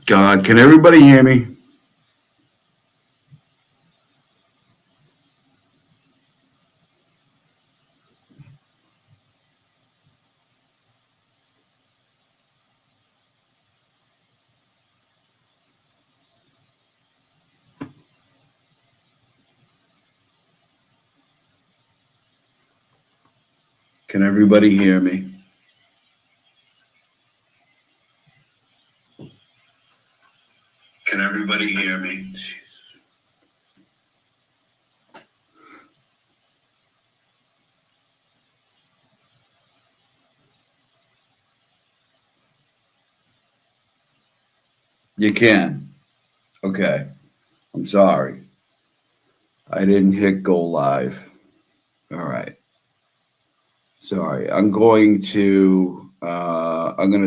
God, can everybody hear me? Can everybody hear me? Can everybody hear me? You can. Okay. I'm sorry. I didn't hit go live. All right. Sorry. I'm going to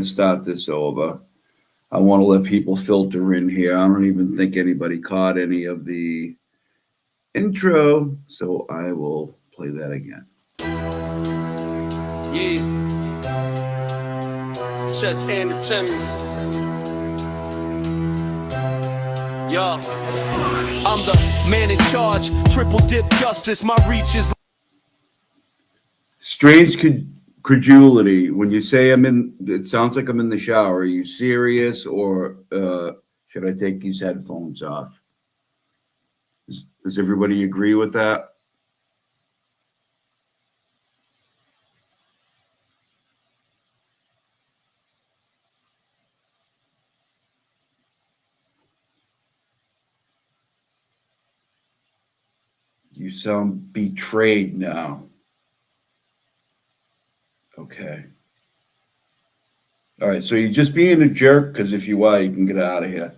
start this over. I want to let people filter in here. I don't even think anybody caught any of the intro, so I will play that again. Yeah. Just Andrew Timmons. Yo. I'm the man in charge. Triple dip justice. My reach is Strange credulity when you say it sounds like I'm in the shower. Are you serious, or should I take these headphones off? Does everybody agree with that? You sound betrayed now. Okay. All right, so you're just being a jerk, because if you are, you can get out of here.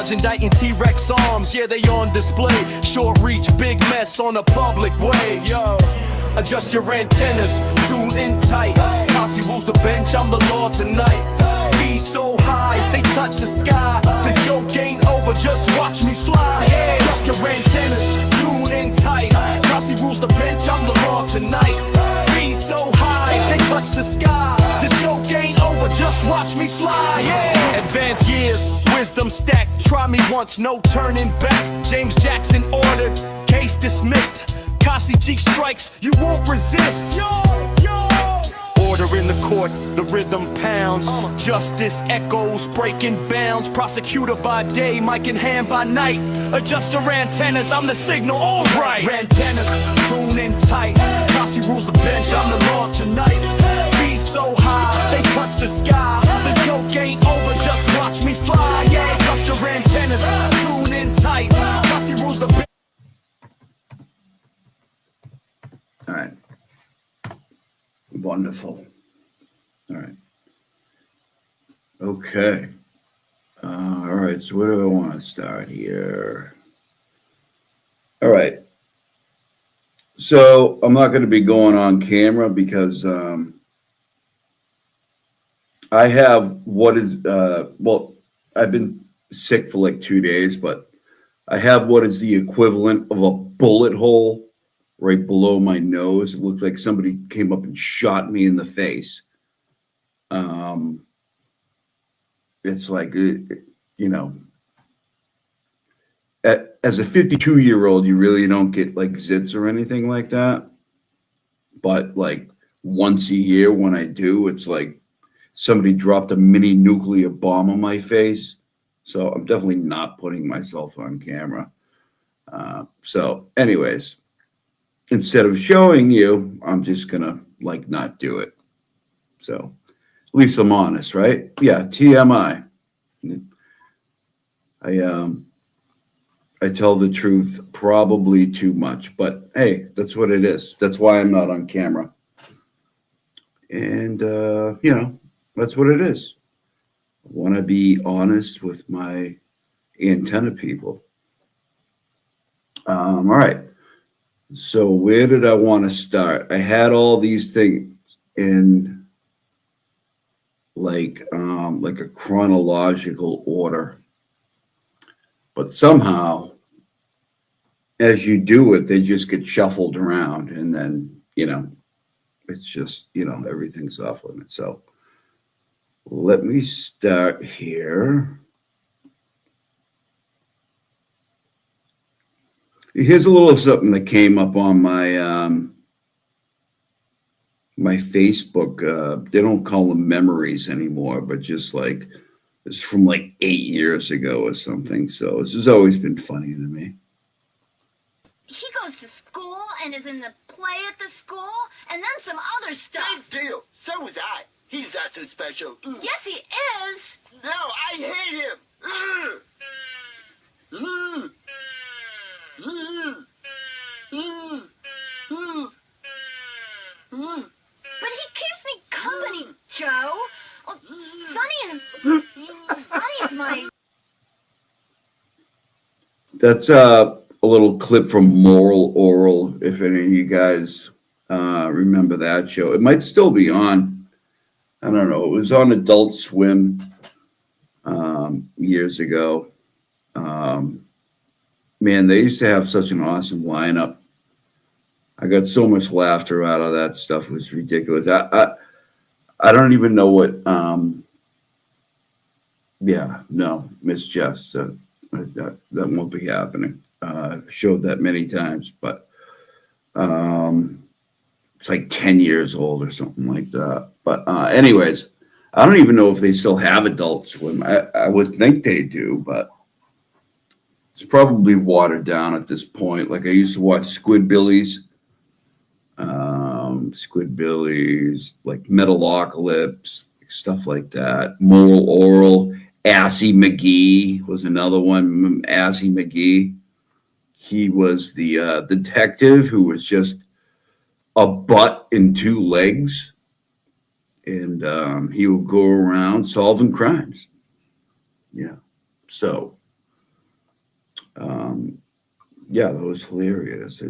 large, indicting T-Rex arms. Yeah, they on display. Short reach, big mess on a public way. Yo. Adjust your antennas, tune in tight. Cossy rules the bench, I'm the law tonight. Be so high, they touch the sky. The joke ain't over, just watch me fly. Adjust your antennas, tune in tight. Cossy rules the bench, I'm the law tonight. Be so high, they touch the sky. The joke ain't over, just watch me fly. Advanced years, wisdom stacked. Try me once, no turning back. James Jackson ordered, case dismissed. Cossy G strikes, you won't resist. Order in the court, the rhythm pounds. Justice echoes, breaking bounds. Prosecutor by day, mic in hand by night. Adjust your antennas, I'm the signal, alright. Antennas, tune in tight. Cossy rules the bench, I'm the law tonight. Be so high, they touch the sky. The joke ain't over, just watch me fly. Yeah, adjust your antennas, tune in tight. Cossy rules the bench. All right. Wonderful. All right. Okay. All right. So where do I want to start here? All right. So I'm not going to be going on camera because I have I've been sick for like 2 days, but I have what is the equivalent of a bullet hole right below my nose. It looks like somebody came up and shot me in the face. It's like, as a 52-year-old, you really don't get like zits or anything like that. But like once a year when I do, it's like somebody dropped a mini nuclear bomb on my face. So I'm definitely not putting myself on camera. So anyways, instead of showing you, I'm just gonna like not do it. So at least I'm honest, right? Yeah, TMI. I tell the truth probably too much, but hey, that's what it is. That's why I'm not on camera. And that's what it is. I want to be honest with my antenna people. All right. So where did I want to start? I had all these things in like a chronological order, but somehow as you do it, they just get shuffled around, and then It's just, everything's off limits. So let me start here. Here's a little something that came up on my Facebook. They don't call them memories anymore, but just like it's from like 8 years ago or something. So this has always been funny to me. He goes to school and is in the play at the school, and then some other stuff. Big deal. So was I. He's not so special. Yes, he is. No, I hate him. Ugh. Ugh. Ugh. Ugh. Ugh. Ugh. But he keeps me company, Joe. Well, Sonny is my... That's a little clip from Moral Oral, if any of you guys remember that show. It might still be on. I don't know. It was on Adult Swim years ago. Man, they used to have such an awesome lineup. I got so much laughter out of that stuff. It was ridiculous. I don't even know what. Miss Jess. That won't be happening. Showed that many times, but it's like 10 years old or something like that. But anyways, I don't even know if they still have Adult Swim. I would think they do, but it's probably watered down at this point. Like I used to watch Squidbillies, like Metalocalypse, stuff like that. Moral Oral, Assy McGee was another one. Assy McGee. He was the detective who was just a butt and two legs, and he would go around solving crimes. Yeah. So, that was hilarious.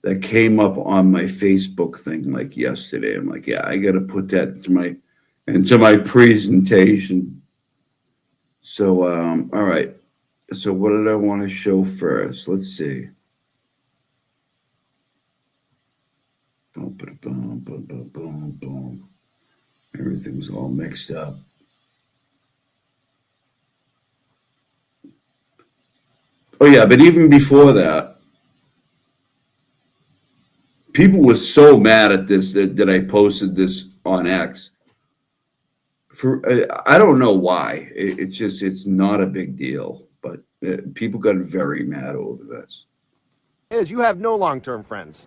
That came up on my Facebook thing like yesterday. I'm like, yeah, I got to put that into my presentation. So, all right. So what did I want to show first? Let's see. Boom, boom, boom, boom, boom, boom, boom. Everything's all mixed up. Oh yeah, but even before that, people were so mad at this that I posted this on X. I don't know why. It's not a big deal, but people got very mad over this. You have no long-term friends.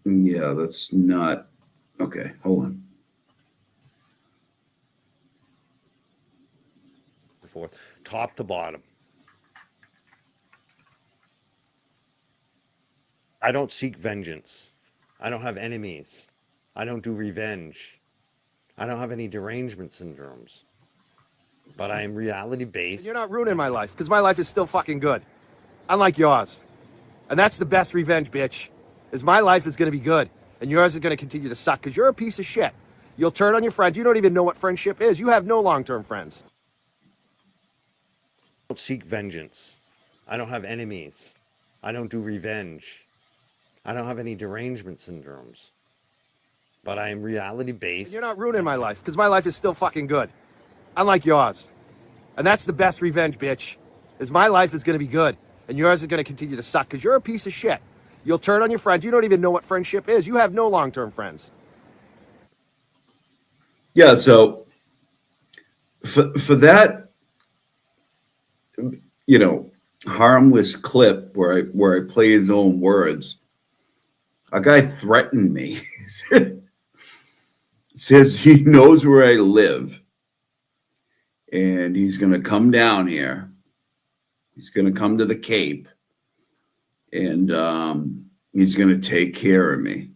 Yeah, that's not okay. Hold on. Forth, top to bottom. I don't seek vengeance. I don't have enemies. I don't do revenge. I don't have any derangement syndromes. But I am reality-based. You're not ruining my life, because my life is still fucking good. Unlike yours. And that's the best revenge, bitch. Is my life is going to be good, and yours is going to continue to suck, because you're a piece of shit. You'll turn on your friends. You don't even know what friendship is. You have no long-term friends. I don't seek vengeance. I don't have enemies. I don't do revenge. I don't have any derangement syndromes. But I am reality-based. You're not ruining my life, because my life is still fucking good. Unlike yours. And that's the best revenge, bitch. Is my life is going to be good, and yours is going to continue to suck, because you're a piece of shit. You'll turn on your friends. You don't even know what friendship is. You have no long-term friends. Yeah, so for that, harmless clip where I play his own words, a guy threatened me. Says he knows where I live, and he's going to come down here. He's going to come to the Cape, and he's going to take care of me.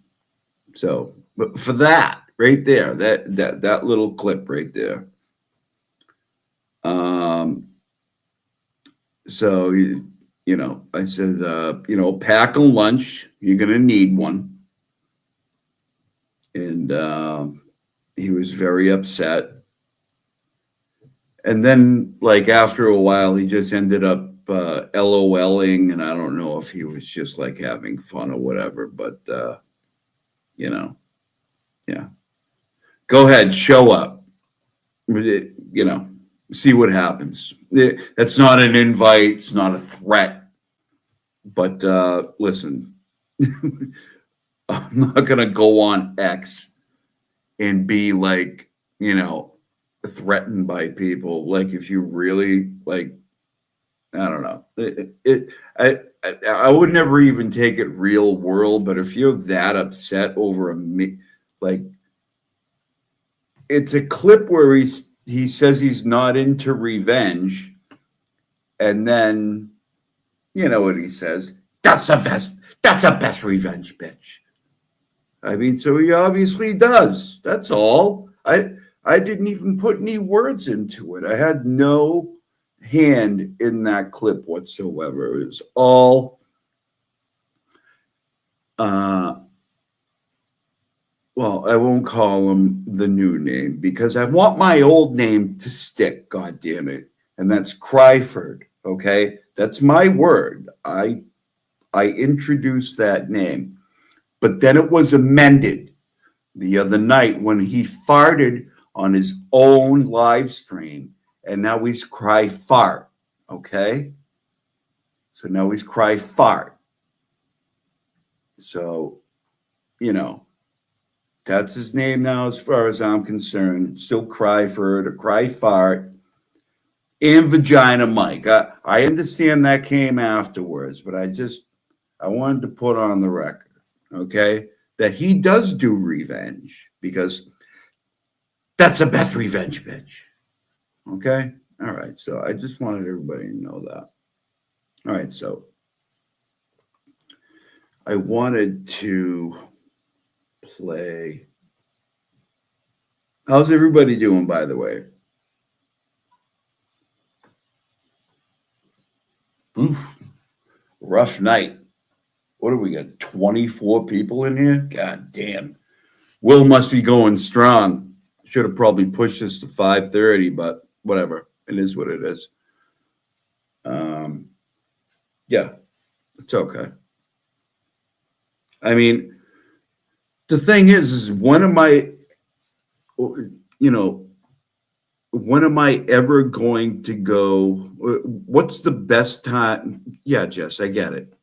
So, but for that right there, that little clip right there. So I said, pack a lunch. You're going to need one. And he was very upset. And then, like, after a while, he just ended up LOLing, and I don't know if he was just like having fun or whatever, but you know, yeah. Go ahead, show up. You know, see what happens. That's not an invite, it's not a threat. But listen, I'm not gonna go on X and be like, you know, threatened by people. Like if you really like, I don't know. I would never even take it real world, but if you're that upset over like it's a clip where he says he's not into revenge, and then you know what he says? That's the best revenge, bitch. I mean, so he obviously does. That's all. I didn't even put any words into it. I had no hand in that clip whatsoever. It was all well, I won't call him the new name because I want my old name to stick, god damn it. And that's Cryford, okay? That's my word. I introduced that name. But then it was amended the other night when he farted on his own live stream, and now he's Cry Fart, okay? So now he's Cry Fart. So, you know, that's his name now as far as I'm concerned. It's still Cryford or Cry Fart and Vagina Mike. I understand that came afterwards, but I wanted to put on the record, okay, that he does do revenge because that's the best revenge, bitch. Okay? All right. So I just wanted everybody to know that. All right. So I wanted to play. How's everybody doing, by the way? Oof. Rough night. What do we got? 24 people in here? God damn. Will must be going strong. Should have probably pushed this to 5:30, but whatever. It is what it is. Yeah, it's okay. I mean, the thing is when am I ever going to go? What's the best time? Yeah, Jess, I get it.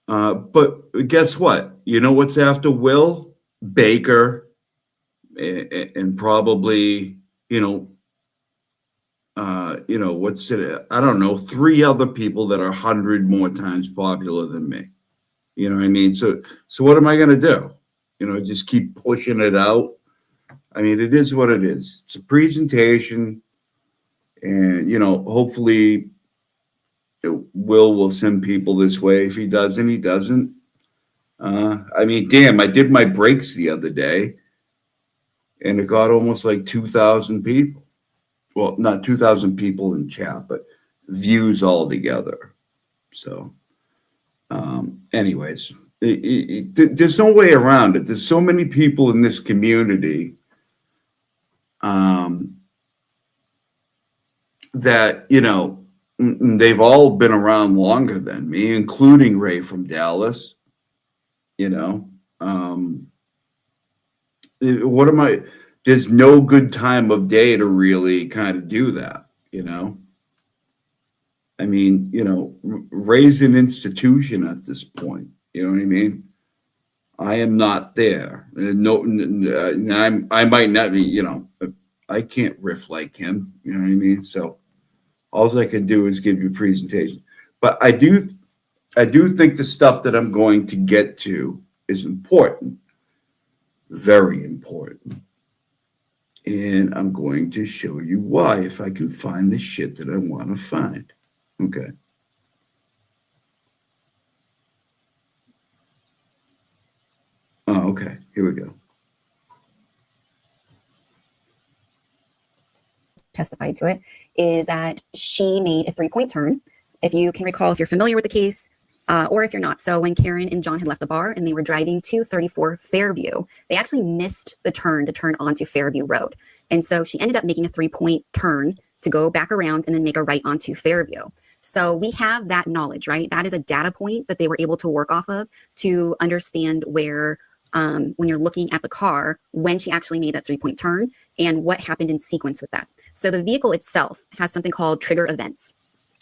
But guess what? You know what's after Will? Baker and probably, what's it? I don't know, 3 other people that are 100 more times popular than me. You know what I mean? So what am I going to do? Just keep pushing it out. I mean, it is what it is. It's a presentation, and hopefully Will send people this way. If he doesn't, he doesn't. I mean, damn, I did my breaks the other day, and it got almost like 2,000 people. Well, not 2,000 people in chat, but views altogether. So, anyways, there's no way around it. There's so many people in this community that, they've all been around longer than me, including Ray from Dallas. What am I? There's no good time of day to really kind of do that, I mean, Ray's an institution at this point. You know what I mean? I am not there. I might not be, I can't riff like him. You know what I mean? So all I can do is give you a presentation. But I do think the stuff that I'm going to get to is important. Very important. And I'm going to show you why if I can find the shit that I want to find. Okay. Oh, okay. Here we go. Testified to it, is that she made a 3-point turn. If you can recall, if you're familiar with the case, or if you're not. So when Karen and John had left the bar and they were driving to 34 Fairview, they actually missed the turn to turn onto Fairview Road. And so she ended up making a 3-point turn to go back around and then make a right onto Fairview. So we have that knowledge, right? That is a data point that they were able to work off of to understand where, when you're looking at the car, when she actually made that 3-point turn and what happened in sequence with that. So the vehicle itself has something called trigger events.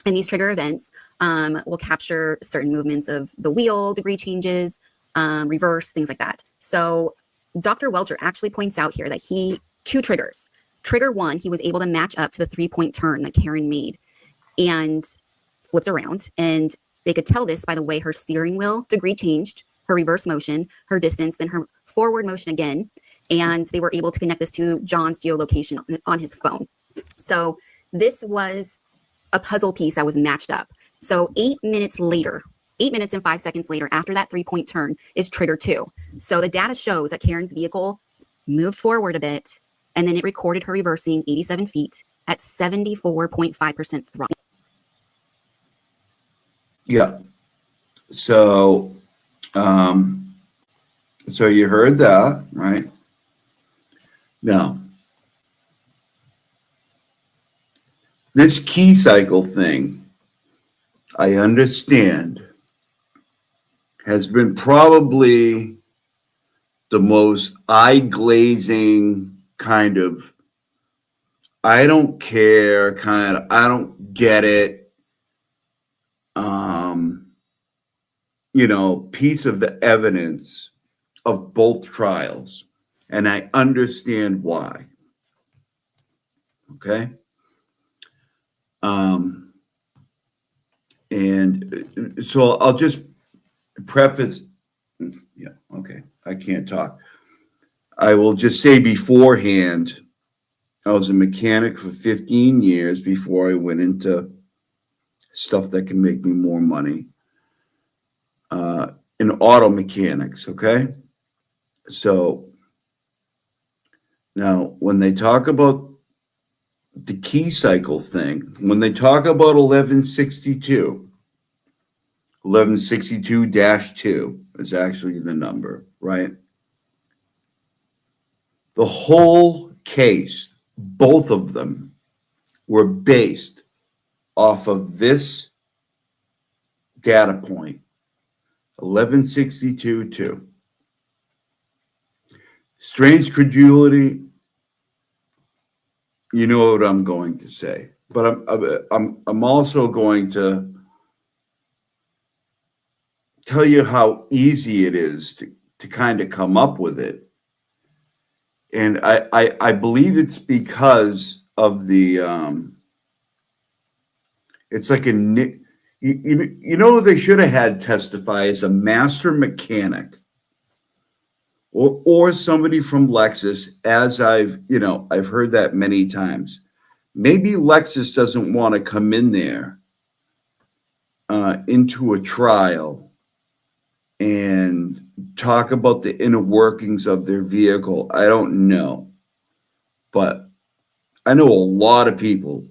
And these trigger events will capture certain movements of the wheel, degree changes, reverse, things like that. So Dr. Welcher actually points out here that two triggers. Trigger 1, he was able to match up to the 3-point turn that Karen made and flipped around. And they could tell this by the way her steering wheel degree changed, her reverse motion, her distance, then her forward motion again. And they were able to connect this to John's geolocation on his phone. So this was a puzzle piece that was matched up. So 8 minutes later, 8 minutes and 5 seconds later, after that 3-point turn is trigger 2. So the data shows that Karen's vehicle moved forward a bit, and then it recorded her reversing 87 feet at 74.5% throttle. Yeah. So, so you heard that, right? Now, this key cycle thing, I understand, has been probably the most eye-glazing kind of, I don't care, kind of, I don't get it, piece of the evidence of both trials. And I understand why. Okay? And so I'll just preface, yeah, okay, I can't talk. I will just say beforehand, I was a mechanic for 15 years before I went into stuff that can make me more money in auto mechanics, okay? So now when they talk about the key cycle thing, when they talk about 1162-2 is actually the number, right? The whole case, both of them, were based off of this data point, 1162-2. Strange credulity, you know what I'm going to say, but I'm also going to tell you how easy it is to kind of come up with it. And I believe it's because of the it's like they should have had testify as a master mechanic or somebody from Lexus, as I've heard that many times. Maybe Lexus doesn't want to come in there into a trial and talk about the inner workings of their vehicle. I don't know. But I know a lot of people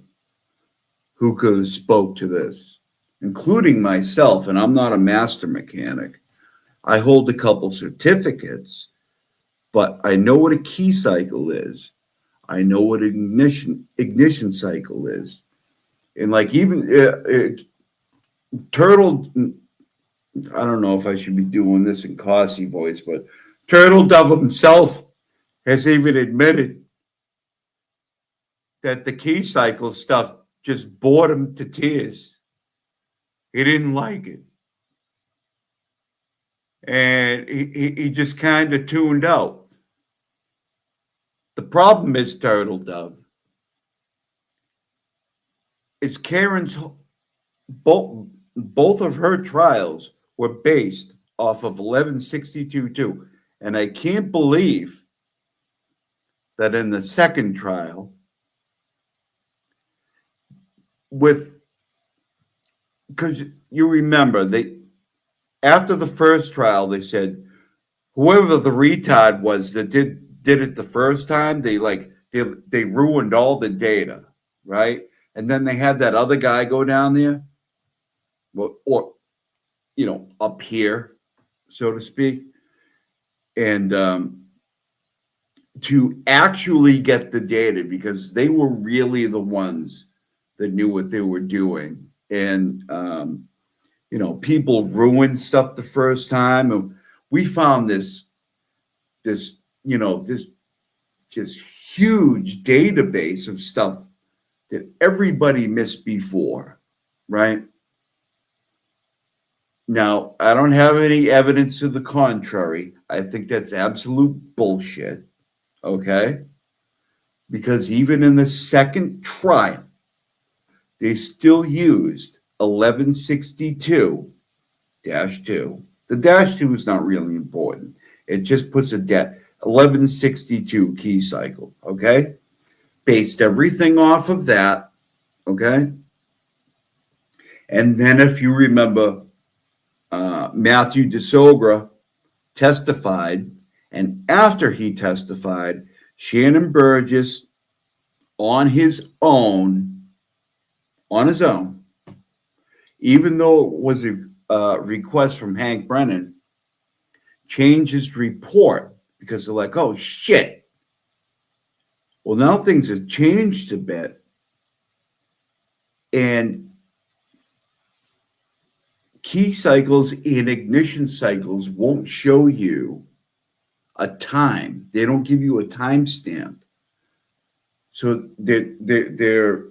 who could have spoke to this, including myself, and I'm not a master mechanic. I hold a couple certificates, but I know what a key cycle is. I know what an ignition cycle is. And like even Turtle, I don't know if I should be doing this in Cossy voice, but Turtle Dove himself has even admitted that the key cycle stuff just bored him to tears. He didn't like it. And he just kind of tuned out. The problem is, Turtle Dove, is Karen's, both of her trials were based off of 1162-2. And I can't believe that in the second trial, because you remember, after the first trial, they said, whoever the retard was that did it the first time, they ruined all the data, right? And then they had that other guy go down there, or up here, so to speak, and to actually get the data, because they were really the ones that knew what they were doing. And, people ruined stuff the first time. And we found this, this just huge database of stuff that everybody missed before, right? Now, I don't have any evidence to the contrary. I think that's absolute bullshit, okay? Because even in the second trial, they still used 1162-2. The -2 is not really important. It just puts a 1162 key cycle, okay? Based everything off of that, okay? And then if you remember, Matthew DeSogra testified, and after he testified, Shannon Burgess, on his own, even though it was a request from Hank Brennan, changed his report because they're like, oh shit. Well, now things have changed a bit. And key cycles and ignition cycles won't show you a time. They don't give you a timestamp. So they're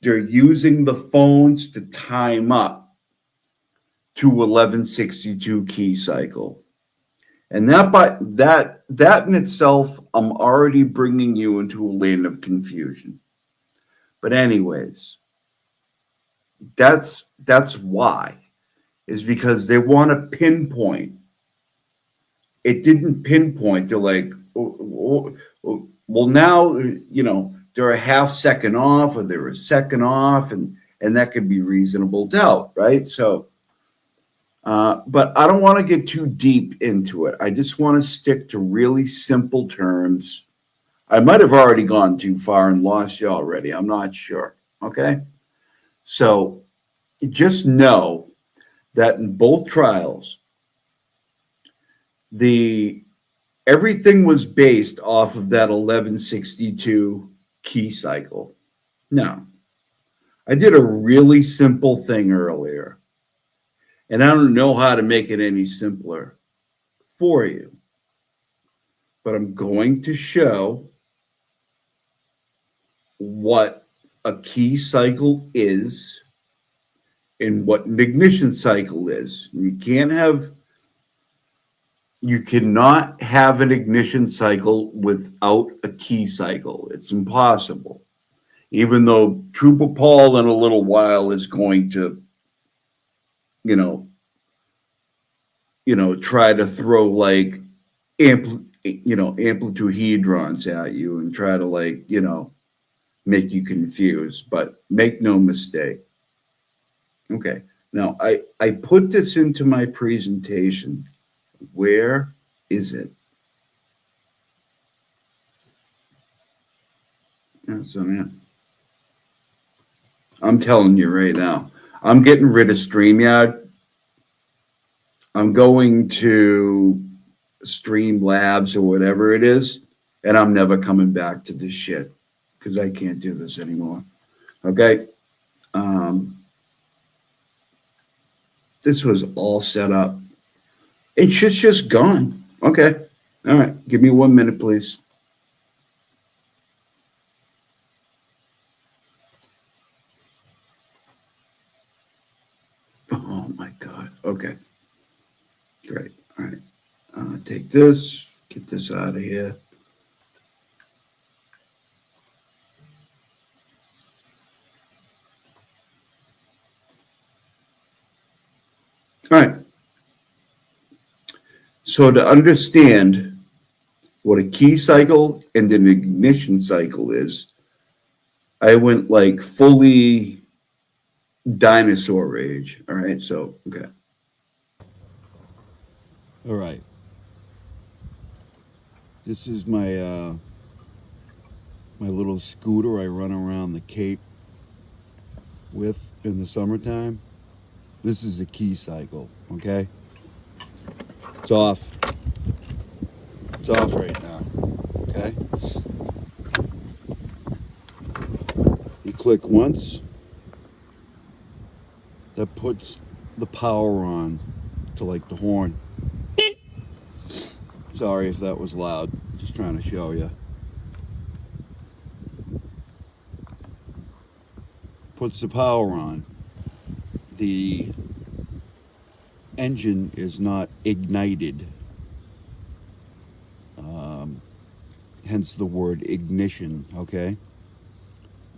using the phones to time up to 1162 key cycle. And that in itself, I'm already bringing you into a land of confusion. But anyways, that's why, is because they want to pinpoint. It didn't pinpoint. They're like, well, now, they're a half second off, or they're a second off, and that could be reasonable doubt, right? So, but I don't want to get too deep into it. I just want to stick to really simple terms. I might have already gone too far and lost you already. I'm not sure. Okay. So just know that in both trials, everything was based off of that 1162 key cycle. Now, I did a really simple thing earlier, and I don't know how to make it any simpler for you, but I'm going to show what a key cycle is and what an ignition cycle is. You cannot have an ignition cycle without a key cycle. It's impossible. Even though Trooper Paul in a little while is going to, try to throw like amplitude hedrons at you and try to make you confused, but make no mistake. Okay. Now I put this into my presentation. Where is it? So man, I'm telling you right now, I'm getting rid of StreamYard. I'm going to Streamlabs or whatever it is, and I'm never coming back to this shit because I can't do this anymore. Okay. This was all set up. And shit's just gone. Okay. All right. Give me 1 minute, please. Oh my God. Okay. Great. All right. Take this. Get this out of here. All right. So to understand what a key cycle and an ignition cycle is, I went like fully dinosaur age. All right. So, okay. All right. This is my my little scooter I run around the Cape with in the summertime. This is a key cycle, okay? It's off. It's off right now. Okay. You click once. That puts the power on to like the horn. Sorry if that was loud. Just trying to show you. Puts the power on. The engine is not ignited. Hence the word ignition, okay?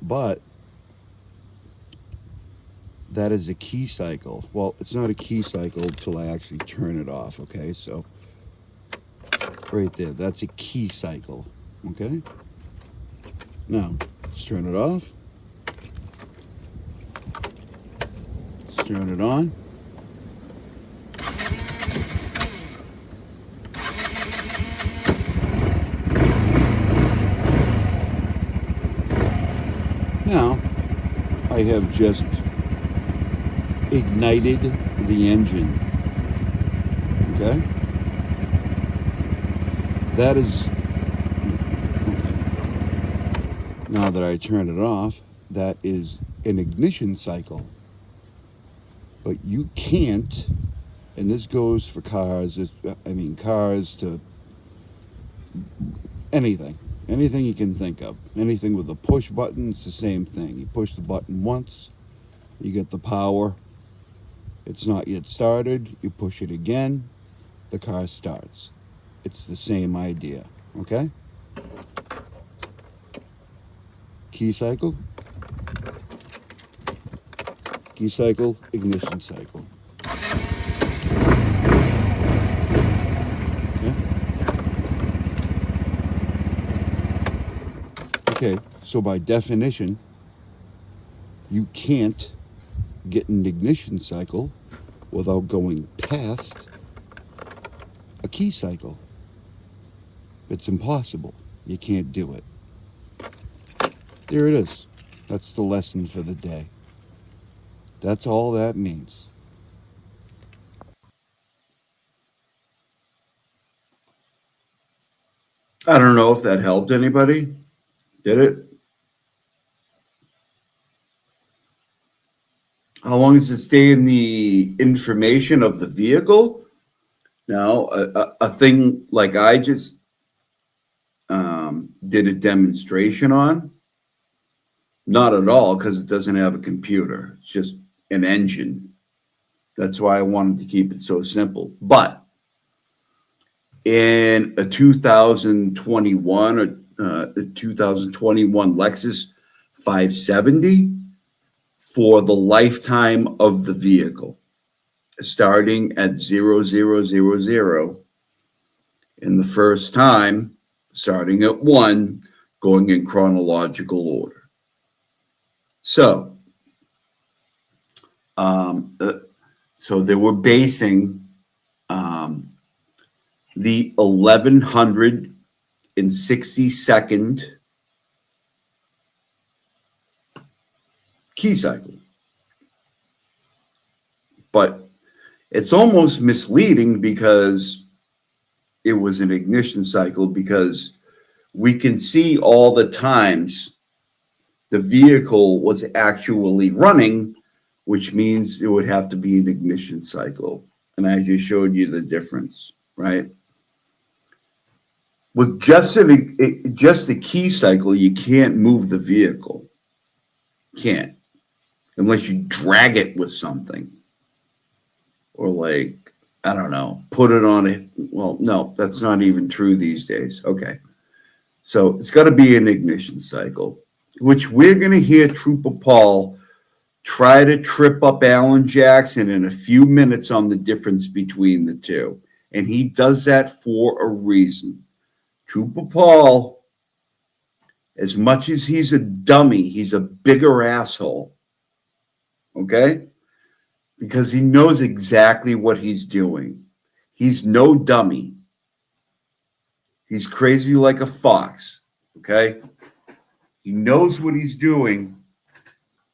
But that is a key cycle. Well, it's not a key cycle until I actually turn it off, okay? So right there, that's a key cycle, okay? Now, let's turn it off. Let's turn it on. Now, I have just ignited the engine, okay? That is, okay. Now that I turn it off, that is an ignition cycle. But you can't, and this goes for cars, cars to anything you can think of. Anything with a push button, it's the same thing. You push the button once, you get the power. It's not yet started. You push it again, the car starts. It's the same idea, okay? Key cycle, ignition cycle. Okay, so by definition, you can't get an ignition cycle without going past a key cycle. It's impossible. You can't do it. There it is. That's the lesson for the day. That's all that means. I don't know if that helped anybody. Did it? How long does it stay in the information of the vehicle? Now, a thing like I just did a demonstration on, not at all, because it doesn't have a computer. It's just an engine. That's why I wanted to keep it so simple. But in a 2021 or 2021 Lexus 570, for the lifetime of the vehicle, starting at 0000, and the first time starting at 1, going in chronological order. So, so they were basing the 1162nd key cycle. But it's almost misleading because it was an ignition cycle, because we can see all the times the vehicle was actually running, which means it would have to be an ignition cycle. And I just showed you the difference, right? With just a key cycle, you can't move the vehicle. Can't. Unless you drag it with something. Or like, I don't know, put it on it. Well, no, that's not even true these days. Okay. So it's got to be an ignition cycle, which we're going to hear Trooper Paul try to trip up Alan Jackson in a few minutes on the difference between the two. And he does that for a reason. Trooper Paul, as much as he's a dummy, he's a bigger asshole. Okay? Because he knows exactly what he's doing. He's no dummy. He's crazy like a fox. Okay? He knows what he's doing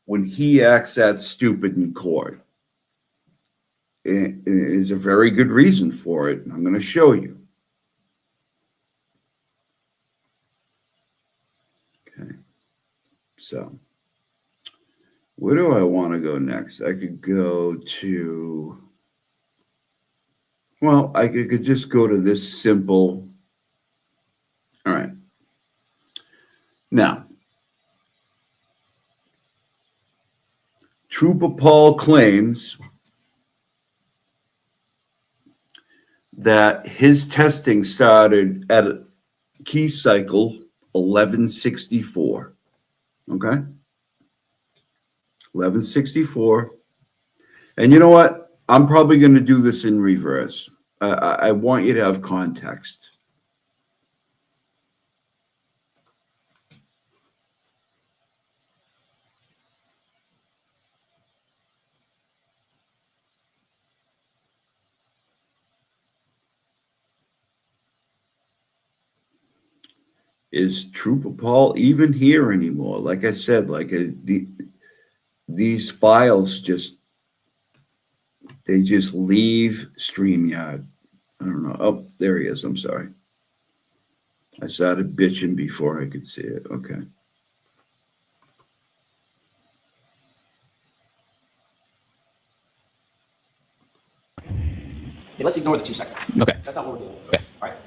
when he acts that stupid in court. It is a very good reason for it. I'm going to show you. So where do I want to go next? I could go to, well, I could just go to this simple. All right. Now, Trooper Paul claims that his testing started at key cycle 1164. Okay? 1164. And you know what? I'm probably going to do this in reverse. I want you to have context. Is Trooper Paul even here anymore? Like I said, these files just leave StreamYard. I don't know. Oh, there he is. I'm sorry. I started bitching before I could see it. Okay. Okay, let's ignore the 2 seconds. Okay. That's not what we're doing. Okay. All right.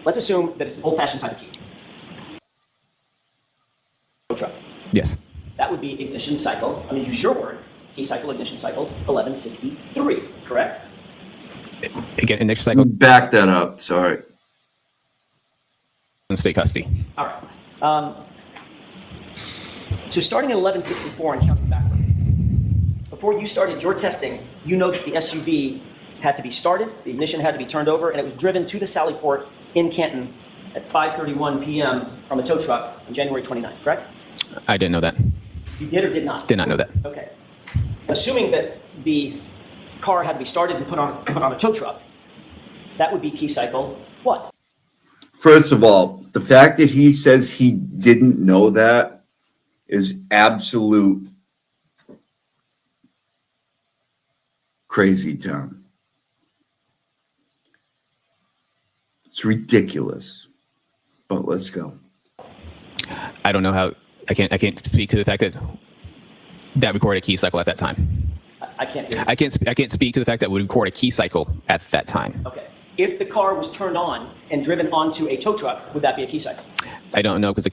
Let's assume that it's an old-fashioned type of key. Truck. Yes. That would be ignition cycle. I'm going to use your word. Key cycle, ignition cycle, 1163. Correct? Again, ignition cycle. Back that up. Sorry. In state custody. All right. So starting at 1164 and counting backward. Before you started your testing, you know that the SUV had to be started, the ignition had to be turned over, and it was driven to the Sally Port in Canton at 5:31 p.m. from a tow truck on January 29th, correct? I didn't know that. You did or did not? Did not know that. Okay. Assuming that the car had to be started and put on a tow truck, that would be key cycle what? First of all, the fact that he says he didn't know that is absolute crazy town. It's ridiculous. But let's go. I don't know how. I can't speak to the fact that recorded a key cycle at that time. I can't hear you. I can't speak to the fact that we record a key cycle at that time. Okay. If the car was turned on and driven onto a tow truck, would that be a key cycle? I don't know because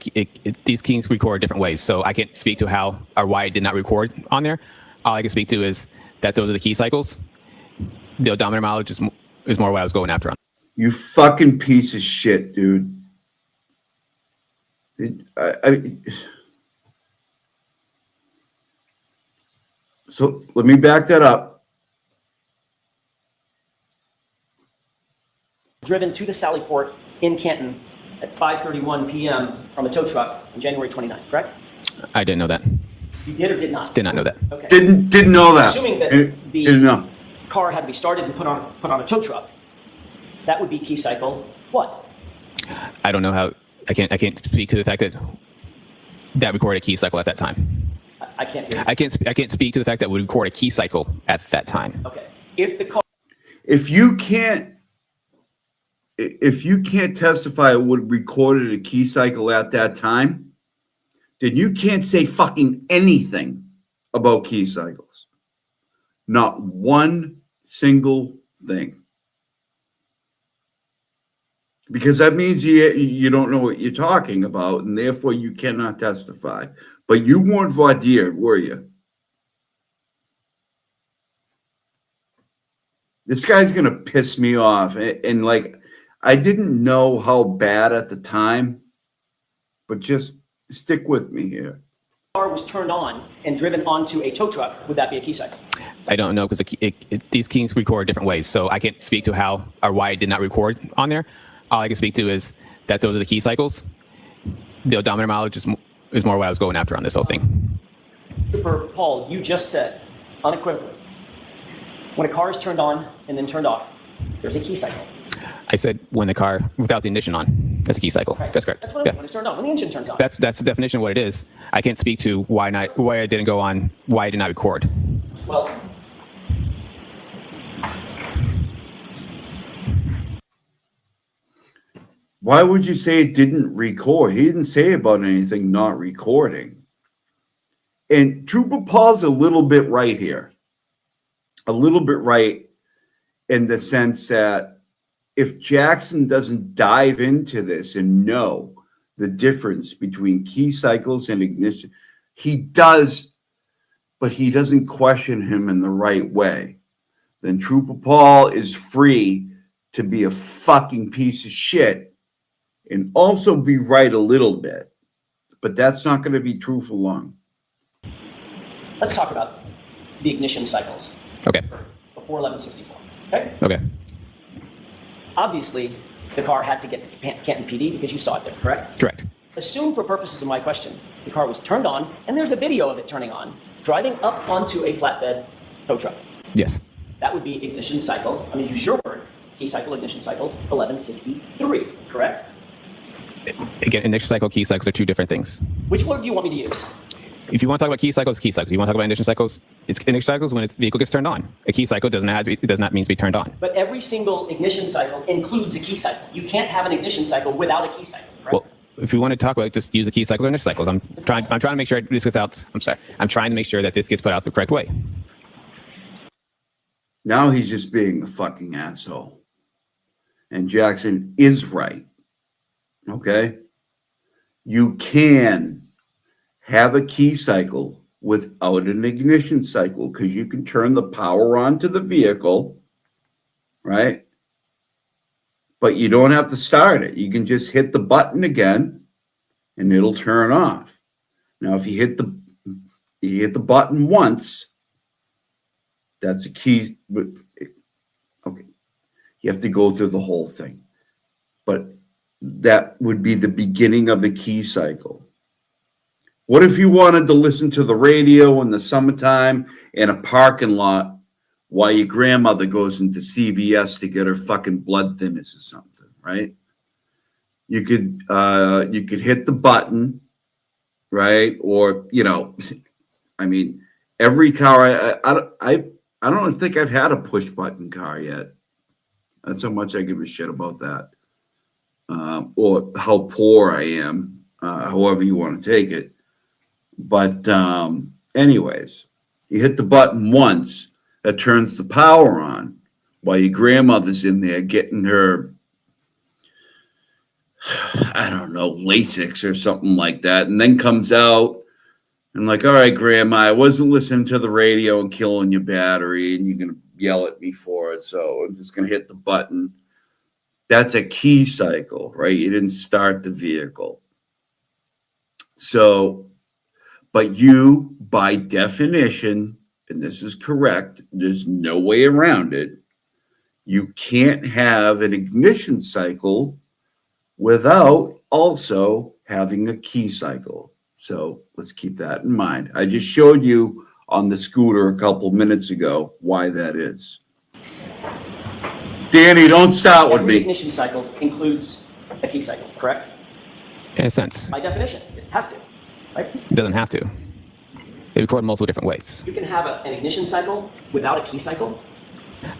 these keys record different ways, so I can't speak to how or why it did not record on there. All I can speak to is that those are the key cycles. The odometer mileage is more what I was going after on. You fucking piece of shit, dude. So let me back that up. Driven to the Sally Port in Canton at 5:31 p.m. from a tow truck on January 29th, correct? I didn't know that. You did or did not? Did not know that. Okay. Didn't know that. Assuming that Didn't the know. car had to be started and put on a tow truck, that would be key cycle what? I don't know how. I can't speak to the fact that recorded a key cycle at that time. I can't hear you. I can't speak to the fact that we record a key cycle at that time. Okay. If the car If you can't testify it would recorded a key cycle at that time, then you can't say fucking anything about key cycles. Not one single thing. Because that means you don't know what you're talking about, and therefore you cannot testify. But you weren't voir dire, were you? This guy's going to piss me off. And like, I didn't know how bad at the time, but just stick with me here. car was turned on and driven onto a tow truck, would that be a key cycle? I don't know because these keys record different ways, so I can't speak to how or why it did not record on there. All I can speak to is that those are the key cycles. The odometer mileage is more what I was going after on this whole thing. Trooper Paul, you just said unequivocally, when a car is turned on and then turned off, there's a key cycle. I said when the car without the ignition on, that's a key cycle. Right. That's correct. That's what I mean, when it's turned on, when the engine turns on. That's the definition of what it is. I can't speak to why I didn't go on, why I did not record. Well, Why would you say it didn't record? He didn't say about anything not recording. And Trooper Paul's a little bit right here. A little bit right in the sense that if Jackson doesn't dive into this and know the difference between key cycles and ignition, he does, but he doesn't question him in the right way. Then Trooper Paul is free to be a fucking piece of shit and also be right a little bit. But that's not going to be true for long. Let's talk about the ignition cycles. Okay. Before 1164. Okay? Okay. Obviously, the car had to get to Canton PD because you saw it there, correct? Correct. Assume for purposes of my question, the car was turned on, and there's a video of it turning on, driving up onto a flatbed tow truck. Yes. That would be ignition cycle, I'm going to use your word, key cycle, ignition cycle, 1163, correct? Again, ignition cycle, key cycles are two different things. Which word do you want me to use? If you want to talk about key cycles, key cycles. If you want to talk about ignition cycles, it's ignition cycles when the vehicle gets turned on. A key cycle does not mean to be turned on. But every single ignition cycle includes a key cycle. You can't have an ignition cycle without a key cycle, correct? Well, if you want to talk about it, just use the key cycles or ignition cycles. I'm trying to make sure this gets out. I'm trying to make sure that this gets put out the correct way. Now he's just being a fucking asshole. And Jackson is right. Okay? You can have a key cycle without an ignition cycle because you can turn the power on to the vehicle, right? But you don't have to start it. You can just hit the button again and it'll turn off. Now, if you hit the button once, that's a key. Okay. You have to go through the whole thing. But that would be the beginning of the key cycle. What if you wanted to listen to the radio in the summertime in a parking lot while your grandmother goes into CVS to get her fucking blood thinners or something, right? You could hit the button, right? Or, I mean, every car, I don't think I've had a push button car yet. That's how much I give a shit about that. Or how poor I am, however you want to take it. But anyways, you hit the button once, that turns the power on while your grandmother's in there getting her, I don't know, Lasix or something like that, and then comes out and like, all right, Grandma, I wasn't listening to the radio and killing your battery, and you're going to yell at me for it, so I'm just going to hit the button. That's a key cycle, right? You didn't start the vehicle. So, but you, by definition, and this is correct, there's no way around it, you can't have an ignition cycle without also having a key cycle. So let's keep that in mind. I just showed you on the scooter a couple minutes ago why that is. Danny, don't start with Every me. ignition cycle includes a key cycle, correct? In a sense, By definition, it has to, right? it doesn't have to. They record multiple different ways. You can have an ignition cycle without a key cycle.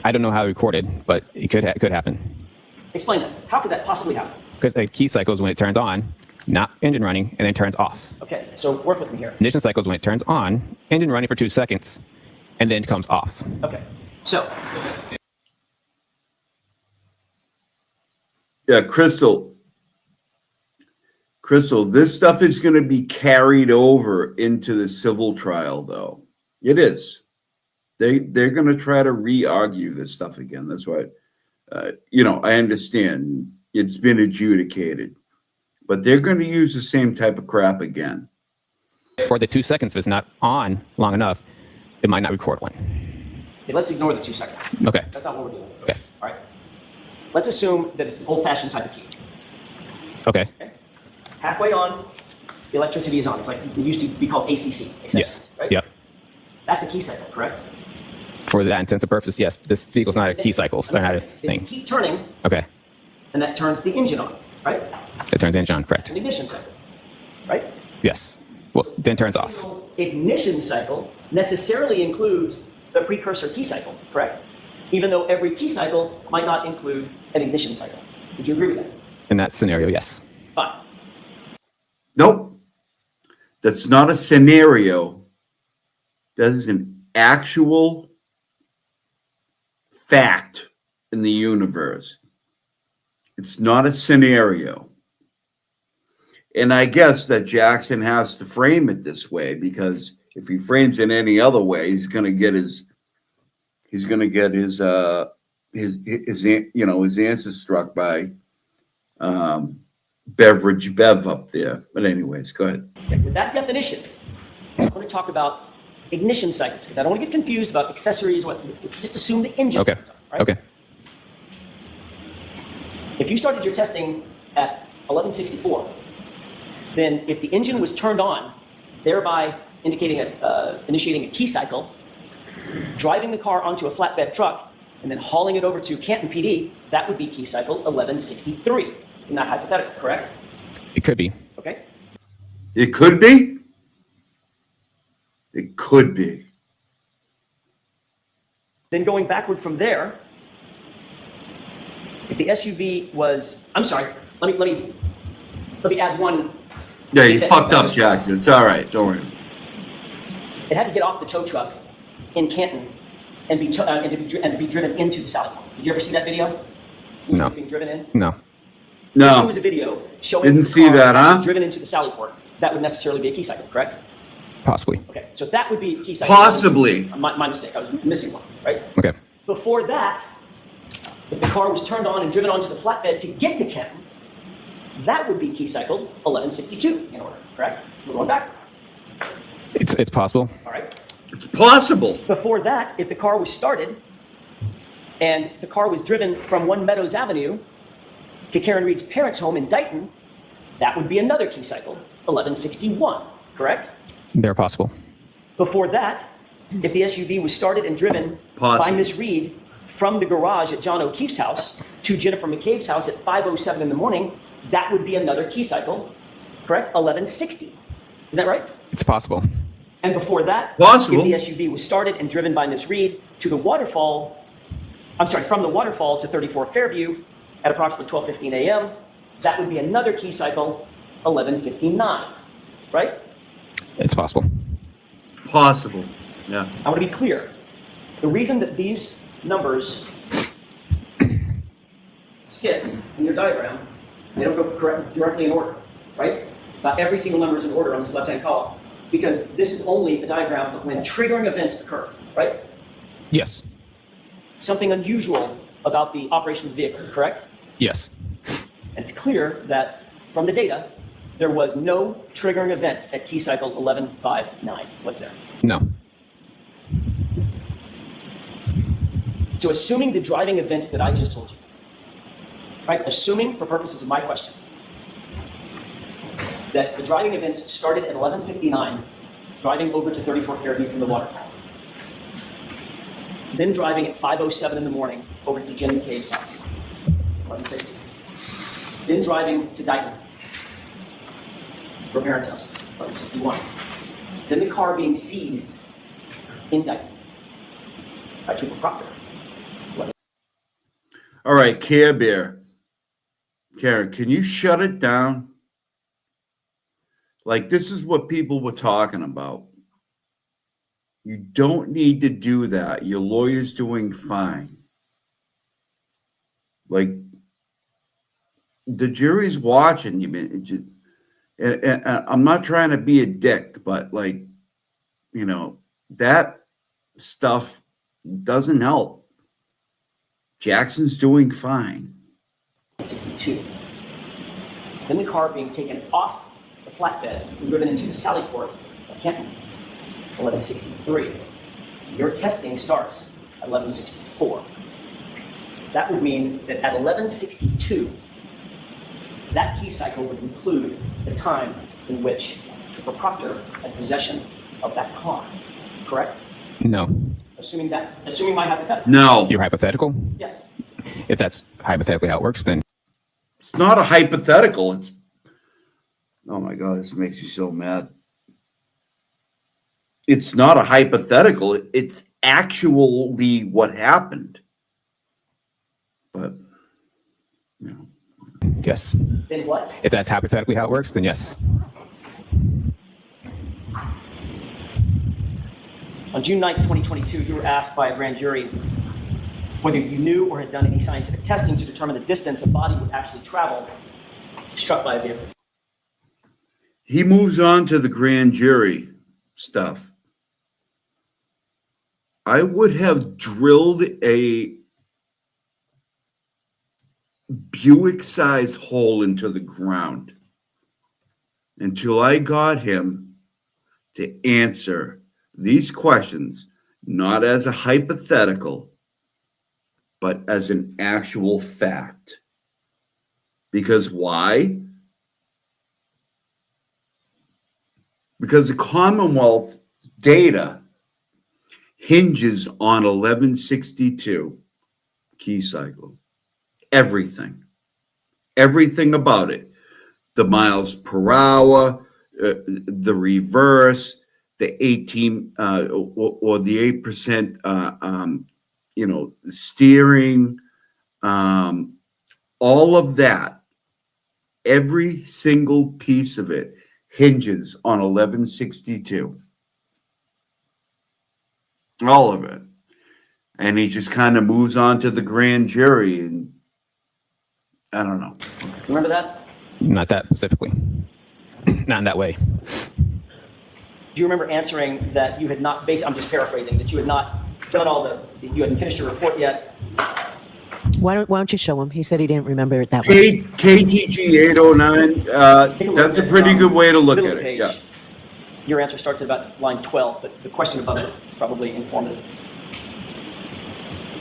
I don't know how they recorded, but it could happen. Explain that. How could that possibly happen? Because a key cycle is when it turns on, not engine running, and then turns off. Okay, so work with me here. Ignition cycle is when it turns on, engine running for 2 seconds, and then comes off. Okay, so Yeah, Crystal, this stuff is going to be carried over into the civil trial, though. It is. They're going to try to re-argue this stuff again. That's why, I understand it's been adjudicated, but they're going to use the same type of crap again. For the 2 seconds, if it's not on long enough, it might not record one. okay, let's ignore the 2 seconds. Okay. That's not what we're doing. Okay. All right. Let's assume that it's an old-fashioned type of key. Okay. Okay? Halfway on, the electricity is on. It's like it used to be called ACC. Accessories, Yes. Right? Yep. That's a key cycle, correct? For that intents and purposes, yes. This vehicle's not a key cycle. It's not a Then you thing. keep turning, Okay. and that turns the engine on, right? It turns engine on, correct. An ignition cycle, right? Yes. Well, then turns off. So ignition cycle necessarily includes the precursor key cycle, correct? Even though every key cycle might not include an ignition cycle. Would you agree with that? In that scenario, yes. Fine. Nope. That's not a scenario. That is an actual fact in the universe. It's not a scenario. And I guess that Jackson has to frame it this way, because if he frames it any other way, he's going to get his answers struck by Beverage Bev up there. But anyways, go ahead. Okay, with that definition, I want to talk about ignition cycles, because I don't want to get confused about accessories. Just assume the engine. Okay. Right? Okay. If you started your testing at 1164, then if the engine was turned on, thereby initiating a key cycle, driving the car onto a flatbed truck, and then hauling it over to Canton PD, that would be key cycle 1163. In that hypothetical, correct? It could be. Okay. It could be. It could be. Then going backward from there, if the SUV was, I'm sorry, let me add one. Yeah, you fucked up, Jackson. It's all right. Don't worry. It had to get off the tow truck in Canton and be driven into the Sally Port. Did you ever see that video? No. Being driven in? No. If there No. was a video showing Didn't the see car that, huh? driven into the Sally Port, that would necessarily be a key cycle, correct? Possibly. Okay, so that would be a key cycle. Possibly. My mistake. I was missing one, right? Okay. Before that, if the car was turned on and driven onto the flatbed to get to Canton, that would be key cycle 1162 in order, correct? We're going back. It's possible. All right. It's possible. Before that, if the car was started and the car was driven from One Meadows Avenue to Karen Reed's parents' home in Dighton, that would be another key cycle, 1161, correct? They're possible. Before that, if the SUV was started and driven by Possible. Miss Reed from the garage at John O'Keefe's house to Jennifer McCabe's house at 5:07 in the morning, that would be another key cycle, correct? 1160. Is that right? It's possible. And before that, Possible. if the SUV was started and driven by Miss Reed to the waterfall, from the waterfall to 34 Fairview at approximately 12:15 a.m., that would be another key cycle, 1159, right? It's possible. Possible. Yeah. I want to be clear. The reason that these numbers skip in your diagram, they don't go directly in order, right? Not every single number is in order on this left-hand column, because this is only a diagram of when triggering events occur, right? Yes. Something unusual about the operation of the vehicle, correct? Yes. And it's clear that from the data, there was no triggering event at key cycle 1159, was there? No. So assuming the driving events that I just told you, right? Assuming for purposes of my question, that the driving events started at 11:59, driving over to 34 Fairview from the waterfall. Then driving at 5:07 in the morning over to Jen McCabe's house, 11:60. Then driving to Dighton, her parents' house, 11:61. Then the car being seized in Dighton by Trooper Proctor. All right, Care Bear. Karen, can you shut it down? Like, this is what people were talking about. You don't need to do that. Your lawyer's doing fine. Like, the jury's watching you. It just, and I'm not trying to be a dick, but like, you know, that stuff doesn't help. Jackson's doing fine. 62. Then the car being taken off the flatbed and driven into the Sally Port of Canton, 1163. Your testing starts at 1164. That would mean that at 1162, that key cycle would include the time in which Trooper Proctor had possession of that car, correct? No. Assuming my hypothetical. No, Your hypothetical? Yes. If that's hypothetically how it works, then it's not a hypothetical. It's, oh my God, this makes you so mad. It's not a hypothetical. It's actually what happened. But, you know. yes. Then what? If that's hypothetically how it works, then yes. On June 9th, 2022, you were asked by a grand jury whether you knew or had done any scientific testing to determine the distance a body would actually travel if struck by a vehicle. He moves on to the grand jury stuff. I would have drilled a Buick-sized hole into the ground until I got him to answer these questions, not as a hypothetical, but as an actual fact. Because why? Because the Commonwealth data hinges on 1162 key cycle. Everything about it. The miles per hour, the reverse, the 18 or the 8%, steering, all of that, every single piece of it hinges on 1162. All of it. And he just kind of moves on to the grand jury, and I don't know. Remember that? Not that specifically. Not in that way. Do you remember answering that you had not, I'm just paraphrasing, that you had not done you hadn't finished your report yet? Why don't you show him? He said he didn't remember it that way. KTG 809, that's a pretty good way to look at it. Yeah. Your answer starts at about line 12, but the question above it is probably informative.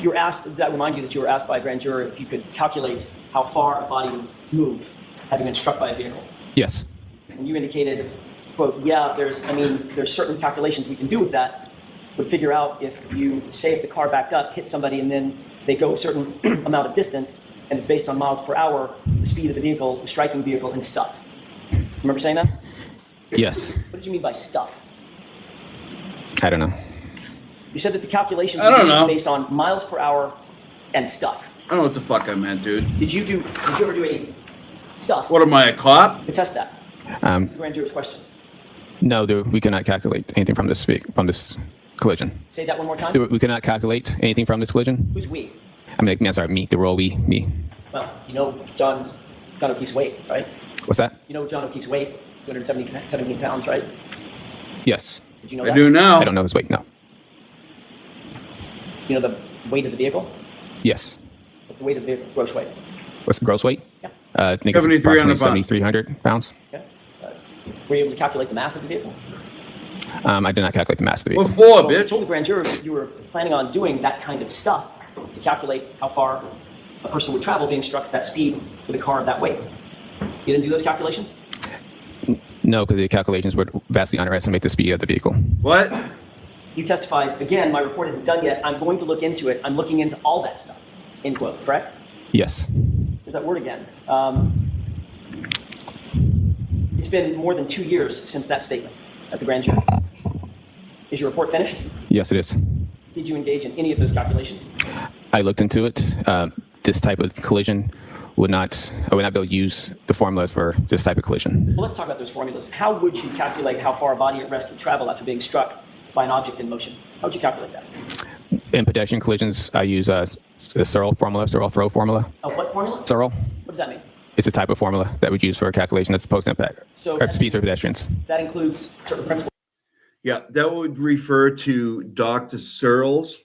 You were asked, does that remind you that you were asked by a grand jury if you could calculate how far a body would move having been struck by a vehicle? Yes. And you indicated, quote, yeah, there's certain calculations we can do with that, would figure out if the car backed up, hit somebody, and then they go a certain amount of distance, and it's based on miles per hour, the speed of the vehicle, the striking vehicle, and stuff. Remember saying that? Yes. What did you mean by stuff? I don't know. You said that the calculations were based on miles per hour and stuff. I don't know what the fuck I meant, dude. Did you ever do any stuff What am I, a cop? to test that? Grand jury's question. No, we cannot calculate anything from this collision. Say that one more time. We cannot calculate anything from this collision. Who's we? Me, the role me. Well, you know John O'Keefe's weight, right? What's that? You know John O'Keefe's weight, 217 pounds, right? Yes. Did you know I that? do now. I don't know his weight, no. You know the weight of the vehicle? Yes. What's the weight of the vehicle, gross weight? What's the gross weight? Yeah. I think 7,300 it's approximately 7,300 pounds. Yeah. Were you able to calculate the mass of the vehicle? I did not calculate the mass of the vehicle. What for, Well, you told bitch? the grand jury you were planning on doing that kind of stuff to calculate how far a person would travel being struck at that speed with a car of that weight. You didn't do those calculations? No, because the calculations would vastly underestimate the speed of the vehicle. What? You testified, again, my report isn't done yet. I'm going to look into it. I'm looking into all that stuff, end quote, correct? Yes. There's that word again. It's been more than 2 years since that statement at the grand jury. Is your report finished? Yes, it is. Did you engage in any of those calculations? I looked into it. This type of collision I would not be able to use the formulas for this type of collision. Well, let's talk about those formulas. How would you calculate how far a body at rest would travel after being struck by an object in motion? How would you calculate that? In pedestrian collisions, I use a Searle throw formula. Oh, what formula? Searle. What does that mean? It's a type of formula that we use for a calculation of post-impact speeds for pedestrians. That includes certain principles. Yeah, that would refer to Dr. Searles.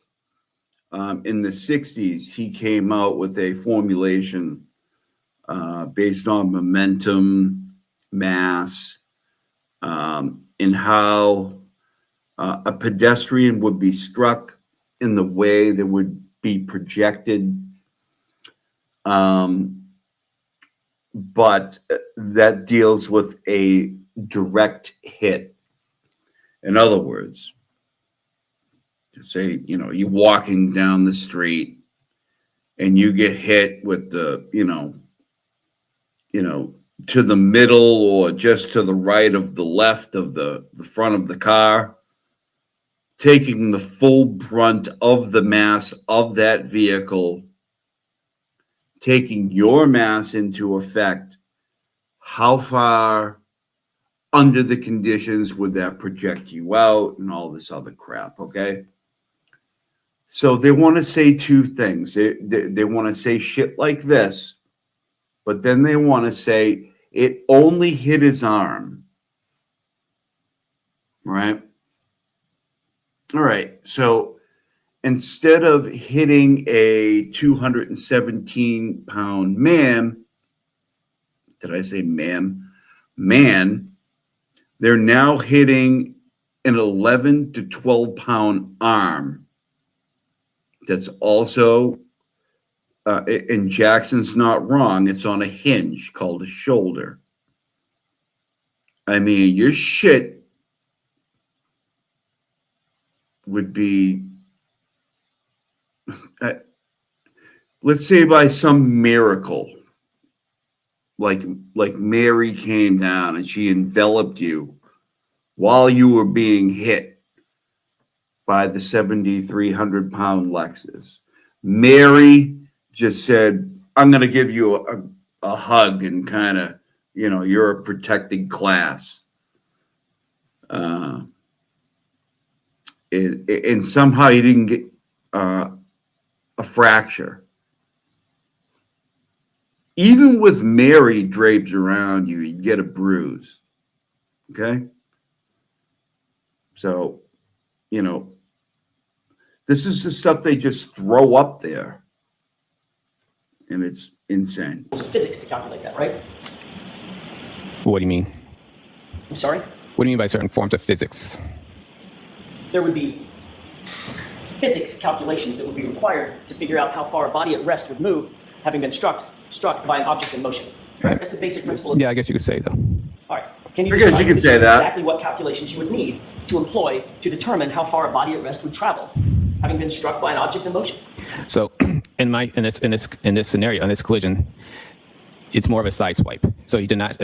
In the 60s, he came out with a formulation based on momentum, mass, and how a pedestrian would be struck in the way that would be projected. But that deals with a direct hit. In other words, say, you're walking down the street and you get hit with the, to the middle or just to the right of the left of the front of the car, taking the full brunt of the mass of that vehicle, taking your mass into effect, how far under the conditions would that project you out and all this other crap, okay? So they want to say two things. They want to say shit like this, but then they want to say it only hit his arm, right? All right, so instead of hitting a 217-pound man, did I say man? Man, they're now hitting an 11 to 12-pound arm. That's also, and Jackson's not wrong, it's on a hinge called a shoulder. I mean, your shit would be, let's say by some miracle, like Mary came down and she enveloped you while you were being hit by the 7,300-pound Lexus. Mary just said, I'm going to give you a hug and kind of, you're a protected class. And somehow you didn't get a fracture. Even with Mary draped around you, you get a bruise. Okay? So, this is the stuff they just throw up there. And it's insane. There's physics to calculate that, right? What do you mean? I'm sorry? What do you mean by certain forms of physics? There would be physics calculations that would be required to figure out how far a body at rest would move, having been struck by an object in motion. Right. That's a basic principle. Yeah, I guess you could say, though. All right. Can you I guess you describe could say that. exactly what calculations you would need to employ to determine how far a body at rest would travel, having been struck by an object in motion? So, in this scenario, in this collision, it's more of a side swipe. So he did not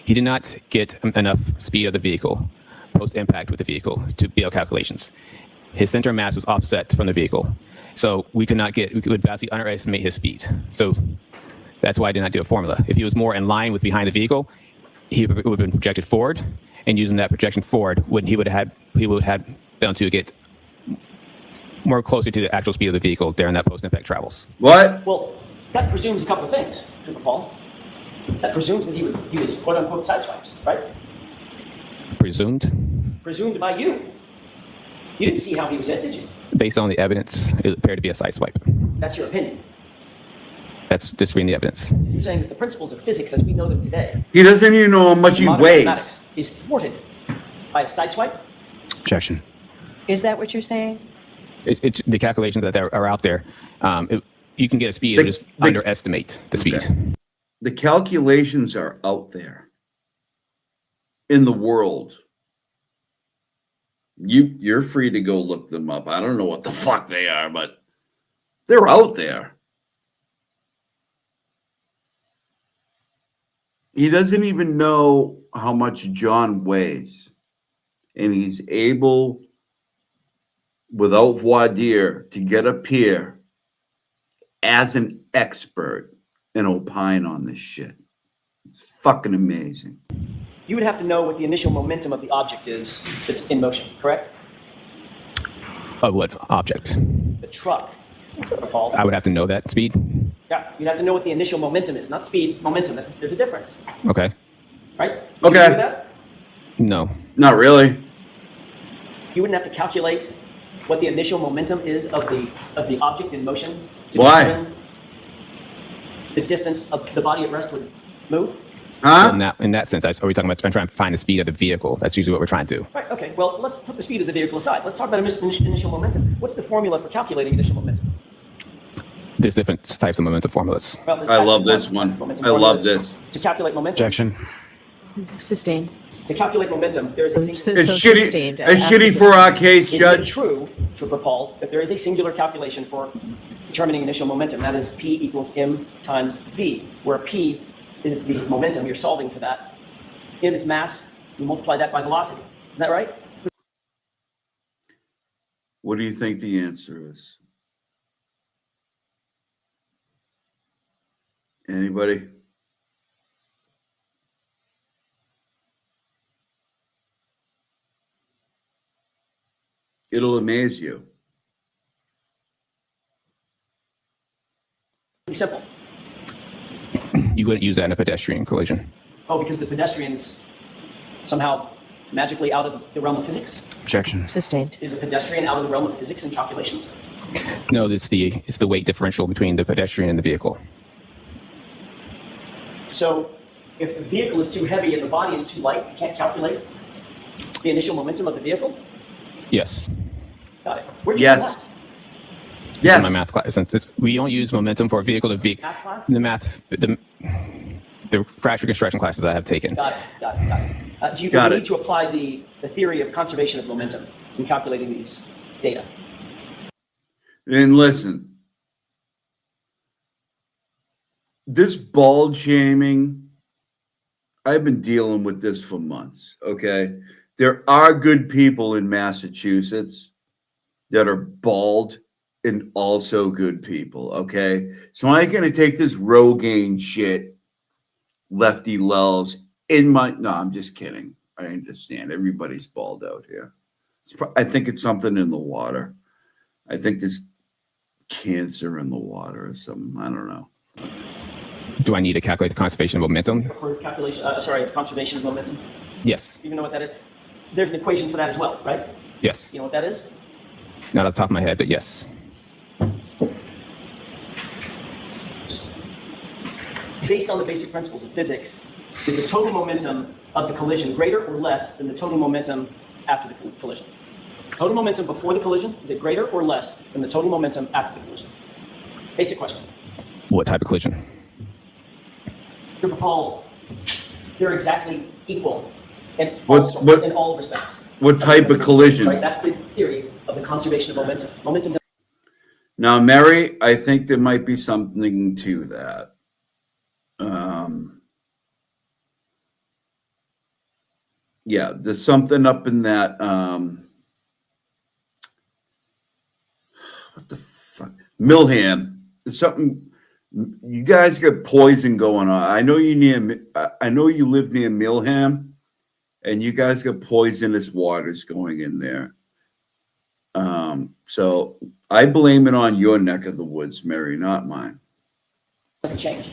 he did not get enough speed of the vehicle post impact with the vehicle to be able calculations. His center of mass was offset from the vehicle, so we would vastly underestimate his speed. So that's why I did not do a formula. If he was more in line with behind the vehicle, he would have been projected forward, and using that projection forward, he would have been able to get more closer to the actual speed of the vehicle during that post-impact travels. What? Well, that presumes a couple of things, Trooper Paul. That presumes that he was quote-unquote sideswiped, right? Presumed? Presumed by you. You didn't see how he was hit, did you? Based on the evidence, it appeared to be a side swipe. That's your opinion. That's just reading the evidence. You're saying that the principles of physics as we know them today, He doesn't even know how much he modern weighs. mathematics, is thwarted by a sideswipe? Objection. Is that what you're saying? It's the calculations that are out there. You can get a speed and just underestimate the speed. Okay. The calculations are out there in the world. You're free to go look them up. I don't know what the fuck they are, but they're out there. He doesn't even know how much John weighs. And he's able, without voir dire, to get up here as an expert and opine on this shit. It's fucking amazing. You would have to know what the initial momentum of the object is that's in motion, correct? Of what object? The truck, Paul. I would have to know that speed. Yeah, you'd have to know what the initial momentum is, not speed, momentum. There's a difference, Okay. right? You Okay. agree with that? No. Not really. You wouldn't have to calculate what the initial momentum is of the object in motion to Why? determine the distance of the body at rest would move. Huh? In that sense, are we talking about trying to find the speed of the vehicle? That's usually what we're trying to do. Right. Okay. Well, let's put the speed of the vehicle aside. Let's talk about initial momentum. What's the formula for calculating initial momentum? There's different types of momentum formulas. Well, there's I love actually this one. momentum I love formulas. this. To calculate momentum. Objection. Sustained. To calculate momentum, there is a So It's shitty. sustained. It's shitty for our case, Is it Judge. true, Trooper Paul, that there is a singular calculation for determining initial momentum? That is P equals M times V, where P is the momentum. You're solving for that. M is mass. You multiply that by velocity. Is that right? What do you think the answer is? Anybody? It'll amaze you. Pretty simple. You wouldn't use that in a pedestrian collision. Oh, because the pedestrian's somehow magically out of the realm of physics? Objection. Sustained. Is a pedestrian out of the realm of physics and calculations? No, it's the weight differential between the pedestrian and the vehicle. So if the vehicle is too heavy and the body is too light, you can't calculate the initial momentum of the vehicle? Yes. Got it. Where'd you learn Yes. that? In Yes. my math class, since we don't use momentum for vehicle to vehicle. Math class? The fracture construction classes I have taken. Got it. Do you Got need it. to apply the theory of conservation of momentum in calculating these data? And listen, this bald shaming, I've been dealing with this for months, okay? There are good people in Massachusetts that are bald and also good people, okay? So I ain't gonna take this Rogaine shit, lefty lulls, in my, no, I'm just kidding. I understand. Everybody's bald out here. I think it's something in the water. I think there's cancer in the water or something. I don't know. Do I need to calculate the conservation of momentum? Or calculation, of conservation of momentum? Yes. You know what that is? There's an equation for that as well, right? Yes. You know what that is? Not off the top of my head, but yes. Based on the basic principles of physics, is the total momentum of the collision greater or less than the total momentum after the collision? Total momentum before the collision, is it greater or less than the total momentum after the collision? Basic question. What type of collision? Group of Paul, they're exactly equal in all respects. What type of collision? Right, that's the theory of the conservation of momentum. Momentum. Now, Mary, I think there might be something to that. Yeah, there's something up in that. What the fuck? Milham. There's something. You guys got poison going on. I know you live near Milham, and you guys got poisonous waters going in there. So I blame it on your neck of the woods, Mary, not mine. Doesn't change.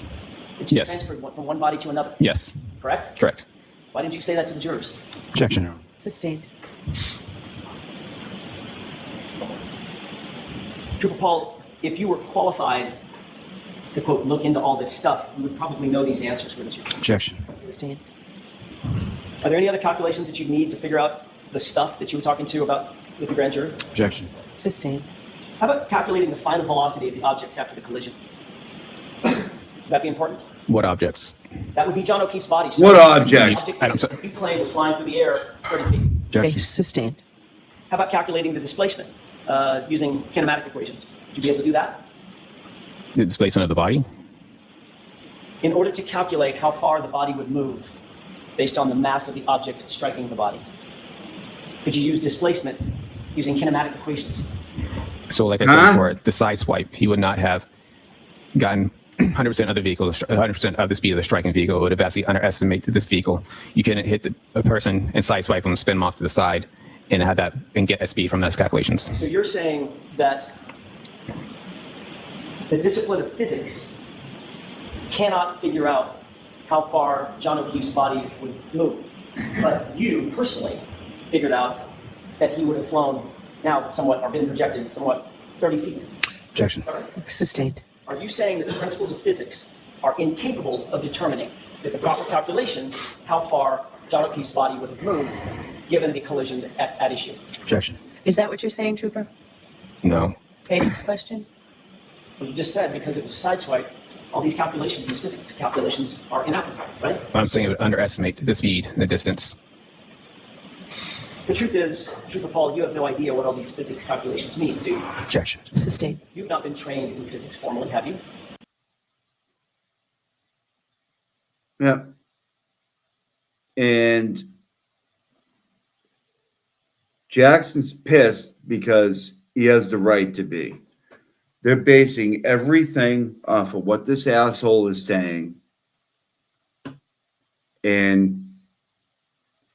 It's Yes. transferred from one body to another. Yes. Correct? Correct. Why didn't you say that to the jurors? Objection. Sustained. Trooper Paul, if you were qualified to, quote, look into all this stuff, you would probably know these answers, wouldn't you? Objection. Sustained. Are there any other calculations that you need to figure out the stuff that you were talking to about with the grand jury? Objection. Sustained. How about calculating the final velocity of the objects after the collision? Would that be important? What objects? That would be John O'Keefe's body. So What the objects? object I don't- that you claimed was flying through the air 30 feet. Okay, Objection. sustained. How about calculating the displacement using kinematic equations? Would you be able to do that? The displacement of the body? In order to calculate how far the body would move based on the mass of the object striking the body, could you use displacement using kinematic equations? So, like I said before, the side swipe, he would not have gotten 100% of the vehicle, 100% of the speed of the striking vehicle. It would have vastly underestimated this vehicle. You can hit a person and side swipe them, spin them off to the side, and have that and get a speed from those calculations. So you're saying that the discipline of physics cannot figure out how far John O'Keefe's body would move, but you personally figured out that he would have flown now somewhat, or been projected somewhat 30 feet. Objection. Sustained. Are you saying that the principles of physics are incapable of determining with the proper calculations how far John O'Keefe's body would have moved given the collision at issue? Objection. Is that what you're saying, Trooper? No. Okay, next question. Well, you just said because it was a sideswipe, all these calculations, these physics calculations are inapplicable, right? I'm saying it would underestimate the speed and the distance. The truth is, Trooper Paul, you have no idea what all these physics calculations mean, do you? Objection. Sustained. You've not been trained in physics formally, have you? Yeah. And Jackson's pissed because he has the right to be. They're basing everything off of what this asshole is saying. And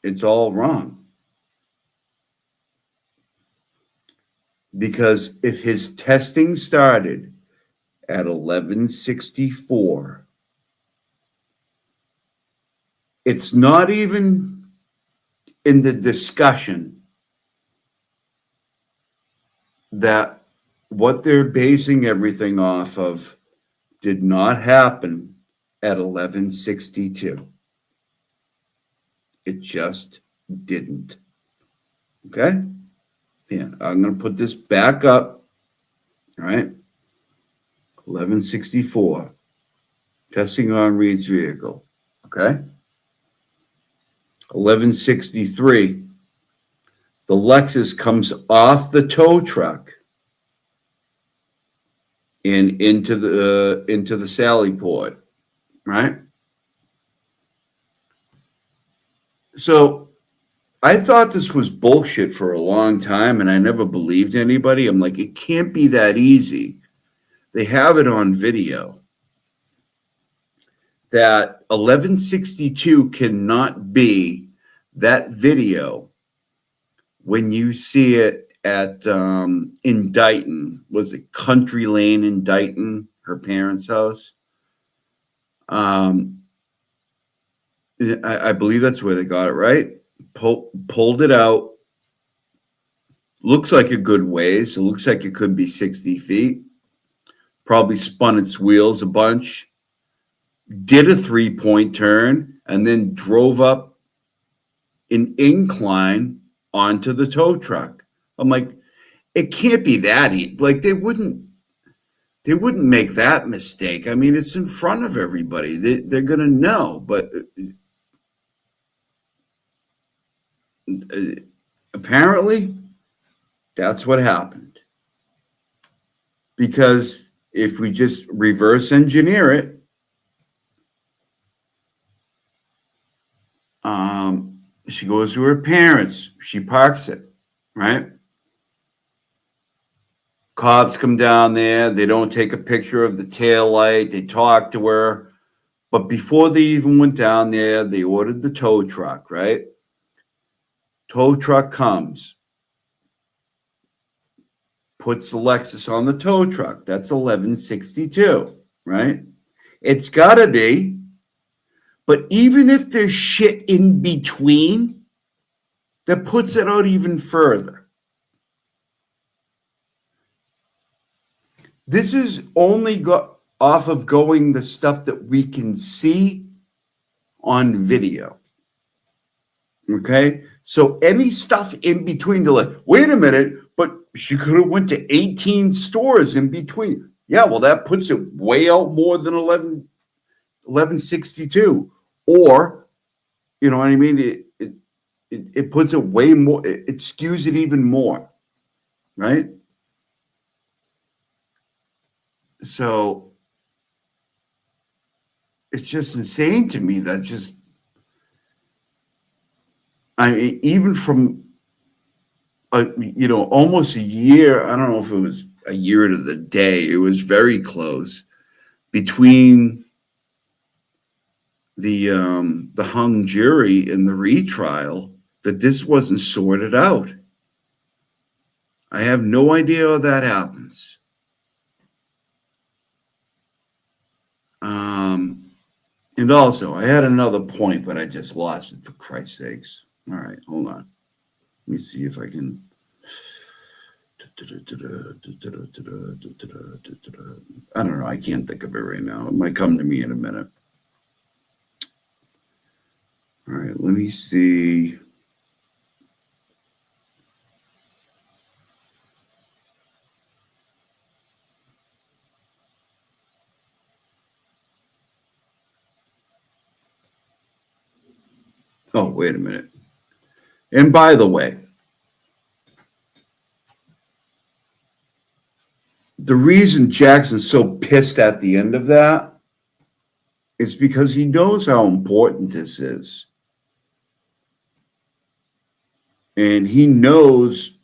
it's all wrong. Because if his testing started at 11:64, it's not even in the discussion that what they're basing everything off of did not happen at 11:62. It just didn't. Okay? Yeah, I'm going to put this back up. All right? 11:64. Testing on Reed's vehicle. Okay? 11:63. The Lexus comes off the tow truck and into the Sally port, right? So I thought this was bullshit for a long time, and I never believed anybody. I'm like, it can't be that easy. They have it on video that 11:62 cannot be that video when you see it at in Dighton. Was it Country Lane in Dighton, her parents' house? I believe that's where they got it, right? Pulled it out. Looks like a good ways. It looks like it could be 60 feet. Probably spun its wheels a bunch. Did a 3-point turn and then drove up an incline onto the tow truck. I'm like, it can't be that easy. Like they wouldn't make that mistake. I mean, it's in front of everybody. They're gonna know, but apparently that's what happened. Because if we just reverse engineer it, she goes to her parents. She parks it, right? Cops come down there. They don't take a picture of the taillight. They talk to her. But before they even went down there, they ordered the tow truck, right? Tow truck comes. Puts the Lexus on the tow truck. That's 11:62, right? It's got to be. But even if there's shit in between, that puts it out even further. This is only off of going the stuff that we can see on video. Okay? So any stuff in between, wait a minute, but she could have went to 18 stores in between. Yeah, well, that puts it way out more than 11:62. Or, you know what I mean? It puts it way more, it skews it even more, right? So it's just insane to me that just, I mean, even from, almost a year, I don't know if it was a year to the day, it was very close between the hung jury and the retrial that this wasn't sorted out. I have no idea how that happens. And also, I had another point, but I just lost it, for Christ's sakes. All right, hold on. Let me see if I can. I don't know. I can't think of it right now. It might come to me in a minute. All right, let me see. Oh, wait a minute. And by the way, the reason Jackson's so pissed at the end of that is because he knows how important this is. And he knows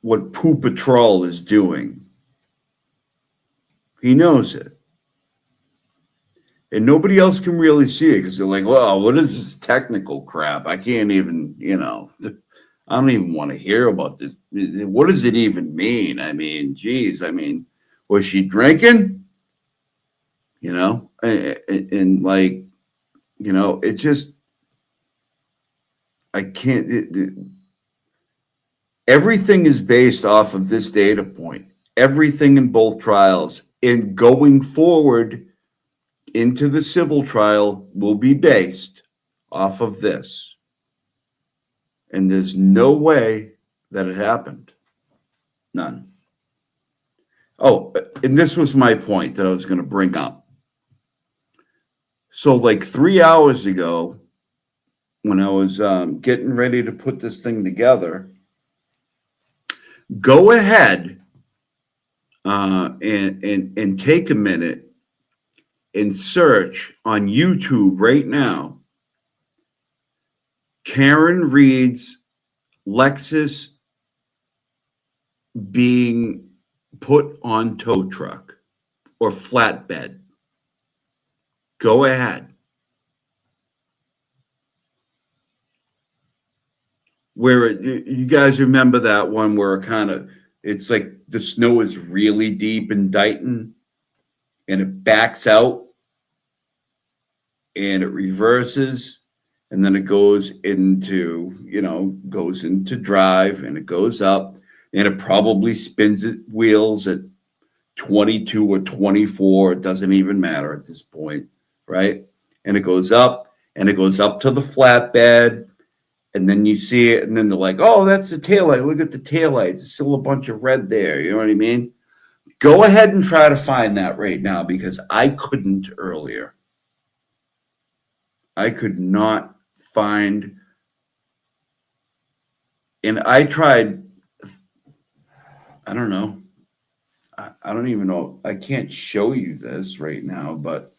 what Pooh Patrol is doing. He knows it. And nobody else can really see it because they're like, well, what is this technical crap? I can't even, I don't even want to hear about this. What does it even mean? I mean, geez, I mean, was she drinking? You know, and like, you know, it just, I can't, everything is based off of this data point. Everything in both trials. And going forward into the civil trial will be based off of this. And there's no way that it happened. None. Oh, and this was my point that I was going to bring up. So like 3 hours ago, when I was getting ready to put this thing together, go ahead and take a minute and search on YouTube right now, Karen Reed's Lexus being put on tow truck or flatbed. Go ahead. Where you guys remember that one where it's like the snow is really deep in Dighton and it backs out and it reverses and then it goes into, goes into drive and it goes up and it probably spins its wheels at 22 or 24. It doesn't even matter at this point, right? And it goes up to the flatbed. And then you see it, and then they're like, oh, that's the taillight. Look at the taillight. There's still a bunch of red there. You know what I mean? Go ahead and try to find that right now because I couldn't earlier. I could not find. And I tried, I don't know. I don't even know. I can't show you this right now, but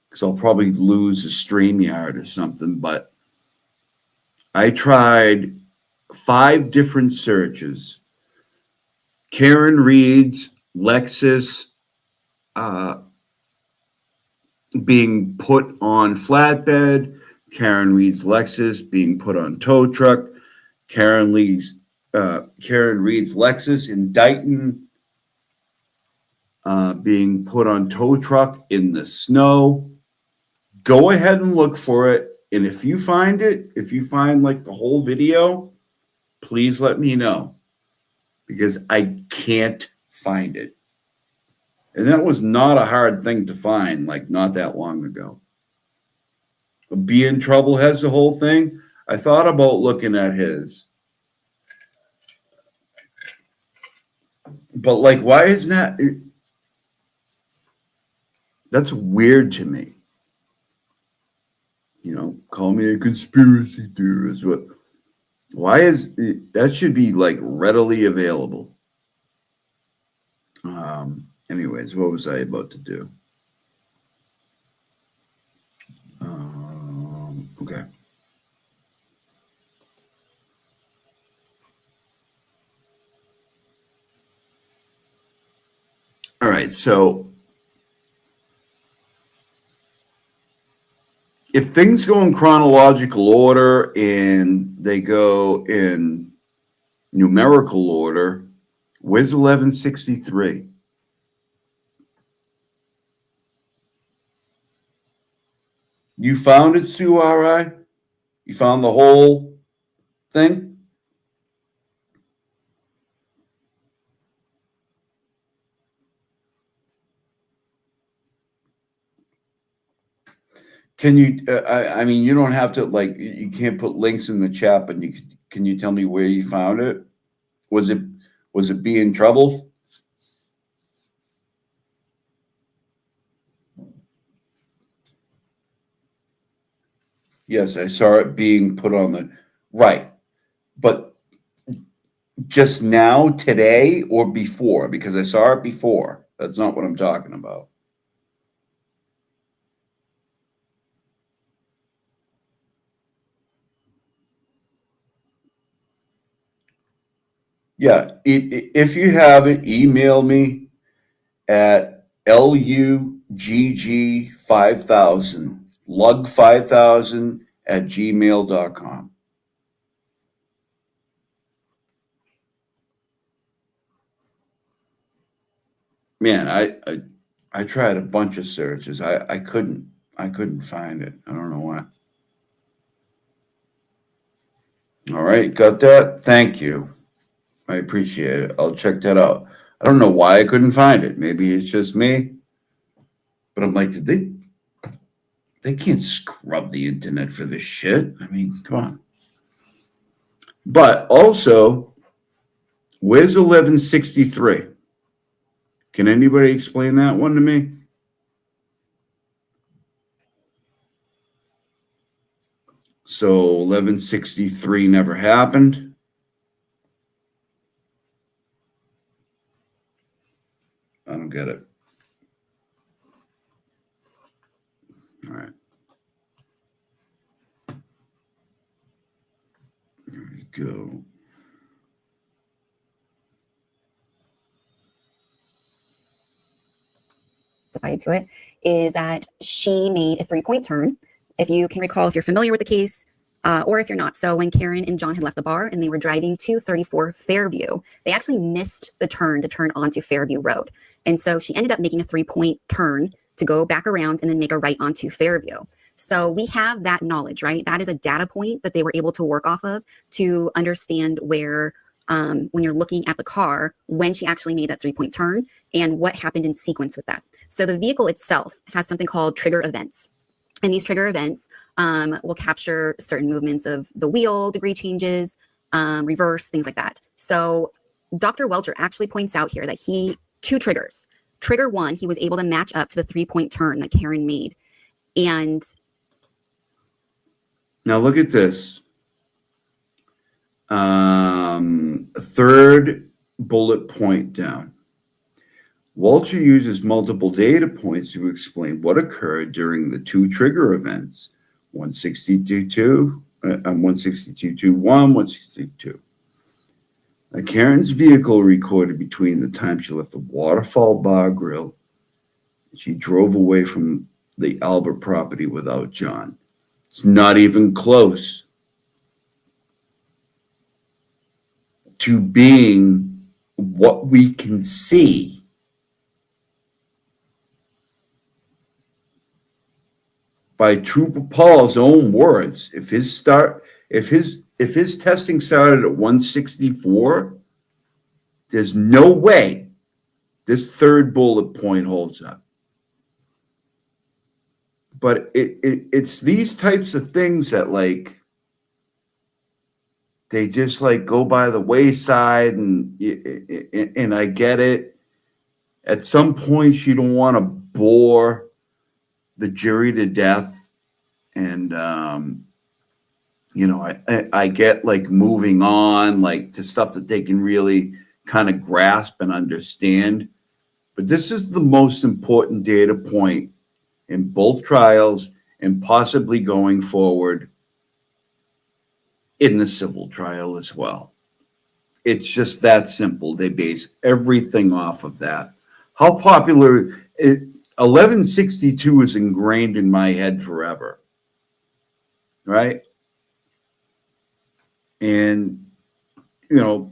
because I'll probably lose a StreamYard or something, but I tried 5 different searches. Karen Reed's Lexus being put on flatbed, Karen Reed's Lexus being put on tow truck, Karen Reed's Lexus in Dighton being put on tow truck in the snow. Go ahead and look for it. And if you find it, if you find like the whole video, please let me know because I can't find it. And that was not a hard thing to find, like not that long ago. Be in Trouble has the whole thing. I thought about looking at his. But like, why isn't that? That's weird to me. Call me a conspiracy theorist. Why is that should be like readily available? Anyways, what was I about to do? Okay. All right, so if things go in chronological order and they go in numerical order, where's 1163? You found it, Sue R.I.? You found the whole thing? Can you, I mean, you don't have to, like, you can't put links in the chat, but can you tell me where you found it? Was it Be in Trouble? Yes, I saw it being put on the, right. But just now, today, or before? Because I saw it before. That's not what I'm talking about. Yeah, if you have it, email me at lugg5000, lug5000 at gmail.com. man, I tried a bunch of searches. I couldn't find it. I don't know why. All right, got that? Thank you. I appreciate it. I'll check that out. I don't know why I couldn't find it. Maybe it's just me. But I'm like, they can't scrub the internet for this shit. I mean, come on. But also, where's 1163? Can anybody explain that one to me? So 1163 never happened. I don't get it. All right. There we go. To it is that she made a 3-point turn. If you can recall, if you're familiar with the case, or if you're not. So when Karen and John had left the bar and they were driving to 34 Fairview, they actually missed the turn to turn onto Fairview Road. And so she ended up making a 3-point turn to go back around and then make a right onto Fairview. So we have that knowledge, right? That is a data point that they were able to work off of to understand where, when you're looking at the car, when she actually made that 3-point turn and what happened in sequence with that. So the vehicle itself has something called trigger events. And these trigger events will capture certain movements of the wheel, degree changes, reverse, things like that. So Dr. Welcher actually points out here that two triggers. Trigger 1, he was able to match up to the 3-point turn that Karen made. And now look at this. Third bullet point down. Walter uses multiple data points to explain what occurred during the two trigger events, 162.2, 162.1, 162. Karen's vehicle recorded between the time she left the Waterfall Bar Grill and she drove away from the Albert property without John. It's not even close to being what we can see by Trooper Paul's own words. If his testing started at 164, there's no way this third bullet point holds up. But it's these types of things that like they just like go by the wayside, and I get it. At some point, you don't want to bore the jury to death, and I get like moving on like to stuff that they can really kind of grasp and understand, but this is the most important data point in both trials and possibly going forward in the civil trial as well. It's just that simple. They base everything off of that. How popular 1162 is ingrained in my head forever, right? And,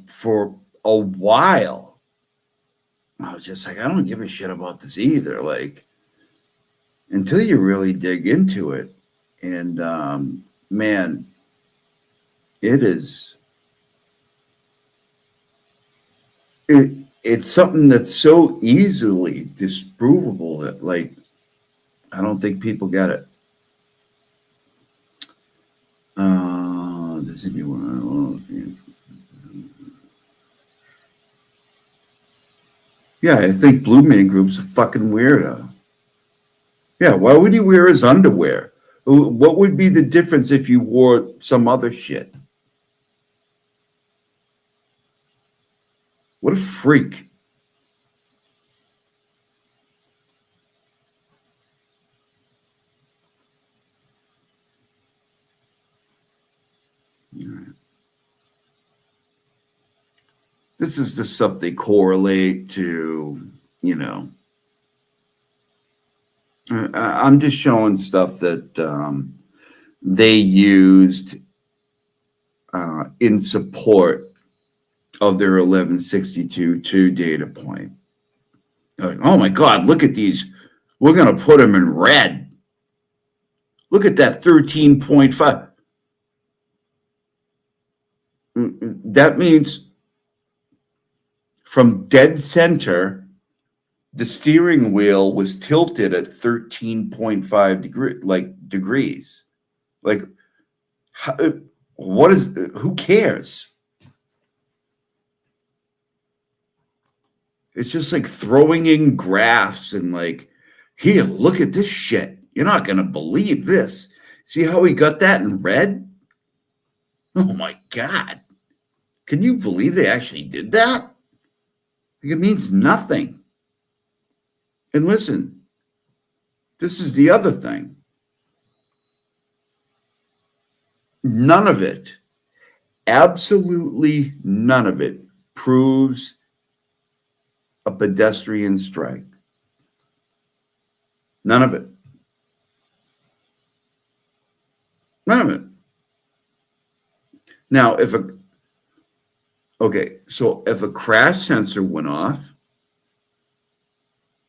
for a while, I was just like, I don't give a shit about this either. Like, until you really dig into it. And, man, it's something that's so easily disprovable that, like, I don't think people get it. Does anyone? Yeah, I think Blue Man Group's a fucking weirdo. Yeah, why would he wear his underwear? What would be the difference if you wore some other shit? What a freak. This is the stuff they correlate to, I'm just showing stuff that they used in support of their 1162.2 data point. Like, oh my God, look at these. We're going to put them in red. Look at that 13.5. That means from dead center, the steering wheel was tilted at 13.5 degrees. Like, who cares? It's just like throwing in graphs and like, here, look at this shit. You're not going to believe this. See how he got that in red? Oh my God. Can you believe they actually did that? Like, it means nothing. And listen, this is the other thing. None of it, absolutely none of it, proves a pedestrian strike. None of it. None of it. Now, if a crash sensor went off,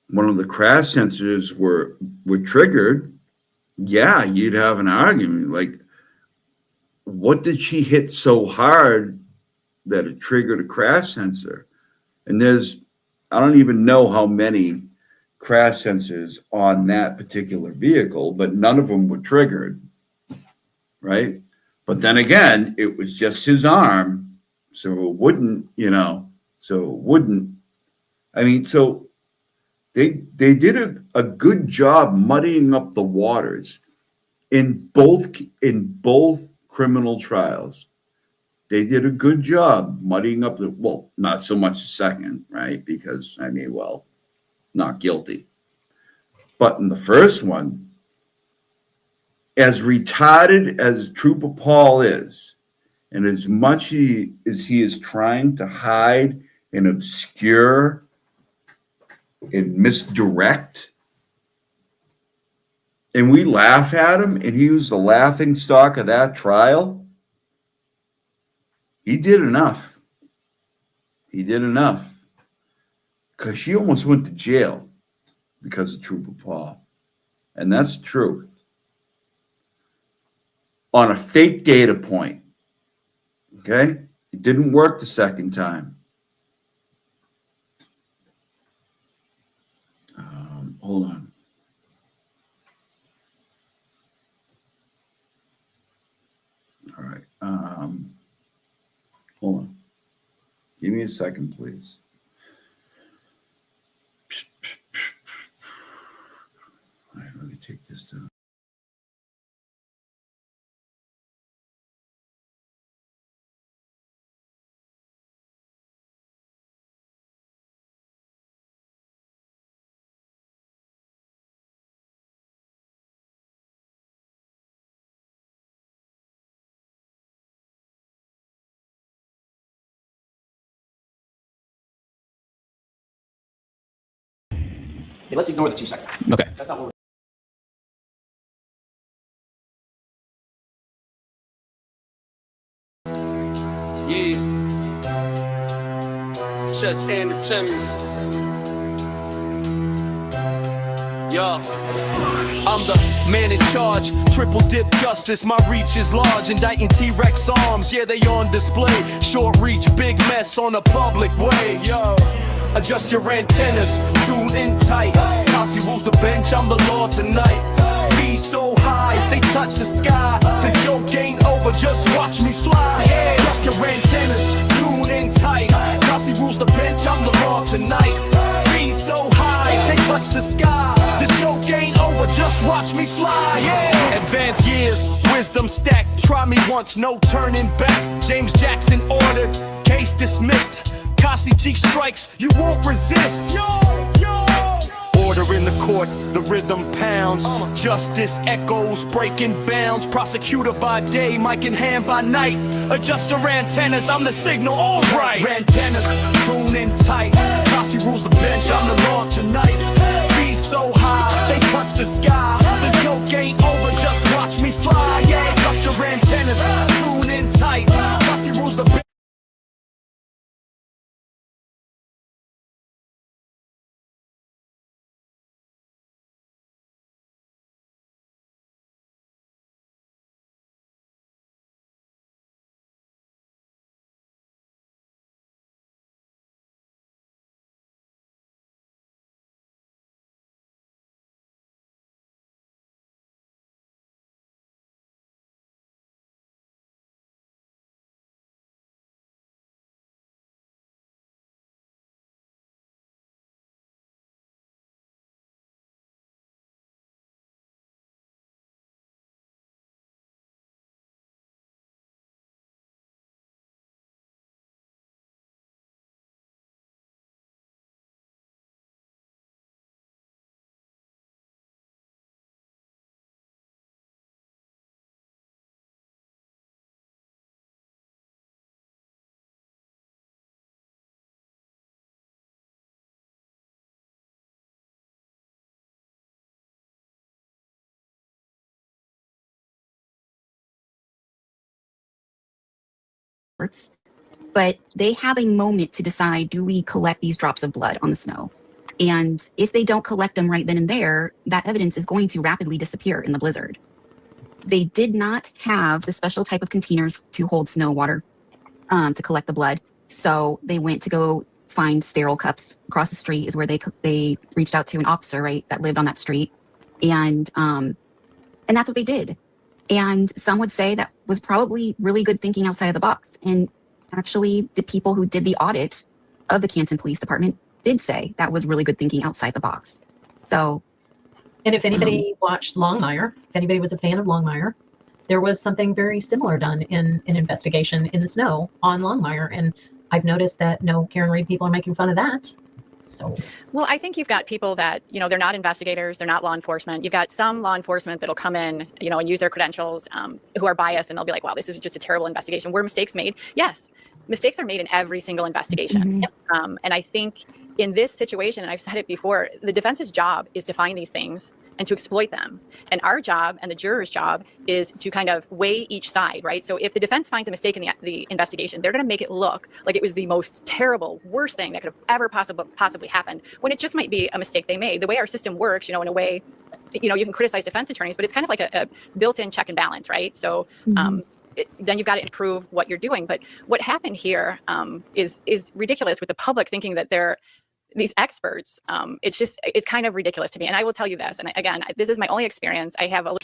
one of the crash sensors were triggered, yeah, you'd have an argument. Like, what did she hit so hard that it triggered a crash sensor? And I don't even know how many crash sensors on that particular vehicle, but none of them were triggered, right? But then again, it was just his arm, so it wouldn't, I mean, so they did a good job muddying up the waters in both criminal trials. They did a good job muddying up not so much the second, right? Because, not guilty. But in the first one, as retarded as Trooper Paul is, and as much as he is trying to hide and obscure and misdirect, and we laugh at him, and he was the laughing stock of that trial, he did enough. He did enough. Because she almost went to jail because of Trooper Paul. And that's the truth. On a fake data point. Okay? It didn't work the second time. Hold on. All right. Hold on. Give me a second, please. All right, let me take this down. Okay, let's ignore the 2 seconds. Okay. That's not what Yeah. Just and the Timmons. Yo. I'm the man in charge, triple dip justice, my reach is large, indicting T-Rex arms, yeah they on display, short reach, big mess on a public way, yo. Adjust your antennas, tune in tight, Cossy rules the bench, I'm the law tonight. Be so high, they touch the sky, the joke ain't over, just watch me fly. Adjust your antennas, tune in tight, Cossy rules the bench, I'm the law tonight. Be so high, they touch the sky, the joke ain't over, just watch me fly. Advanced years, wisdom stacked, try me once, no turning back. James Jackson ordered, case dismissed. Cossy cheek strikes, you won't resist. Order in the court, the rhythm pounds. Justice echoes, breaking bounds. Prosecutor by day, mic in hand by night. Adjust your antennas, I'm the signal, alright. Antennas, tune in tight. Cossy rules the bench, I'm the law tonight. Be so high, they touch the sky. The joke ain't over, just watch me fly. Yeah, adjust your antennas, tune in tight. Cossy rules the bench. reports, but they have a moment to decide, do we collect these drops of blood on the snow? And if they don't collect them right then and there, that evidence is going to rapidly disappear in the blizzard. They did not have the special type of containers to hold snow water to collect the blood. So they went to go find sterile cups across the street is where they reached out to an officer, right, that lived on that street. And that's what they did. And some would say that was probably really good thinking outside of the box. And actually, the people who did the audit of the Canton Police Department did say that was really good thinking outside the box. So, and if anybody watched Longmire, if anybody was a fan of Longmire, there was something very similar done in an investigation in the snow on Longmire. And I've noticed that no Karen Reed people are making fun of that. So, well, I think you've got people that, they're not investigators, they're not law enforcement. You've got some law enforcement that'll come in, and use their credentials, who are biased, and they'll be like, wow, this is just a terrible investigation. Were mistakes made? Yes. Mistakes are made in every single investigation. Mhm. And I think in this situation, and I've said it before, the defense's job is to find these things and to exploit them. And our job and the juror's job is to kind of weigh each side, right? So if the defense finds a mistake in the investigation, they're going to make it look like it was the most terrible, worst thing that could have ever possibly happened, when it just might be a mistake they made. The way our system works, in a way, you can criticize defense attorneys, but it's kind of like a built-in check and balance, right? So then you've got to improve what you're doing. But what happened here is ridiculous, with the public thinking that they're these experts. It's kind of ridiculous to me. And I will tell you this, and again, this is my only experience. I have a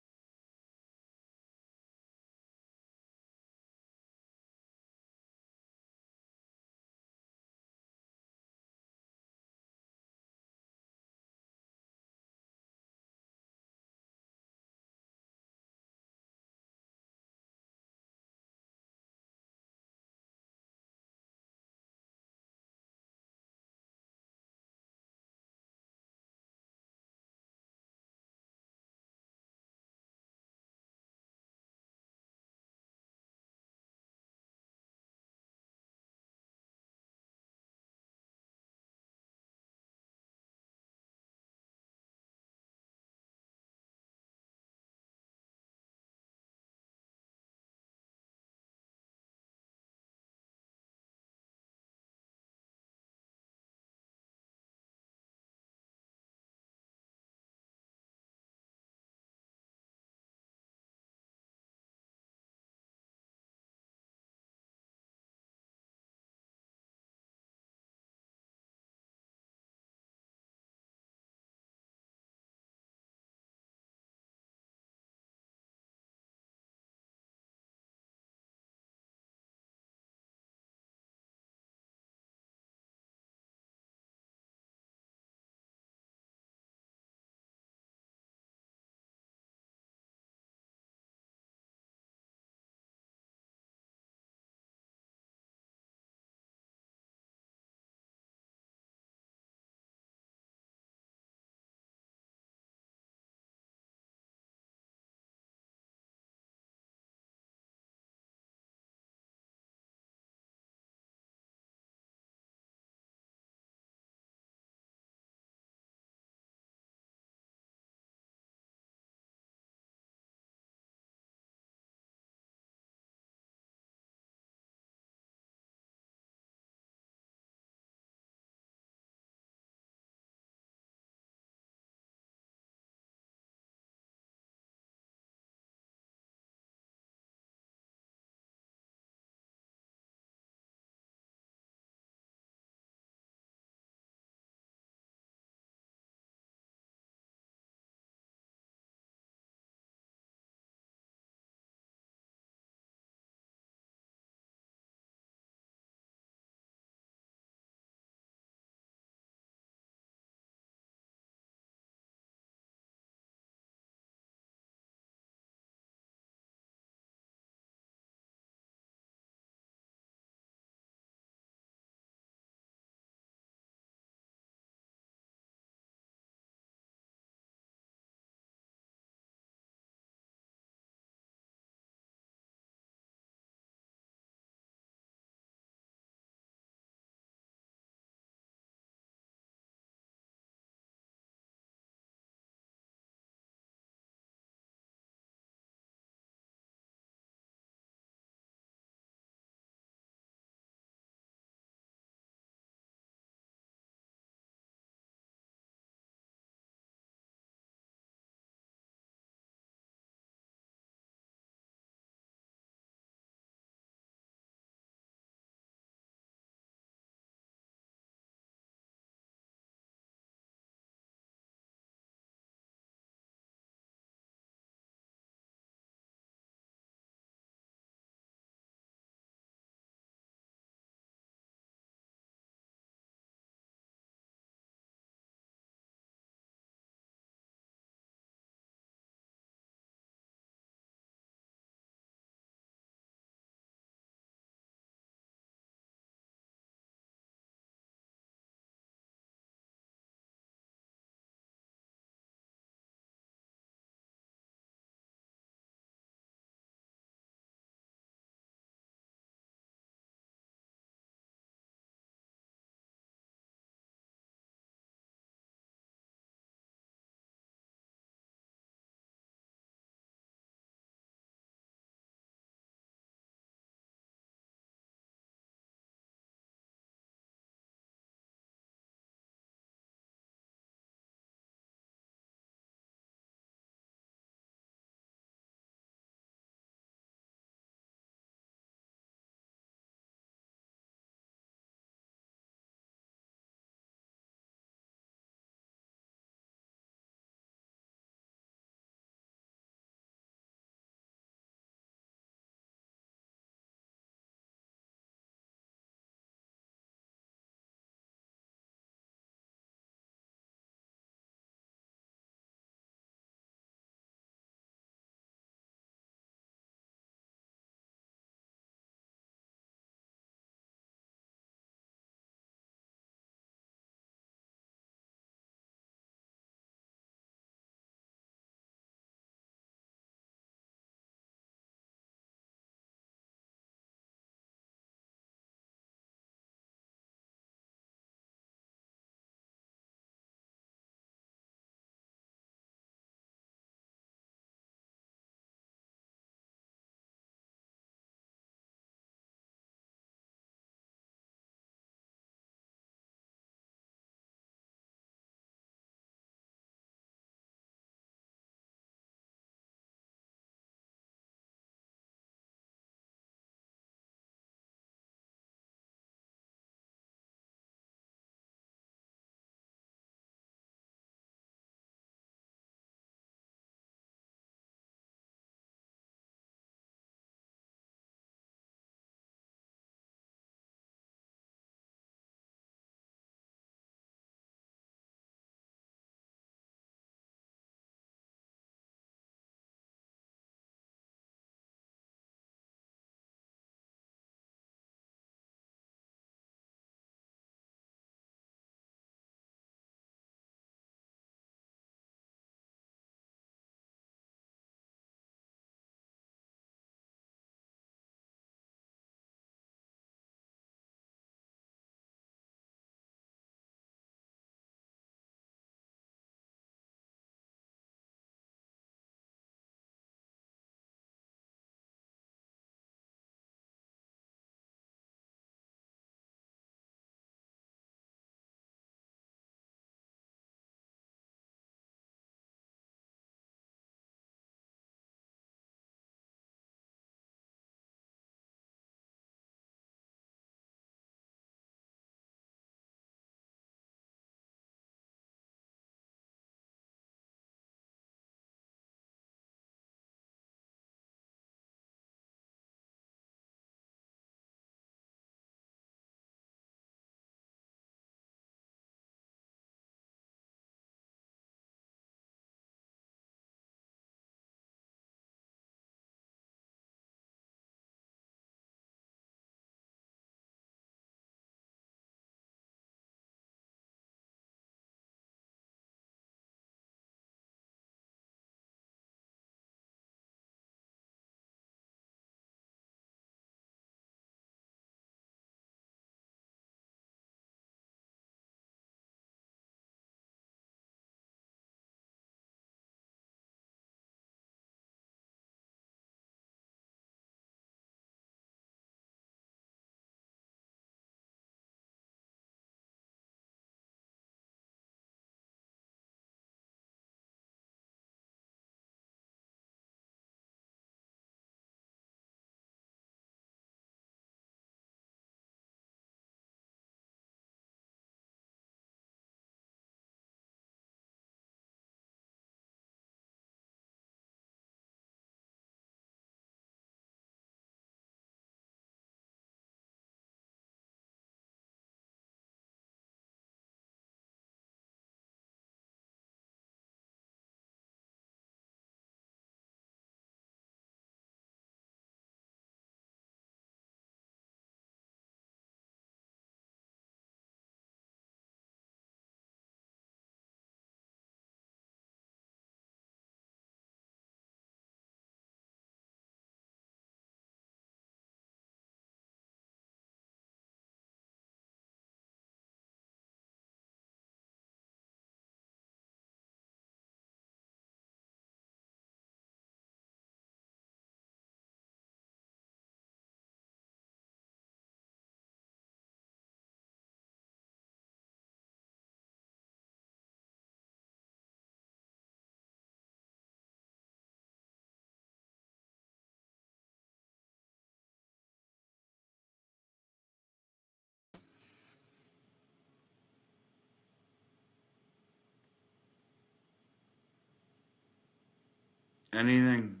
Anything?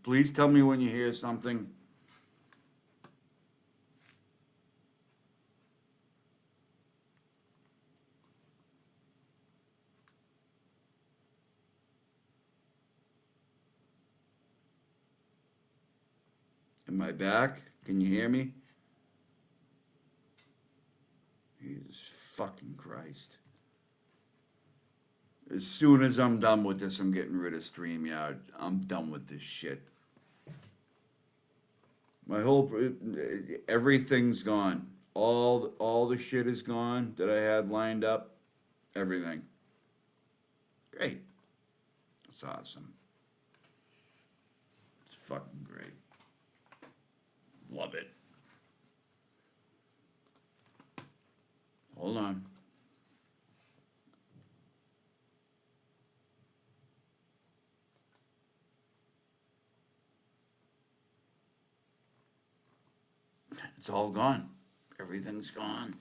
Please tell me when you hear something. Am I back? Can you hear me? Jesus fucking Christ. As soon as I'm done with this, I'm getting rid of StreamYard. I'm done with this shit. My whole, everything's gone. All the shit is gone that I had lined up. Everything. Great. That's awesome. It's fucking great. Love it. Hold on. It's all gone. Everything's gone.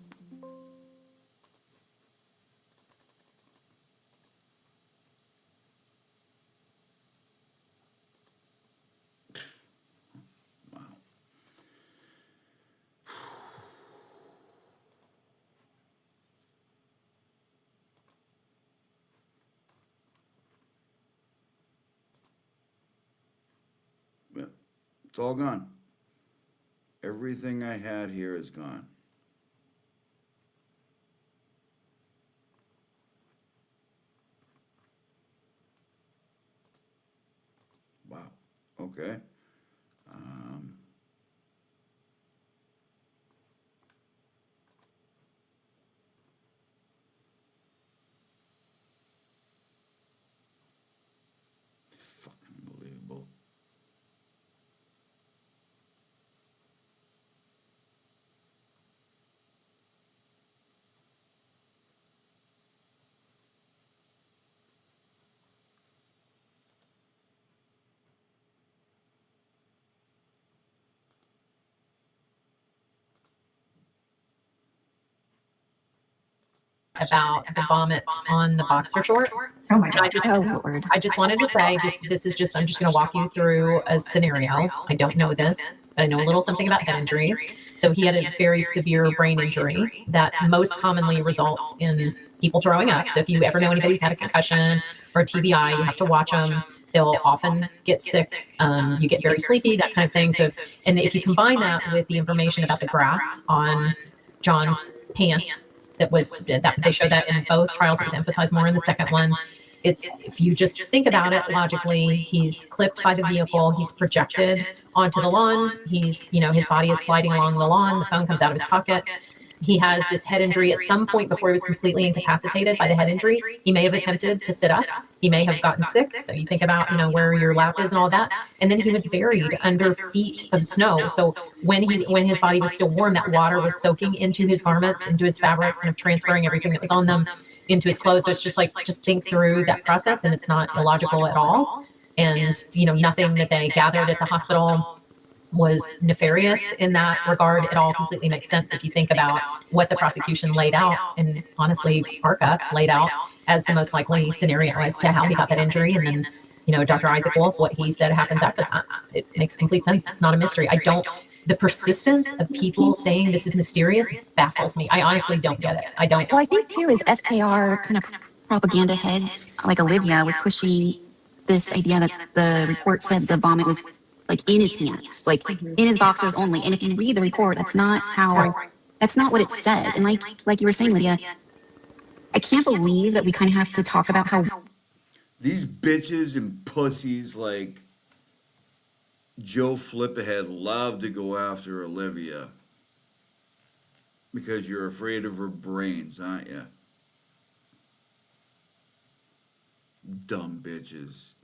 Wow. Yeah, it's all gone. Everything I had here is gone. Wow. Okay. Fucking unbelievable. About the vomit on the boxer shorts. Oh my And I God. just, Oh Lord. I just wanted to say, I'm just going to walk you through a scenario. I don't know this, but I know a little something about head injuries. So he had a very severe brain injury that most commonly results in people throwing up. So if you ever know anybody who's had a concussion or a TBI, you have to watch them. They'll often get sick. You get very sleepy, that kind of thing. So, if you combine that with the information about the grass on John's pants, that they showed that in both trials. It was emphasized more in the second one. It's, if you just think about it logically, he's clipped by the vehicle, he's projected onto the lawn, his body is sliding along the lawn, the phone comes out of his pocket. He has this head injury at some point before he was completely incapacitated by the head injury. He may have attempted to sit up. He may have gotten sick. So you think about, where your lap is and all that. And then he was buried under feet of snow. So when his body was still warm, that water was soaking into his garments, into his fabric, kind of transferring everything that was on them into his clothes. So it's just think through that process, and it's not illogical at all. And, nothing that they gathered at the hospital was nefarious in that regard. It all completely makes sense if you think about what the prosecution laid out, and honestly, ARCA laid out as the most likely scenario as to how he got that injury. And then, Dr. Isaac Wolf, what he said happens after that. It makes complete sense. It's not a mystery. The persistence of people saying this is mysterious baffles me. I honestly don't get it. I don't. Well, I think too is FKR kind of propaganda heads, like Olivia was pushing this idea that the report said the vomit was in his pants, in his boxers only. And if you read the report, that's not what it says. And like you were saying, Lydia, I can't believe that we kind of have to talk about how These bitches and pussies like Joe Flipperhead love to go after Olivia because you're afraid of her brains, aren't you? Dumb bitches.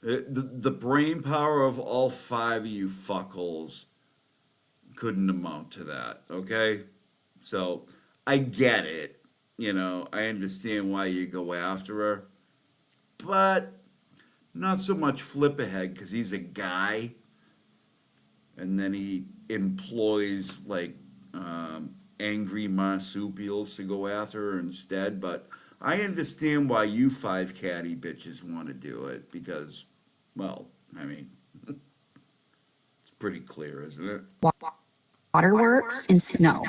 The brain power of all five of you fuckholes couldn't amount to that, okay? So I get it, I understand why you go after her, but not so much Flipperhead because he's a guy, and then he employs angry marsupials to go after her instead. But I understand why you five catty bitches want to do it, because Well, I mean, it's pretty clear, isn't it? Waterworks and snow.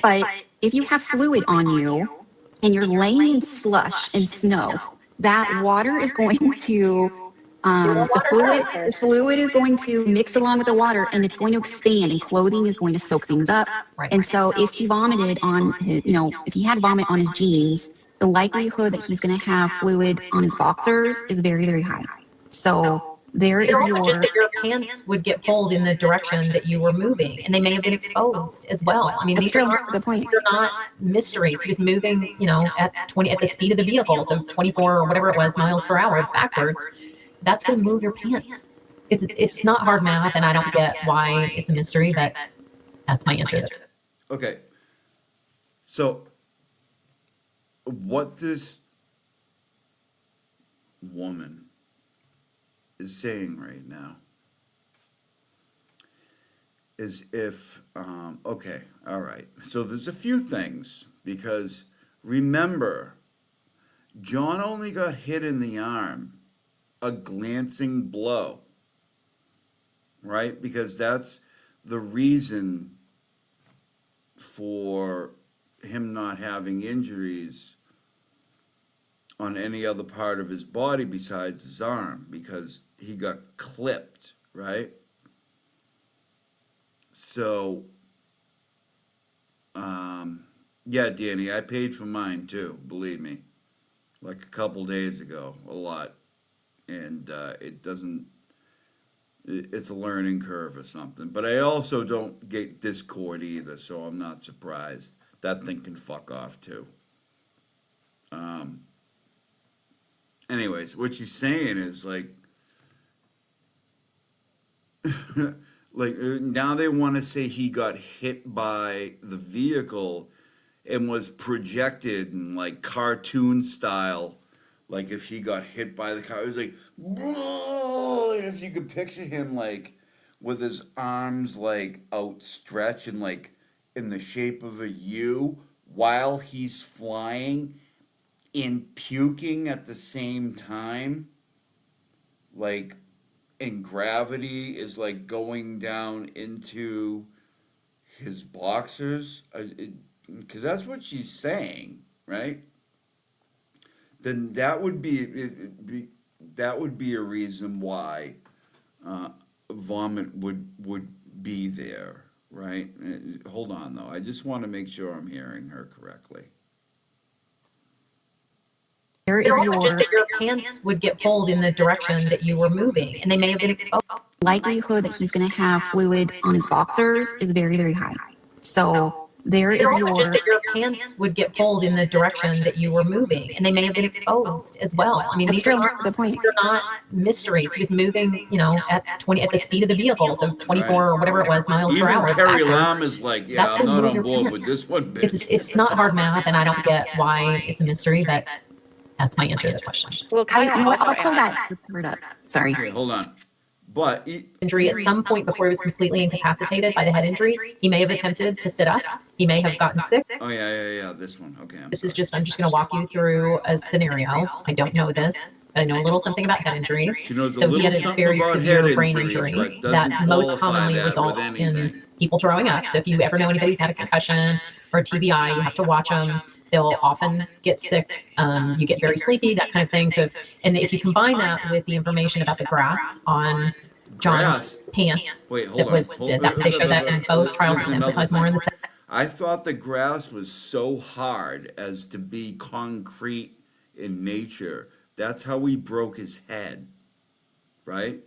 But if you have fluid on you and you're laying in slush and snow, that water is going to the fluid is going to mix along with the water and it's going to expand and clothing is going to soak things up. Right. And so if he vomited on his, if he had vomit on his jeans, the likelihood that he's going to have fluid on his boxers is very, very high. So there is It's your just that your pants would get pulled in the direction that you were moving, and they may have been exposed as well. I mean, That's these true. are Good point. these are not mysteries. He was moving, at 20 at the speed of the vehicle, so 24 or whatever it was miles per hour backwards. That's going to move your pants. It's not hard math, and I don't get why it's a mystery, but that's my answer. Okay. So, what this woman is saying right now is if, okay, all right. So there's a few things because remember, John only got hit in the arm, a glancing blow, right? Because that's the reason for him not having injuries on any other part of his body besides his arm because he got clipped, right? So, yeah, Danny, I paid for mine too, believe me. Like a couple days ago, a lot. And it's a learning curve or something. But I also don't get Discord either, so I'm not surprised. That thing can fuck off too. Anyways, what she's saying is like, now they want to say he got hit by the vehicle and was projected in like cartoon style. Like if he got hit by the car, it was like, "Whoa!" And if you could picture him like with his arms like outstretched and like in the shape of a U while he's flying and puking at the same time, like, and gravity is like going down into his boxers, because that's what she's saying, right? Then that would be a reason why vomit would be there, right? Hold on though, I just want to make sure I'm hearing her correctly. there is It's just your that your pants would get pulled in the direction that you were moving, and they may have been exposed. likelihood that he's going to have fluid on his boxers is very, very high. So there is It's just your that your pants would get pulled in the direction that you were moving, and they may have been exposed as well. I mean, That's these true. are Good point. these are not mysteries. He was moving, at 20 at the speed of the vehicle, so 24 Right. or whatever it was miles per Even hour Carrie backwards. Lam is like, yeah, That's I'm gonna not move on your board pants. with this one, bitch. It's not hard math, and I don't get why it's a mystery, but that's my answer to the question. Well, Kyle you know what? also I'll pull asked- that report up. Sorry. Okay, hold on. But Injury at some point before he was completely incapacitated by the head injury, he may have attempted to sit up. He may have gotten sick. oh yeah, this one. Okay, I'm just going to walk you through a scenario. I don't know this, but I know a little something about head injuries. She knows a So he little had a something very about severe head brain injuries, injury but doesn't that most qualify commonly that with results anything. in people throwing up. So if you ever know anybody who's had a concussion or a TBI, you have to watch them. They'll often get sick. You get very sleepy, that kind of thing. So if you combine that with the information about the grass on John's Grass? pants, Wait, hold that on. was they showed that in both trials There's and another emphasize more in the thing. I thought the grass was so hard as to be concrete in nature. That's how he broke his head, right?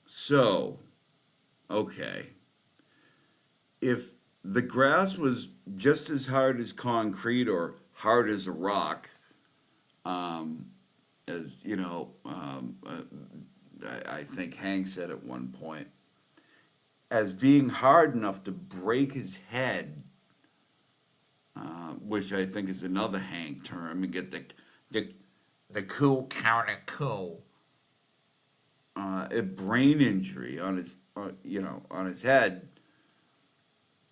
So, okay. If the grass was just as hard as concrete or hard as a rock, as you know, I think Hank said at one point, as being hard enough to break his head, which I think is another Hank term, and get the cool counter cool, a brain injury on his on his head.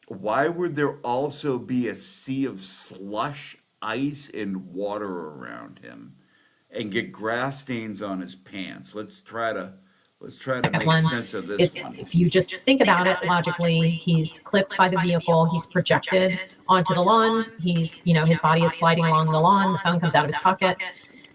Why would there also be a sea of slush, ice, and water around him? and get grass stains on his pants. Let's try to Second make one, sense of this it's one. if you just think about it logically, he's clipped by the vehicle, he's projected onto the lawn, his body is sliding along the lawn, the phone comes out of his pocket.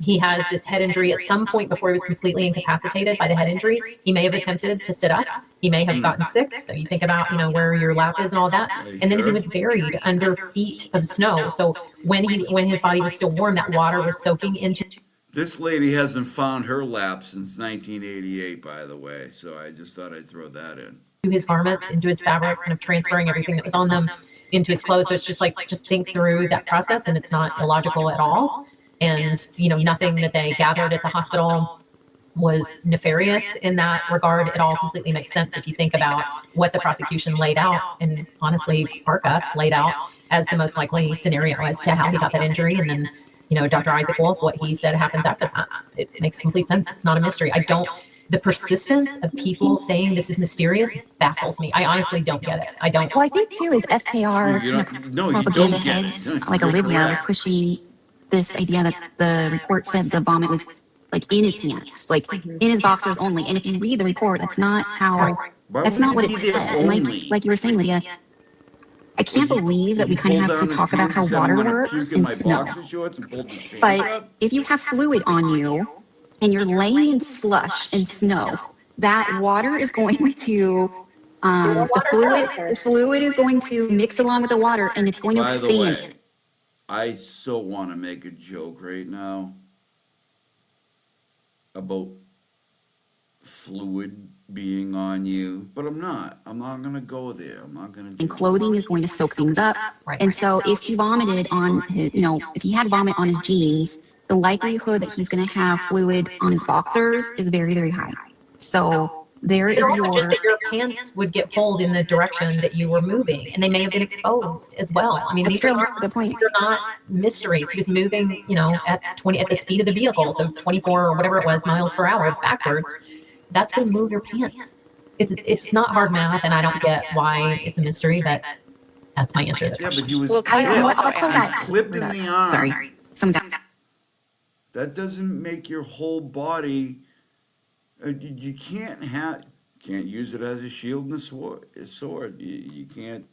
He has this head injury at some point before he was completely incapacitated by the head injury. He may have attempted to sit up. He may have gotten sick. So you think about, where your lap is and all that. And then he was buried under feet of snow. So when his body was still warm, that water was soaking into This lady hasn't found her lap since 1988, by the way. So I just thought I'd throw that in. his garments, into his fabric, kind of transferring everything that was on them into his clothes. So it's just think through that process, and it's not illogical at all. And, nothing that they gathered at the hospital was nefarious in that regard. It all completely makes sense if you think about what the prosecution laid out, and honestly, Parka laid out as the most likely scenario as to how he got that injury. And then, Dr. Isaac Wolf, what he said happens after that. It makes complete sense. It's not a mystery. The persistence of people saying this is mysterious baffles me. I honestly don't get it. I don't. Well, I think too is FKR You kind don't- of no, you propaganda don't get heads, it. like You're Olivia was correct. pushing this idea that the report said the vomit was like in his pants, like in his boxers only. And if you read the report, that's not how. Why That's would not what it it be there says. And only? like you were saying, Lydia, I can't believe that we kind of have to talk about how water works in snow. But if you have fluid on you and you're laying in slush and snow, that water is going to the fluid is going to mix along with the water, and it's going to By the expand. way, I so want to make a joke right now about fluid being on you, but I'm not. I'm not going to go there. I'm not going to do And clothing is going to soak things up. And so if he vomited on his, if he had vomit on his jeans, the likelihood that he's going to have fluid on his boxers is very, very high. So there is Just your. that your pants would get pulled in the direction that you were moving, and they may have been exposed as well. I mean, That's these true. are Good point. these are not mysteries. He was moving, at the speed of the vehicle, so 24 or whatever it was miles per hour backwards. That's going to move your pants. It's not hard math, and I don't get why it's a mystery, but that's my answer to the Yeah, question. but he was Well, clipped. I'll pull He's that. clipped in the arm. Sorry. Someone's That doesn't make your whole body. You can't use it as a shield and a sword. You can't.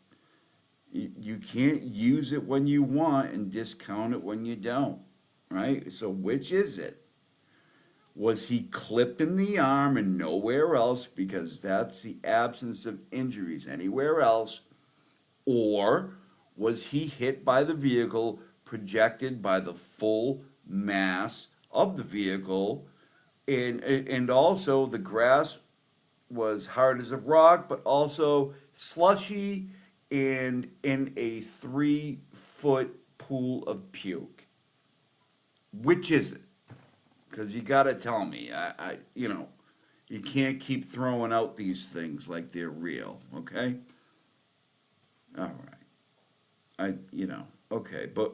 You can't use it when you want and discount it when you don't. Right. So which is it? Was he clipped in the arm and nowhere else because that's the absence of injuries anywhere else? Or was he hit by the vehicle, projected by the full mass of the vehicle? And also the grass was hard as a rock, but also slushy and in a 3-foot pool of puke. Which is it? Because you got to tell me. You can't keep throwing out these things like they're real. Okay. All right. Okay, but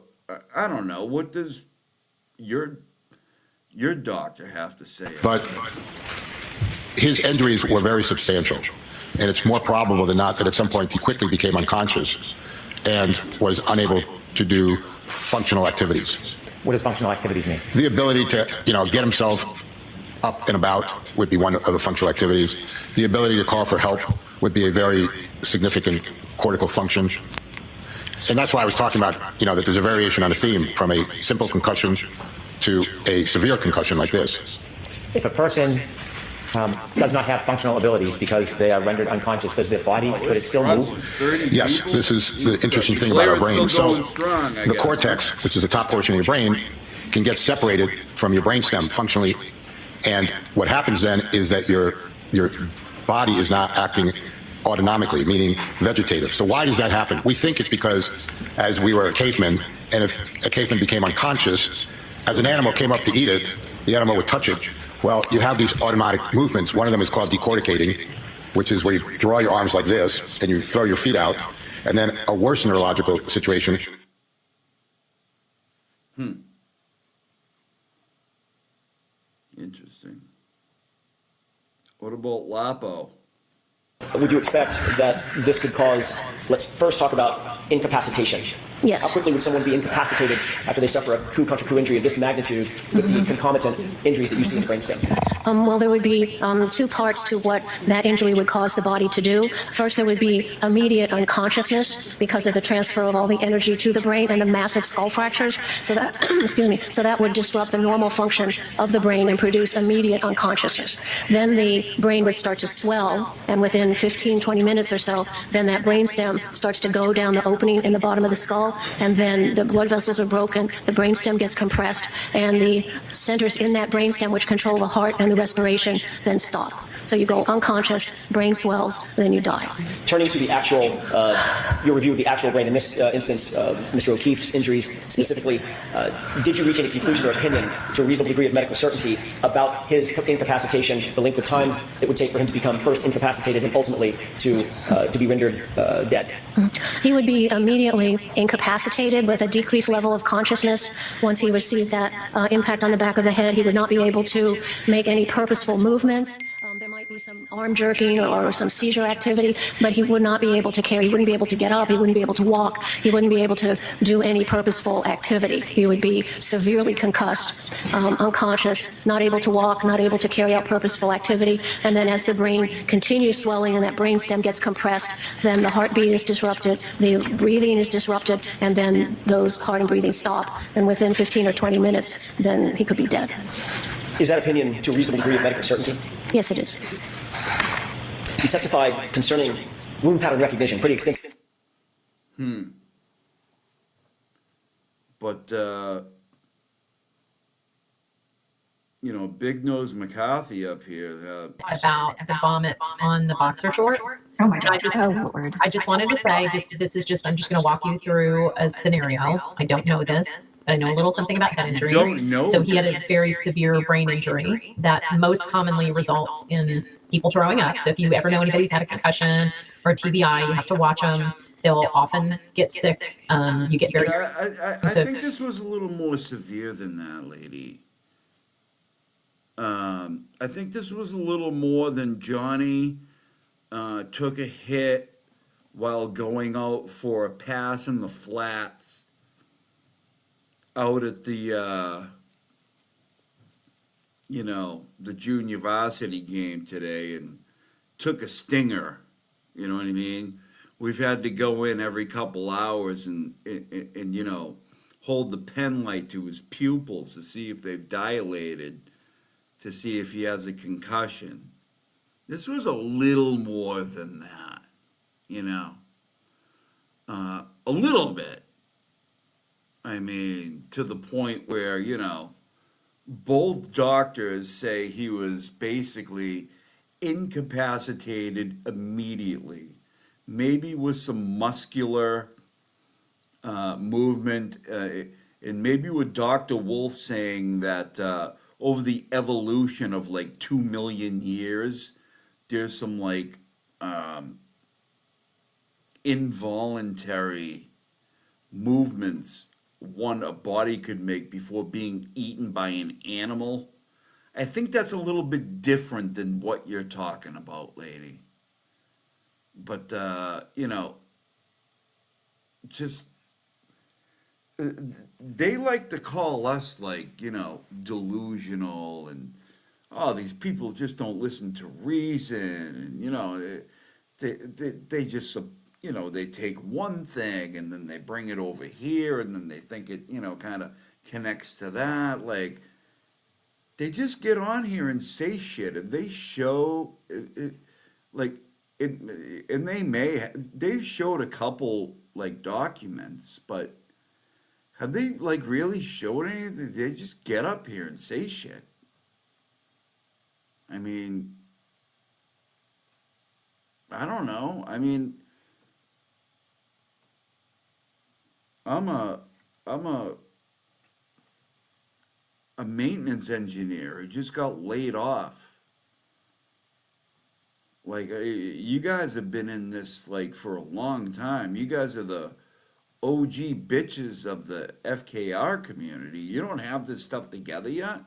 I don't know. What does your doctor have to say? But his injuries were very substantial, and it's more probable than not that at some point he quickly became unconscious and was unable to do functional activities. What does functional activities mean? The ability to, get himself up and about would be one of the functional activities. The ability to call for help would be a very significant cortical function. And that's why I was talking about, that there's a variation on the theme from a simple concussion to a severe concussion like this. If a person does not have functional abilities because they are rendered unconscious, does their body, could it still move? Yes, this is the interesting thing about our brain. So the cortex, which is the top portion of your brain, can get separated from your brainstem functionally. And what happens then is that your body is not acting autonomically, meaning vegetative. So why does that happen? We think it's because as we were a caveman, and if a caveman became unconscious, as an animal came up to eat it, the animal would touch it. Well, you have these automatic movements. One of them is called decorticating, which is where you draw your arms like this and you throw your feet out. And then a worse neurological situation. Interesting. What about Lapo? Would you expect that this could cause, let's first talk about incapacitation. Yes. How quickly would someone be incapacitated after they suffer a coup contra coup injury of this magnitude with the concomitant injuries that you see in the brainstem? Well, there would be two parts to what that injury would cause the body to do. First, there would be immediate unconsciousness because of the transfer of all the energy to the brain and the massive skull fractures. So that, excuse me, so that would disrupt the normal function of the brain and produce immediate unconsciousness. Then the brain would start to swell, and within 15, 20 minutes or so, then that brainstem starts to go down the opening in the bottom of the skull, and then the blood vessels are broken, the brainstem gets compressed, and the centers in that brainstem which control the heart and the respiration then stop. So you go unconscious, brain swells, then you die. Turning to the actual, your review of the actual brain, in this instance, Mr. O'Keefe's injuries specifically, did you reach any conclusion or opinion to a reasonable degree of medical certainty about his incapacitation, the length of time it would take for him to become first incapacitated and ultimately to be rendered dead? He would be immediately incapacitated with a decreased level of consciousness. Once he received that impact on the back of the head, he would not be able to make any purposeful movements. There might be some arm jerking or some seizure activity, but he would not be able to carry. He wouldn't be able to get up. He wouldn't be able to walk. He wouldn't be able to do any purposeful activity. He would be severely concussed, unconscious, not able to walk, not able to carry out purposeful activity. And then as the brain continues swelling and that brainstem gets compressed, then the heartbeat is disrupted, the breathing is disrupted, and then those heart and breathing stop. And within 15 or 20 minutes, then he could be dead. Is that opinion to a reasonable degree of medical certainty? Yes, it is. You testified concerning wound pattern recognition, pretty extensive. But, you know, Big Nose McCarthy up here. About the vomit on the boxer shorts. Oh my And I God. just, Oh, Lord. I just wanted to say, I'm just going to walk you through a scenario. I don't know this. I know a little something about head injuries. Don't know So he had a this. very severe brain injury that most commonly results in people throwing up. So if you ever know anybody who's had a concussion or a TBI, you have to watch them. They'll often get sick. You get very I think this was a little more severe than that, lady. I think this was a little more than Johnny took a hit while going out for a pass in the flats out at the, you know, the junior varsity game today and took a stinger. You know what I mean? We've had to go in every couple hours and you know, hold the pen light to his pupils to see if they've dilated, to see if he has a concussion. This was a little more than that, you know, a little bit. I mean, to the point where, you know, both doctors say he was basically incapacitated immediately, maybe with some muscular movement, and maybe with Dr. Wolf saying that over the evolution of like 2 million years, there's some like involuntary movements a body could make before being eaten by an animal. I think that's a little bit different than what you're talking about, lady. But, you know, just, they like to call us like, you know, delusional and, oh, these people just don't listen to reason. And, you know, they just, you know, they take one thing and then they bring it over here and then they think it, you know, kind of connects to that. Like, they just get on here and say shit. If they show it, like, it, and they've showed a couple, like, documents, but have they, like, really showed anything? They just get up here and say shit. I mean, I don't know. I mean, I'm a maintenance engineer who just got laid off. Like, you guys have been in this like for a long time. You guys are the OG bitches of the FKR community. You don't have this stuff together yet?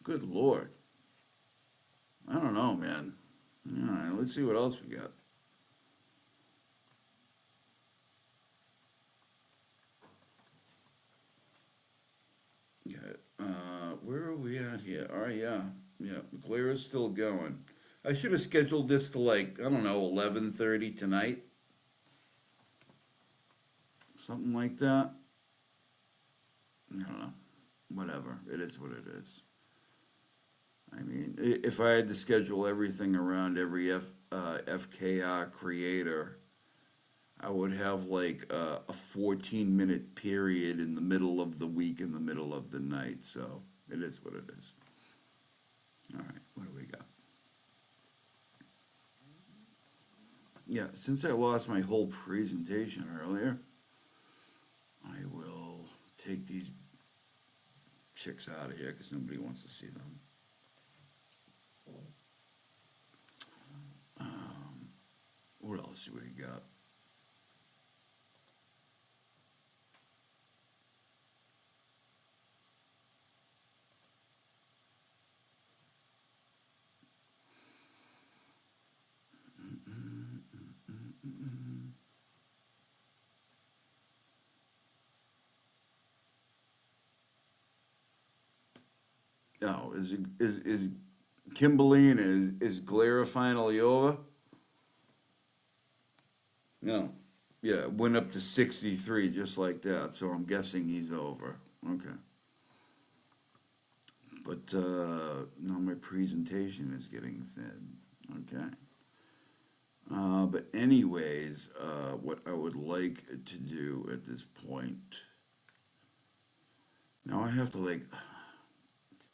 Good Lord. I don't know, man. All right, let's see what else we got. Yeah, where are we at here? All right, yeah, yeah. Glare is still going. I should have scheduled this to like, I don't know, 11:30 tonight. Something like that. I don't know. Whatever. It is what it is. I mean, if I had to schedule everything around every FKR creator, I would have like a 14-minute period in the middle of the week, in the middle of the night. So it is what it is. All right, what do we got? Yeah, since I lost my whole presentation earlier, I will take these chicks out of here because nobody wants to see them. What else do we got? Oh, is Kimberly and is Glare finally over? No. Yeah, it went up to 63 just like that, so I'm guessing he's over. Okay. But now my presentation is getting thin. Okay. But anyways, what I would like to do at this point, now I have to like,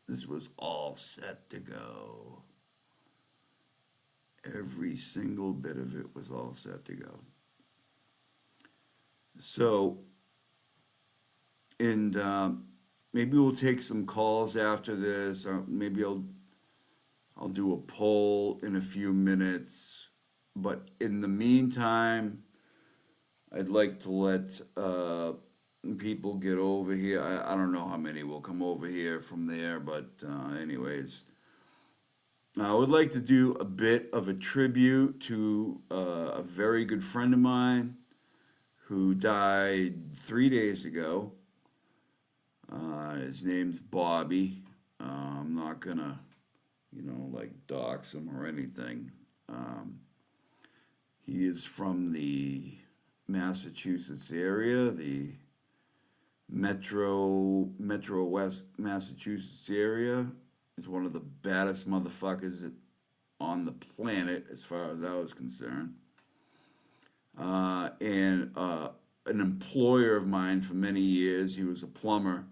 this was all set to go. Every single bit of it was all set to go. So, and maybe we'll take some calls after this. Maybe I'll do a poll in a few minutes. But in the meantime, I'd like to let people get over here. I don't know how many will come over here from there, but anyways. I would like to do a bit of a tribute to a very good friend of mine who died 3 days ago. His name's Bobby. I'm not gonna, like dox him or anything. He is from the Massachusetts area, the Metro West Massachusetts area. He's one of the baddest motherfuckers on the planet, as far as I was concerned. And an employer of mine for many years. He was a plumber.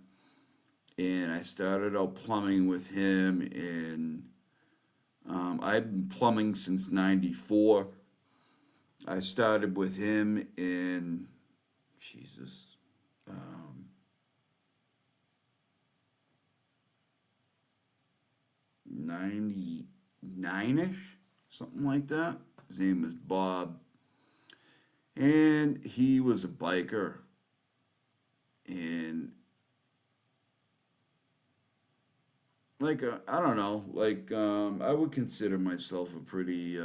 And I started out plumbing with him I've been plumbing since 94. I started with him in, Jesus, 99-ish, something like that. His name is Bob. And he was a biker. And like, I don't know, like, I would consider myself a pretty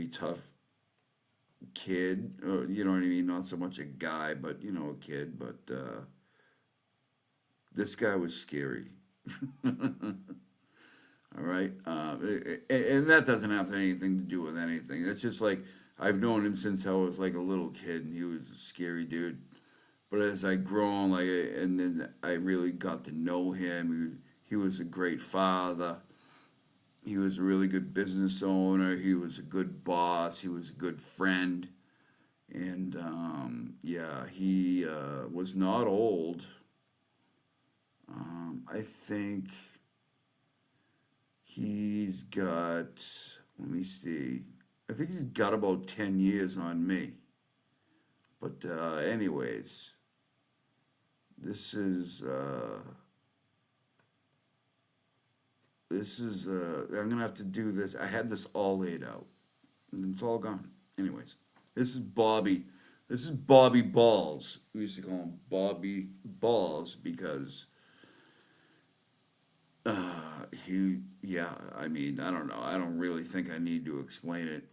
tough kid, you know what I mean? Not so much a guy, but, a kid. But this guy was scary. All right. And that doesn't have anything to do with anything. It's just like, I've known him since I was like a little kid, and he was a scary dude. But as I grown, and then I really got to know him, he was a great father. He was a really good business owner. He was a good boss. He was a good friend. And, yeah, he was not old. I think he's got, let me see, I think he's got about 10 years on me. But anyways, this is, I'm going to have to do this. I had this all laid out, and it's all gone. Anyways, this is Bobby. This is Bobby Balls. We used to call him Bobby Balls because Yeah, I mean, I don't know. I don't really think I need to explain it.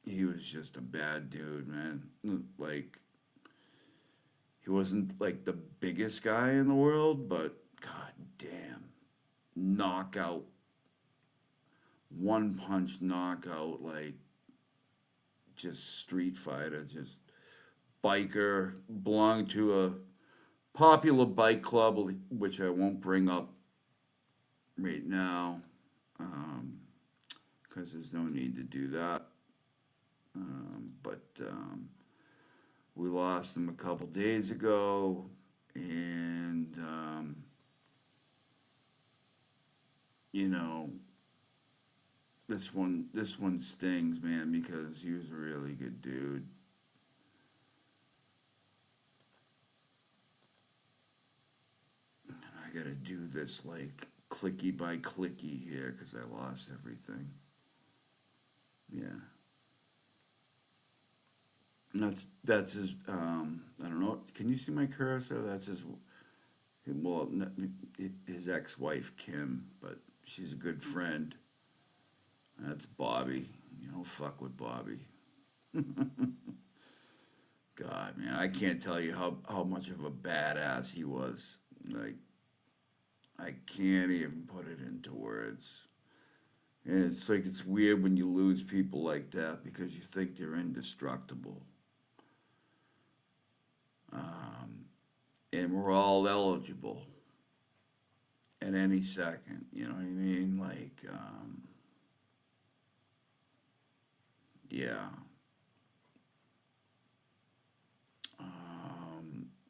He was just a bad dude, man. Like, he wasn't like the biggest guy in the world, but god damn, knockout, one punch knockout, like just street fighter, just biker, belonged to a popular bike club, which I won't bring up right now, because there's no need to do that. But we lost him a couple days ago, and you know, this one stings, man, because he was a really good dude. And I gotta do this like clicky by clicky here because I lost everything. Yeah. And that's his. I don't know. Can you see my cursor? That's his. Well, his ex-wife Kim, but she's a good friend. That's Bobby. You don't fuck with Bobby. God, man, I can't tell you how much of a badass he was. Like, I can't even put it into words. And it's like it's weird when you lose people like that because you think they're indestructible. And we're all eligible at any second. You know what I mean? Like, yeah.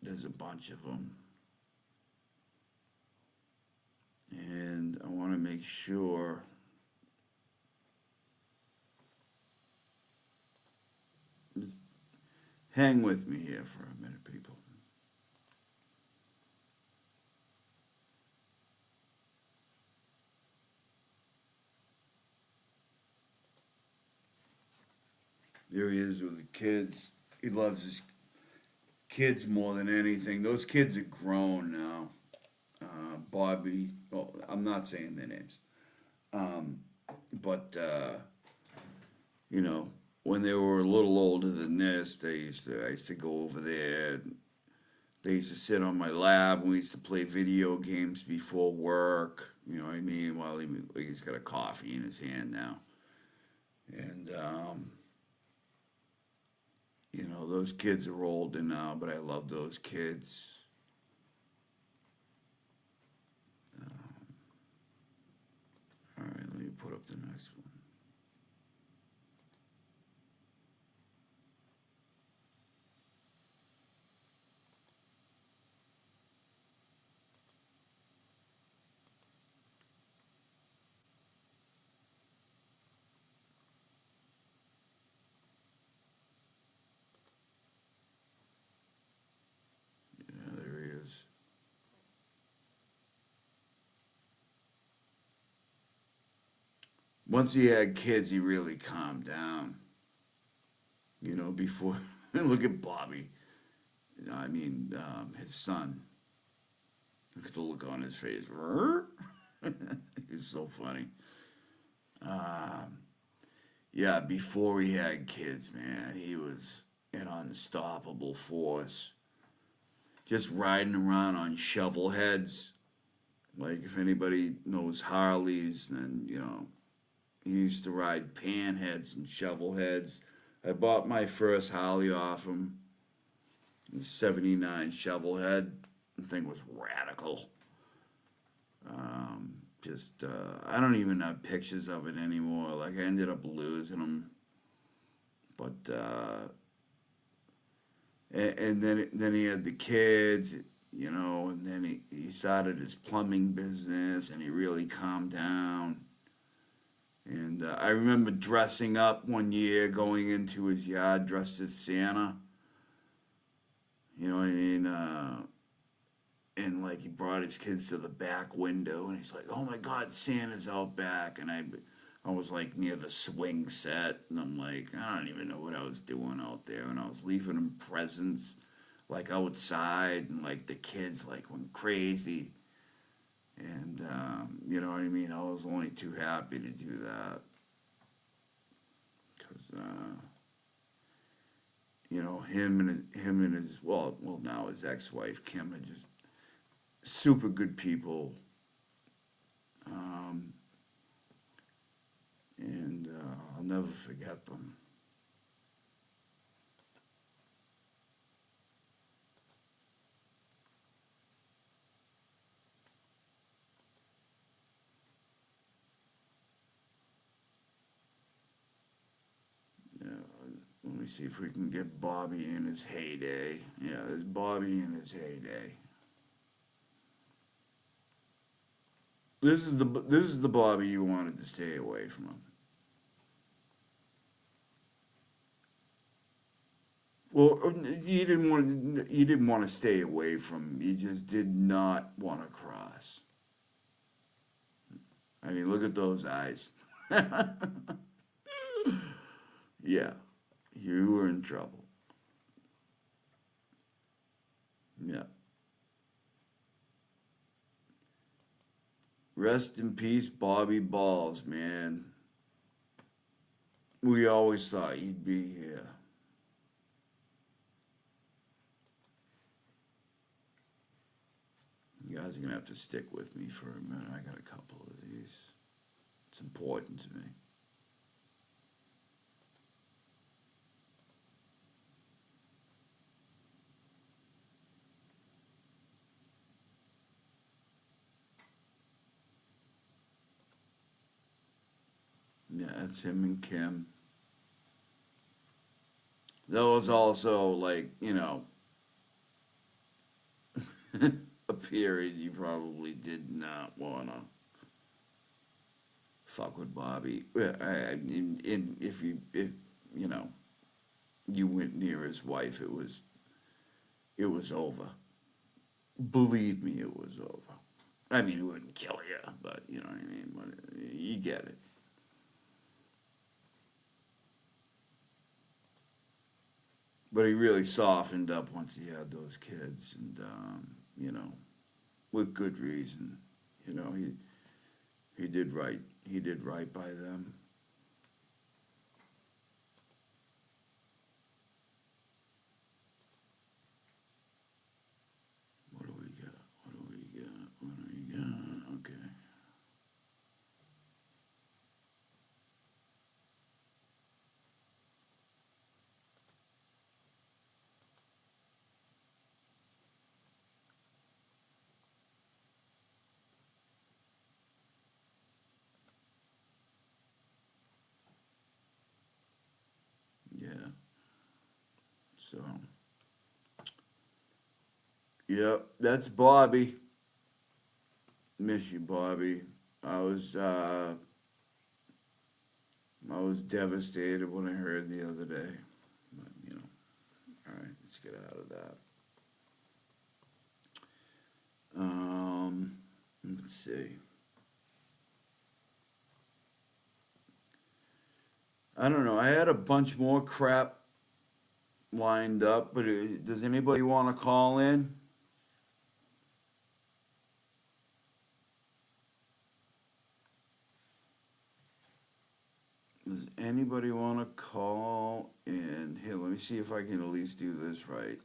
There's a bunch of them. And I want to make sure. Just hang with me here for a minute, people. There he is with the kids. He loves his kids more than anything. Those kids are grown now. Bobby, well, I'm not saying their names. But, you know, when they were a little older than this, I used to go over there. They used to sit on my lap and we used to play video games before work. You know what I mean? While he's got a coffee in his hand now. And, you know, those kids are older now, but I love those kids. All right, let me put up the next one. Yeah, there he is. Once he had kids, he really calmed down. You know, before, look at Bobby. I mean, his son. Look at the look on his face. He's so funny. Yeah, before he had kids, man, he was an unstoppable force. Just riding around on shovel heads. Like, if anybody knows Harleys, then, you know, he used to ride pan heads and shovel heads. I bought my first Harley off him. It was 79 shovel head. The thing was radical. I don't even have pictures of it anymore. Like, I ended up losing them. But, and then he had the kids, you know, and then he started his plumbing business and he really calmed down. And I remember dressing up one year, going into his yard dressed as Santa. You know what I mean? And like he brought his kids to the back window and he's like, oh my God, Santa's out back. And I was like near the swing set and I'm like, I don't even know what I was doing out there. And I was leaving them presents like outside and like the kids like went crazy. And, you know what I mean? I was only too happy to do that. Because, you know, him and his, well, now his ex-wife, Kim, are just super good people. And I'll never forget them. Yeah, let me see if we can get Bobby in his heyday. Yeah, there's Bobby in his heyday. This is the Bobby you wanted to stay away from. Well, you didn't want to stay away from him. You just did not want to cross. I mean, look at those eyes. Yeah, you were in trouble. Yeah. Rest in peace, Bobby Balls, man. We always thought you'd be here. You guys are gonna have to stick with me for a minute. I got a couple of these. It's important to me. Yeah, that's him and Kim. That was also like, you know, a period you probably did not wanna fuck with Bobby. If you know, you went near his wife, it was over. Believe me, it was over. I mean, it wouldn't kill you, but you know what I mean. But you get it. But he really softened up once he had those kids, and you know, with good reason. You know, he did right. He did right by them. What do we got? What do we got? What do we got? Okay. Yeah. So. Yep, that's Bobby. Miss you, Bobby. I was devastated when I heard the other day. But, you know, all right, let's get out of that. Let's see. I don't know. I had a bunch more crap lined up, but does anybody want to call in? Does anybody want to call in? Here, let me see if I can at least do this right.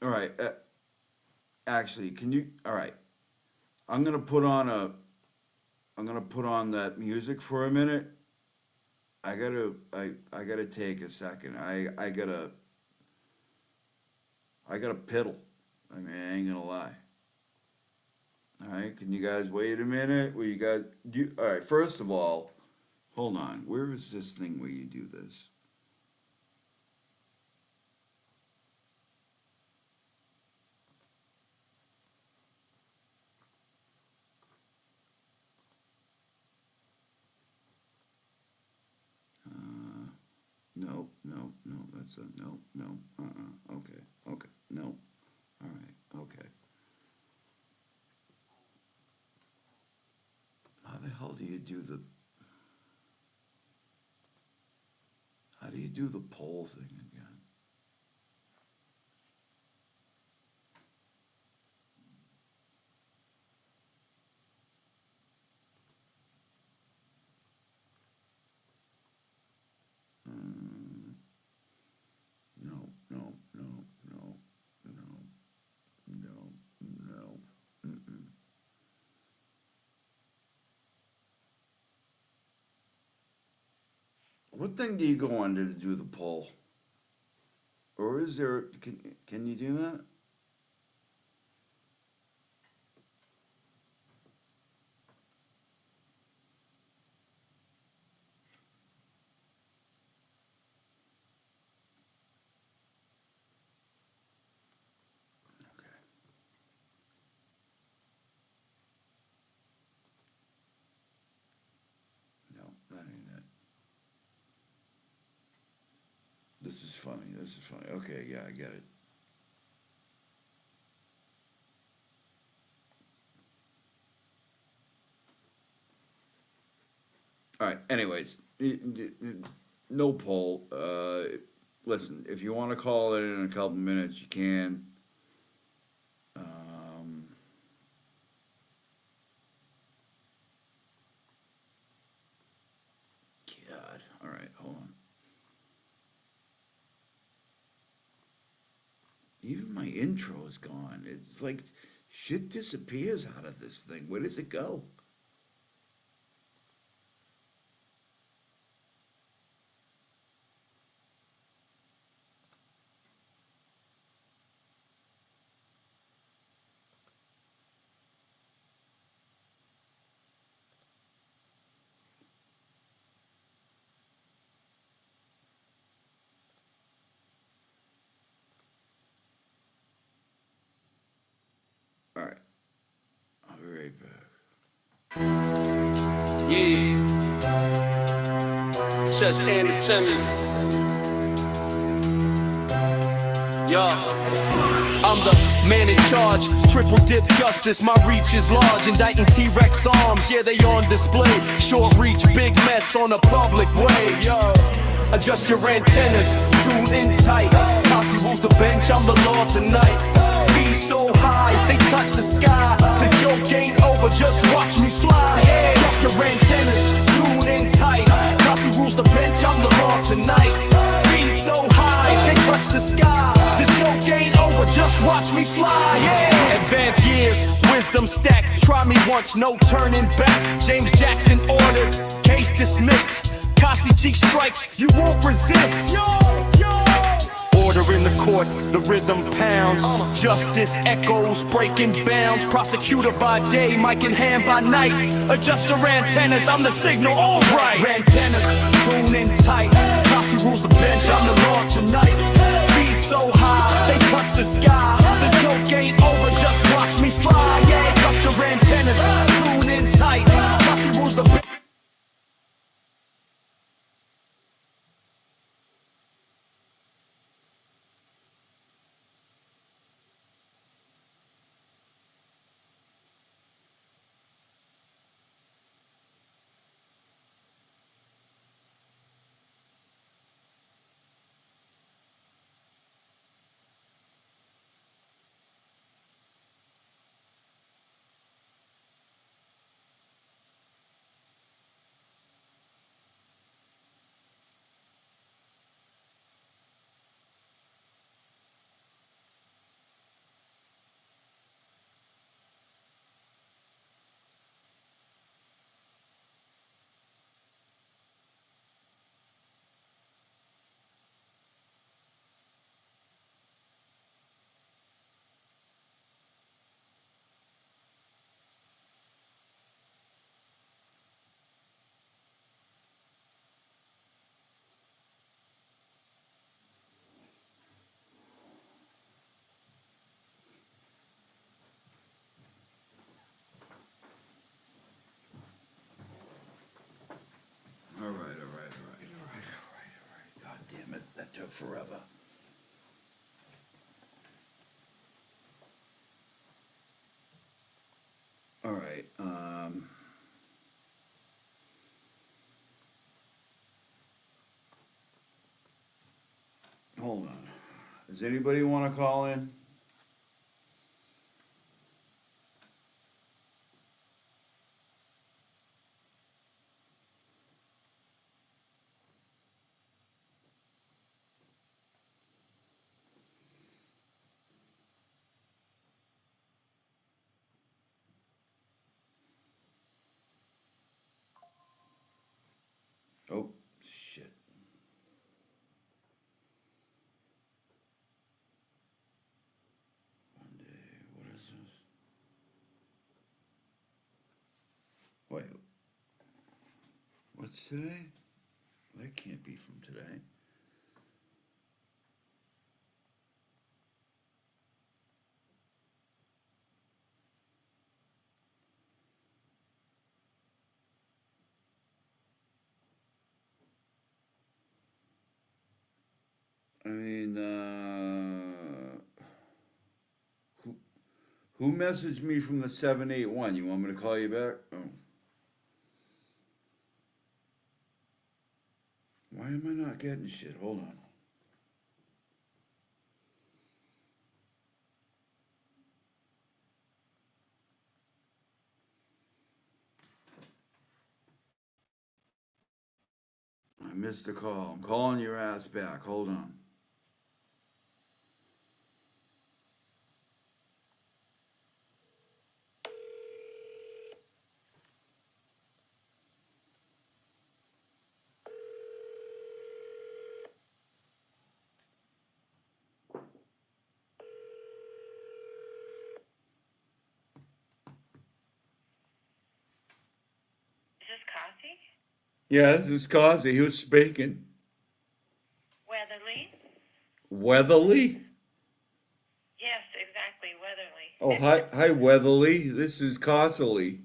All right. Actually, can you? All right. I'm gonna put on that music for a minute. I gotta take a second. I gotta piddle. I mean, I ain't gonna lie. All right, can you guys wait a minute? Will you guys do? All right, first of all, hold on. Where is this thing where you do this? No, no, no. That's a no, no. Okay, okay, no. All right, okay. How the hell do you do the? How do you do the poll thing again? No, no, no, no, no, no, no. Mm-mm. What thing do you go on to do the poll? Or is there, can you do that? Okay. No, that ain't it. This is funny. This is funny. Okay, yeah, I get it. All right. Anyways, no poll. Listen, if you want to call it in a couple minutes, you can. God. All right. Hold on. Even my intro is gone. It's like shit disappears out of this thing. Where does it go? All right. I'll be right back. Yeah. Just and the tennis. Yeah. I'm the man in charge, triple dip justice, my reach is large, indicting T-Rex arms, yeah they on display, short reach, big mess on a public way, yo. Adjust your antennas, tune in tight, Cossy rules the bench, I'm the law tonight. Be so high, they touch the sky, the joke ain't over, just watch me fly, yeah. Adjust your antennas, tune in tight, Cossy rules the bench, I'm the law tonight. Be so high, they touch the sky, the joke ain't over, just watch me fly, yeah. Advanced years, wisdom stacked, try me once, no turning back. James Jackson ordered, case dismissed. Cossy cheek strikes, you won't resist. Yo, yo. Order in the court, the rhythm pounds. Justice echoes, breaking bounds. Prosecutor by day, mic in hand by night. Adjust your antennas, I'm the signal, alright. Antennas, tune in tight. Cossy rules the bench, I'm the law tonight. Be so high, they touch the sky. The joke ain't over, just watch me fly. Yeah, adjust your antennas, tune in tight. Cossy rules the bench. All right. God damn it, that took forever. All right. hold on. Does anybody want to call in? Oh, shit. Monday, what is this? Wait. What's today? That can't be from today. I mean, who messaged me from the 781? You want me to call you back? Oh. Why am I not getting shit? Hold on. I missed the call. I'm calling your ass back. Hold on. Is this Cossy? Yeah, this is Cossy. Who's speaking? Weatherly? Weatherly? Yes, exactly, Weatherly. Oh, hi, Weatherly. This is Cossily.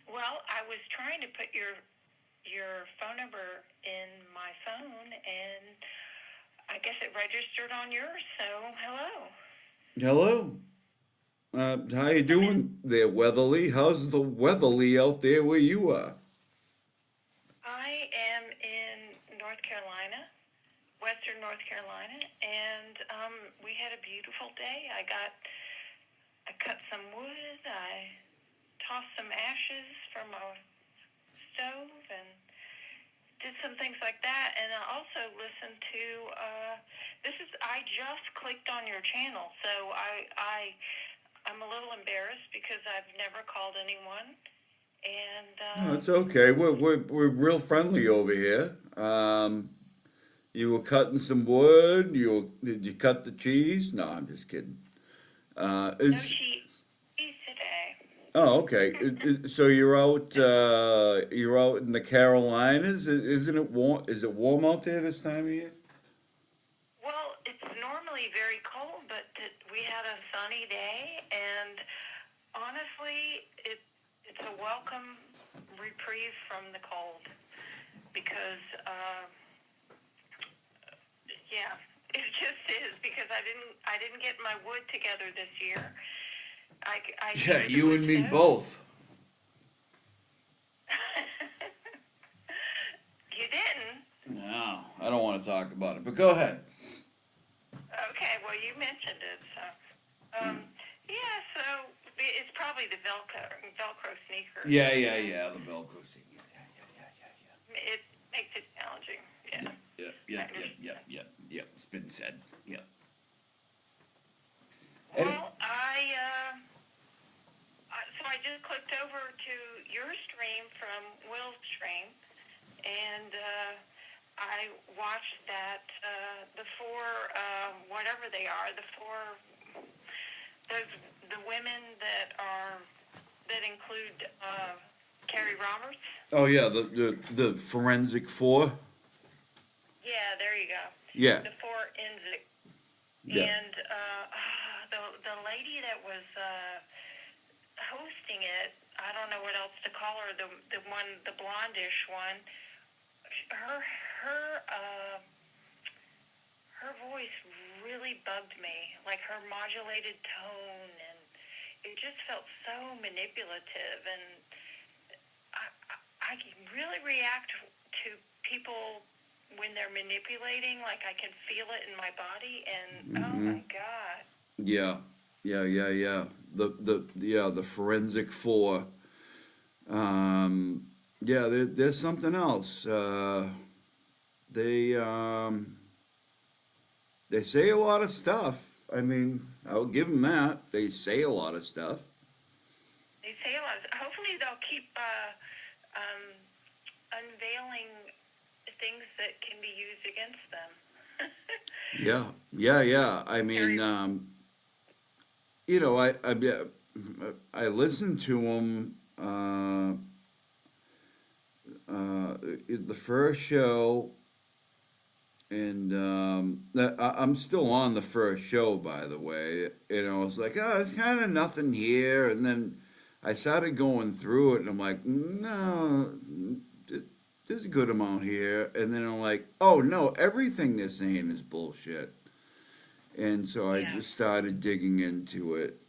Well, I was trying to put your phone number in my phone, and I guess it registered on yours, so hello. Hello. How you doing there, Weatherly? How's the Weatherly out there where you are? I am in North Carolina, Western North Carolina, and we had a beautiful day. I cut some wood, I tossed some ashes from a stove, and did some things like that. And I also listened to I just clicked on your channel, so I'm a little embarrassed because I've never called anyone. And No, it's okay. We're real friendly over here. You were cutting some wood. Did you cut the cheese? No, I'm just kidding. no cheese today. Oh, okay. So you're out in the Carolinas. Isn't it warm? Is it warm out there this time of year? Well, it's normally very cold, but we had a sunny day, and honestly, it's a welcome reprieve from the cold because, yeah, it just is because I didn't get my wood together this year. Yeah, you and me both. You didn't? No, I don't want to talk about it, but go ahead. Okay, well, you mentioned it, so, yeah, so it's probably the Velcro sneaker. Yeah, the Velcro thing. Yeah. It makes it challenging, Yeah. It's been said. Yeah. Well, so I just clicked over to your stream from Will's stream, and I watched that, the four, whatever they are, the women that include Carrie Roberts. Oh yeah, the forensic four. Yeah, there you go. Yeah. The 4Ensic. Yeah. And the lady that was hosting it, I don't know what else to call her, the blondish one, her voice really bugged me, like her modulated tone, and it just felt so manipulative, and I can really react to people when they're manipulating, like I can feel it in my body, and oh Mm-hmm. my God. Yeah, yeah. The forensic four. Yeah, there's something else. They um, they say a lot of stuff. I mean, I'll give them that. They say a lot of stuff. They say a lot. Hopefully, they'll keep unveiling things that can be used against them. Yeah. I mean, I listened to them. The first show, and I'm still on the first show, by the way. And I was like, oh, it's kind of nothing here. And then I started going through it, and I'm like, no, there's a good amount here. And then I'm like, oh no, everything they're saying is bullshit. And so I just started digging into it.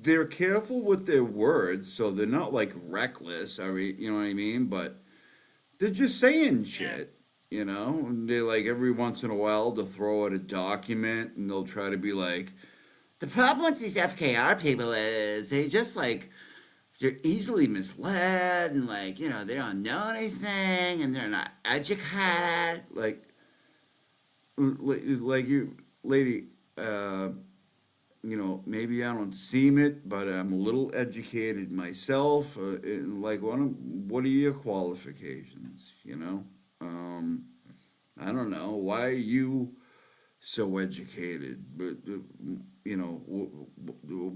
They're careful with their words, so they're not like reckless. You know what I mean? But they're just saying shit, and they like every once in a while they'll throw out a document and they'll try to be like, the problem with these FKR people is they just like they're easily misled and like they don't know anything and they're not educated like you lady. Maybe I don't seem it, but I'm a little educated myself. And like, what are your qualifications? I don't know. Why are you so educated? But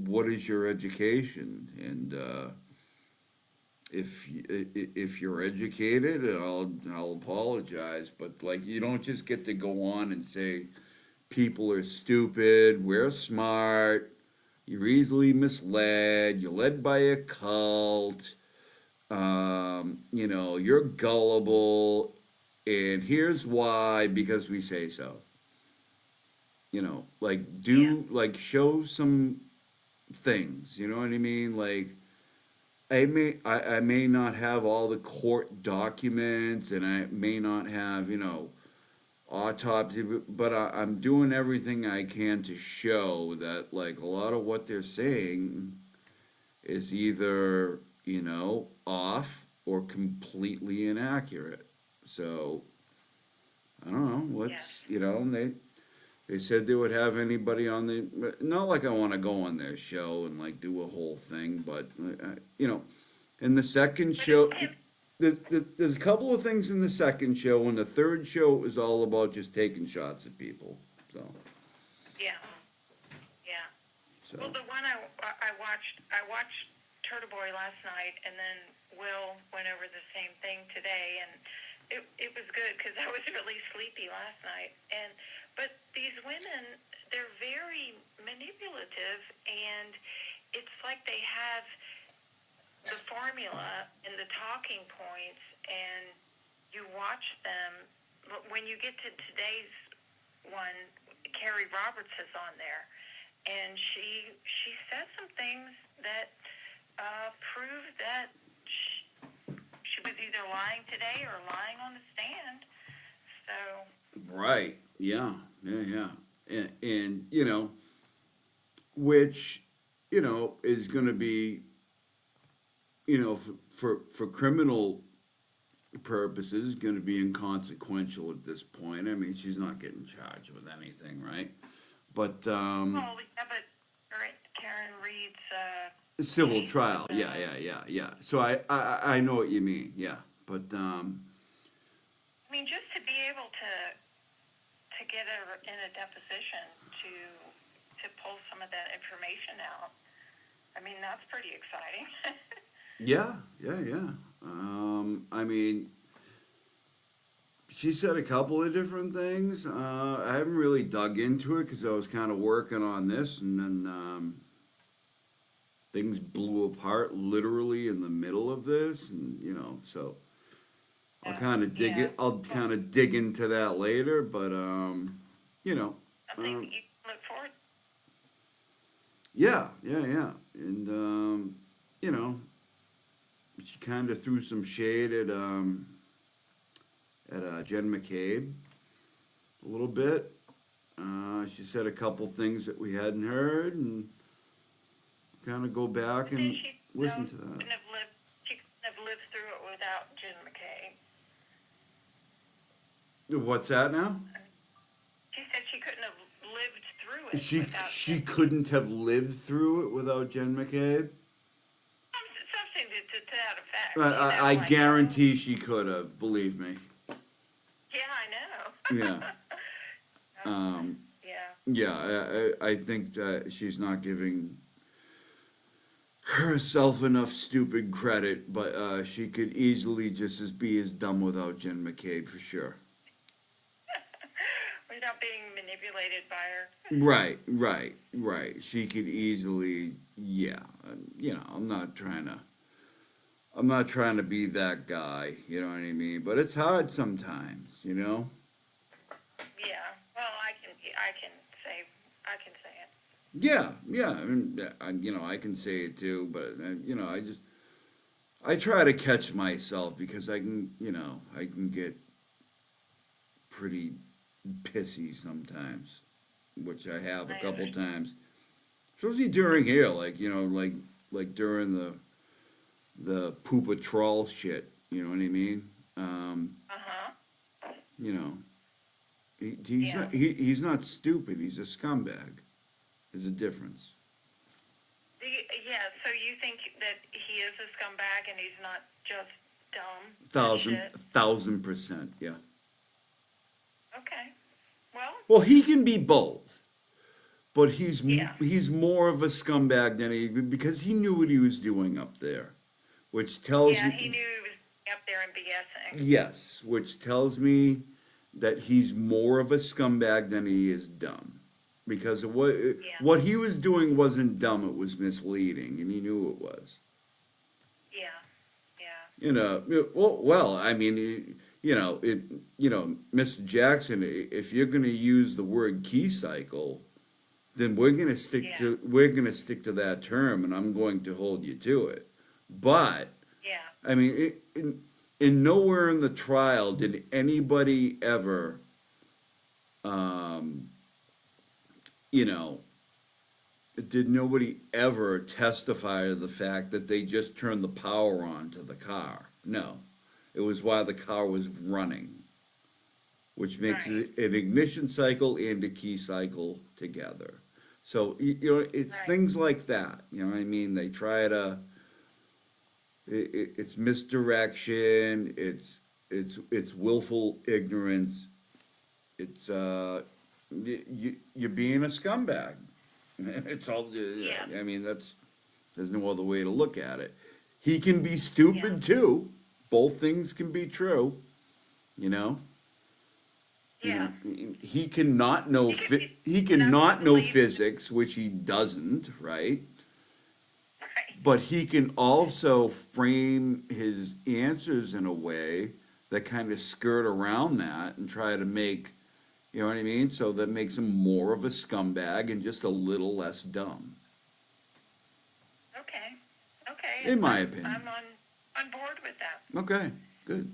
what is your education? And if you're educated, I'll apologize. But like, you don't just get to go on and say people are stupid, we're smart, you're easily misled, you're led by a cult, you're gullible, and here's why, because we say so. Like show some things, you know what I mean? Like I may not have all the court documents and I may not have, autopsy, but I'm doing everything I can to show that like a lot of what they're saying is either off or completely inaccurate. So I don't know. And they said they would have anybody on not like I want to go on their show and like do a whole thing, but in the second show. There's a couple of things in the second show, and the third show is all about just taking shots at people. So. Yeah. So. Well, the one I watched Turtle Boy last night, and then Will went over the same thing today, and it was good because I was really sleepy last night. But these women, they're very manipulative, and it's like they have the formula and the talking points, and you watch them. But when you get to today's one, Carrie Roberts is on there, and she said some things that prove that she was either lying today or lying on the stand. So. Right. Yeah. And which is going to be. For criminal purposes, going to be inconsequential at this point. I mean, she's not getting charged with anything, right? But Karen Reed's civil trial, yeah. So I know what you mean, yeah. But I mean, just to be able to get her in a deposition to pull some of that information out. I mean, that's pretty exciting. Yeah. I mean, she said a couple of different things. I haven't really dug into it because I was kind of working on this, and then things blew apart literally in the middle of this, and so I'll kind of dig it. I'll kind of dig into that later, but something you look forward. Yeah, and she kind of threw some shade at Jen McCabe a little bit. She said a couple things that we hadn't heard, and kind of go back and listen to that. She couldn't have lived through it without Jen McKay. What's that now? She said she couldn't have lived through it She without she couldn't have lived through it without Jen McCabe. something to that effect. I guarantee she could have. Believe me. Yeah, I know. Yeah. Yeah. I think that she's not giving herself enough stupid credit, but she could easily just be as dumb without Jen McCabe for sure. Without being manipulated by her. Right. She could easily, yeah. I'm not trying to be that guy. You know what I mean? But it's hard sometimes. Yeah. Well, I can say it. Yeah. I mean, I can say it too, but I try to catch myself because I can get pretty pissy sometimes, which I have a couple times. Especially during here, like during the poopa troll shit. You know what I mean? He's not stupid. He's a scumbag. There's a difference. Yeah, so you think that he is a scumbag and he's not just dumb? 1,000%, yeah. Okay. Well, he can be both, but he's more of a scumbag than because he knew what he was doing up there, which tells he knew he was up there and BSing. Yes, which tells me that he's more of a scumbag than he is dumb. Because what he was doing wasn't dumb, it was misleading, and he knew it was. Yeah. Well, I mean, Mr. Jackson, if you're going to use the word key cycle, then we're going to stick to that term, and I'm going to hold you to it. But I mean, in nowhere in the trial did anybody ever, did nobody ever testify to the fact that they just turned the power on to the car? No. It was while the car was running, which makes it an ignition cycle and a key cycle together. So, it's things like that. You know what I mean? They try to, it's misdirection, it's willful ignorance, it's, you're being a scumbag. It's all, I mean, there's no other way to look at it. He can be stupid too. Both things can be true, Yeah. He cannot know physics, which he doesn't, right? But he can also frame his answers in a way that kind of skirt around that and try to make, you know what I mean? So that makes him more of a scumbag and just a little less dumb. Okay. In my opinion. I'm on board with that. Okay, good,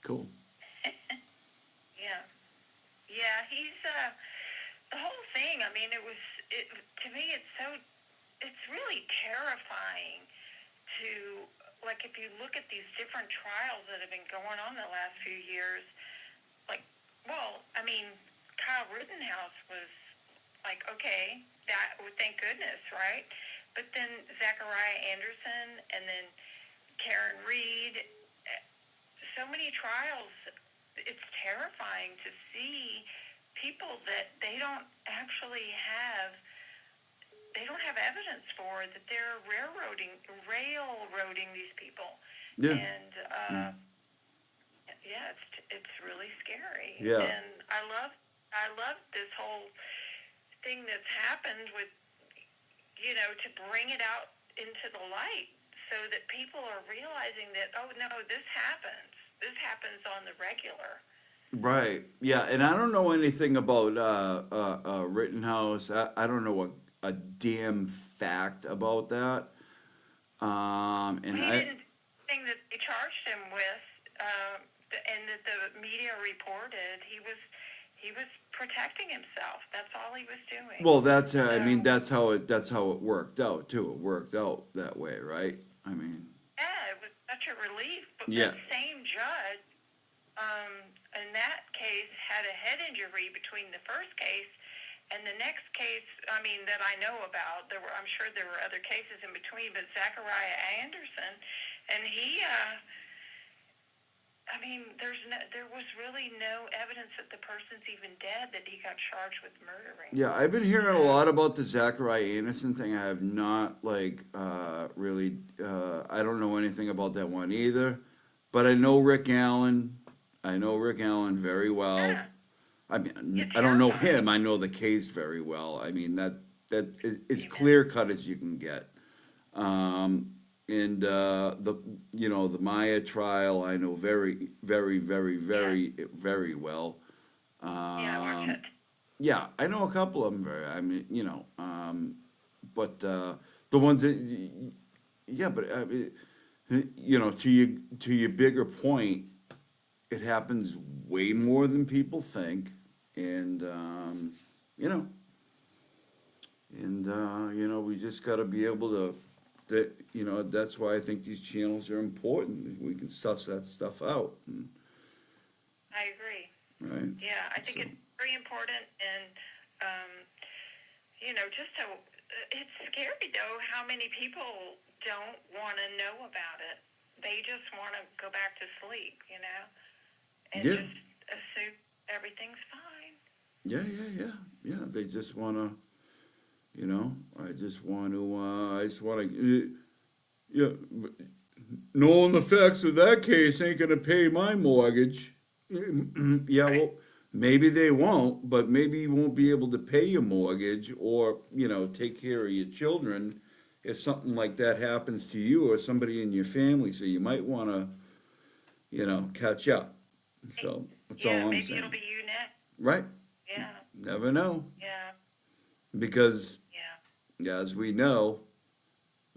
cool. Yeah, he's, the whole thing, I mean, to me, it's really terrifying to, like, if you look at these different trials that have been going on the last few years, like, well, I mean, Kyle Rittenhouse was like, okay, thank goodness, right? But then Zachariah Anderson and then Karen Reed, so many trials, it's terrifying to see people that they don't have evidence for, that they're railroading these people. Yeah. And it's really scary. Yeah. And I love this whole thing that's happened with, to bring it out into the light so that people are realizing that, oh no, this happens. This happens on the regular. Right. Yeah, and I don't know anything about Rittenhouse. I don't know a damn fact about that. And thing that they charged him with, and that the media reported, he was protecting himself. That's all he was doing. Well, that's I mean that's how it worked out too. It worked out that way, right? I mean, Yeah, it was such a relief. But Yeah. the same judge, in that case, had a head injury between the first case and the next case. I mean, that I know about. I'm sure there were other cases in between, but Zachariah Anderson, and he. I mean, there was really no evidence that the person's even dead, that he got charged with murdering. yeah, I've been hearing a lot about the Zachariah Anderson thing. I have not really. I don't know anything about that one either, but I know Rick Allen. I know Rick Allen very well. Yeah. I mean, I don't know him. I know the case very well. I mean that is clear cut as you can get. And the Maya trial I know very, very, very, very, very well. Yeah, I know a couple of them. I mean, but the ones that, yeah, but to your bigger point, it happens way more than people think, and we just got to be able to. That's why I think these channels are important. We can suss that stuff out. I agree. Right. Yeah, I think it's very important, and just so it's scary though how many people don't want to know about it. They just want to go back to sleep, and just assume everything's fine. Yeah. They just want to. I just want to, knowing the facts of that case ain't gonna pay my mortgage. Yeah, well, maybe they won't, but maybe you won't be able to pay your mortgage or, take care of your children if something like that happens to you or somebody in your family. So you might want to, catch up. So that's all I'm maybe saying. it'll be you next. Right. Yeah. Never know. Yeah. Because, as we know,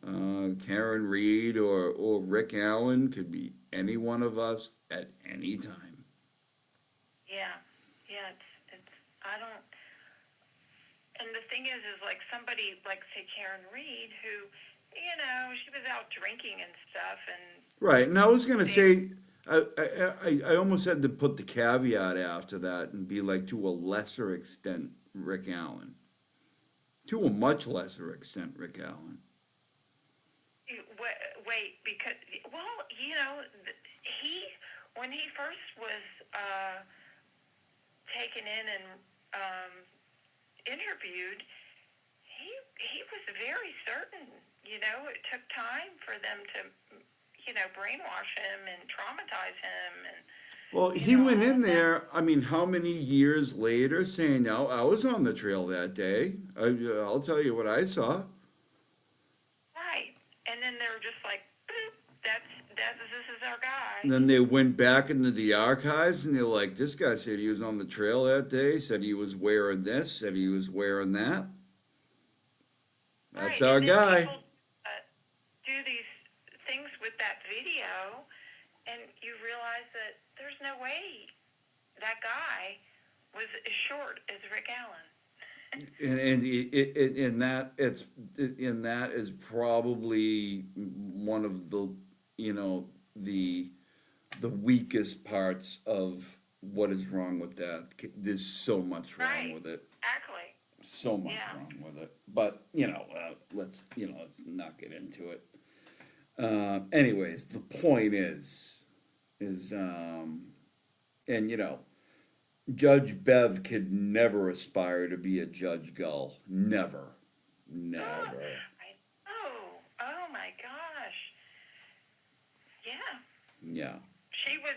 Karen Reed or Rick Allen could be any one of us at any time. Yeah. It's I don't. And the thing is like somebody like say Karen Reed, who, she was out drinking and stuff, and Right, and I was gonna say, I almost had to put the caveat after that and be like, to a lesser extent, Rick Allen. To a much lesser extent, Rick Allen. wait, because when he first was taken in and interviewed, he was very certain. It took time for them to brainwash him and traumatize him and. Well, he went in there, I mean, how many years later saying, no, I was on the trail that day. I'll tell you what I saw. Right. And then they're just like, this is our guy. And then they went back into the archives and they're like, this guy said he was on the trail that day, said he was wearing this, said he was wearing that. That's our guy. People, do these things with that video, and you realize that there's no way that guy was as short as Rick Allen. And that is probably one of the the weakest parts of what is wrong with that. There's so much wrong with it. Exactly. So much wrong with it. But let's not get into it. Anyways, the point is Judge Bev could never aspire to be a Judge Gull. Never. Oh my gosh. Yeah. Yeah. She was,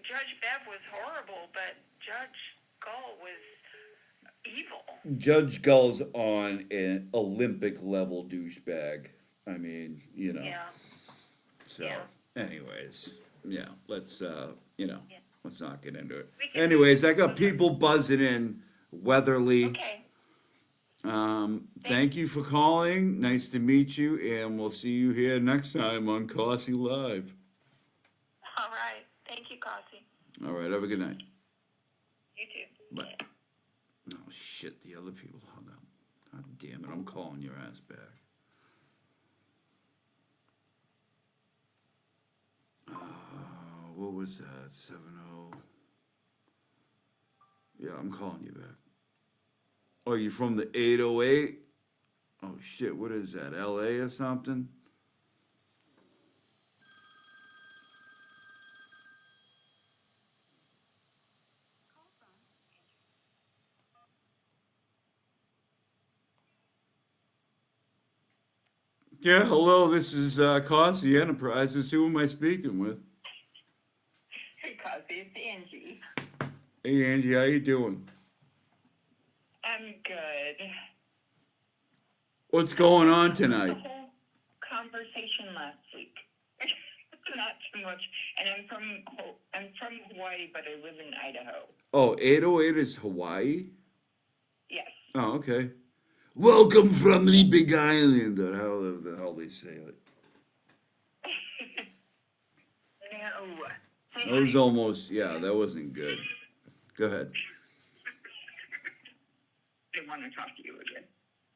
Judge Bev was horrible, but Judge Gull was evil. Judge Gull's on an Olympic level douchebag. I mean, Yeah. So, anyways, let's let's not get into it. Anyways, I got people buzzing in. Weatherly. Okay. Thank you for calling. Nice to meet you, and we'll see you here next time on Cossy Live. All right. Thank you, Cossy. All right, have a good night. You too. Bye. Oh, shit, the other people hung up. God damn it, I'm calling your ass back. What was that? 70. Yeah, I'm calling you back. Oh, you from the 808? Oh, shit, what is that, LA or something? Yeah, hello, this is Cossy Enterprises. Who am I speaking with? Hey, Cossy, it's Angie. Hey, Angie, how you doing? I'm good. What's going on tonight? The whole conversation last week. Not too much. And I'm from Hawaii, but I live in Idaho. Oh, 808 is Hawaii? Yes. Oh, okay. Welcome from the Big Island, or however the hell they say it. No. That was almost, yeah, that wasn't good. Go ahead. They want to talk to you again.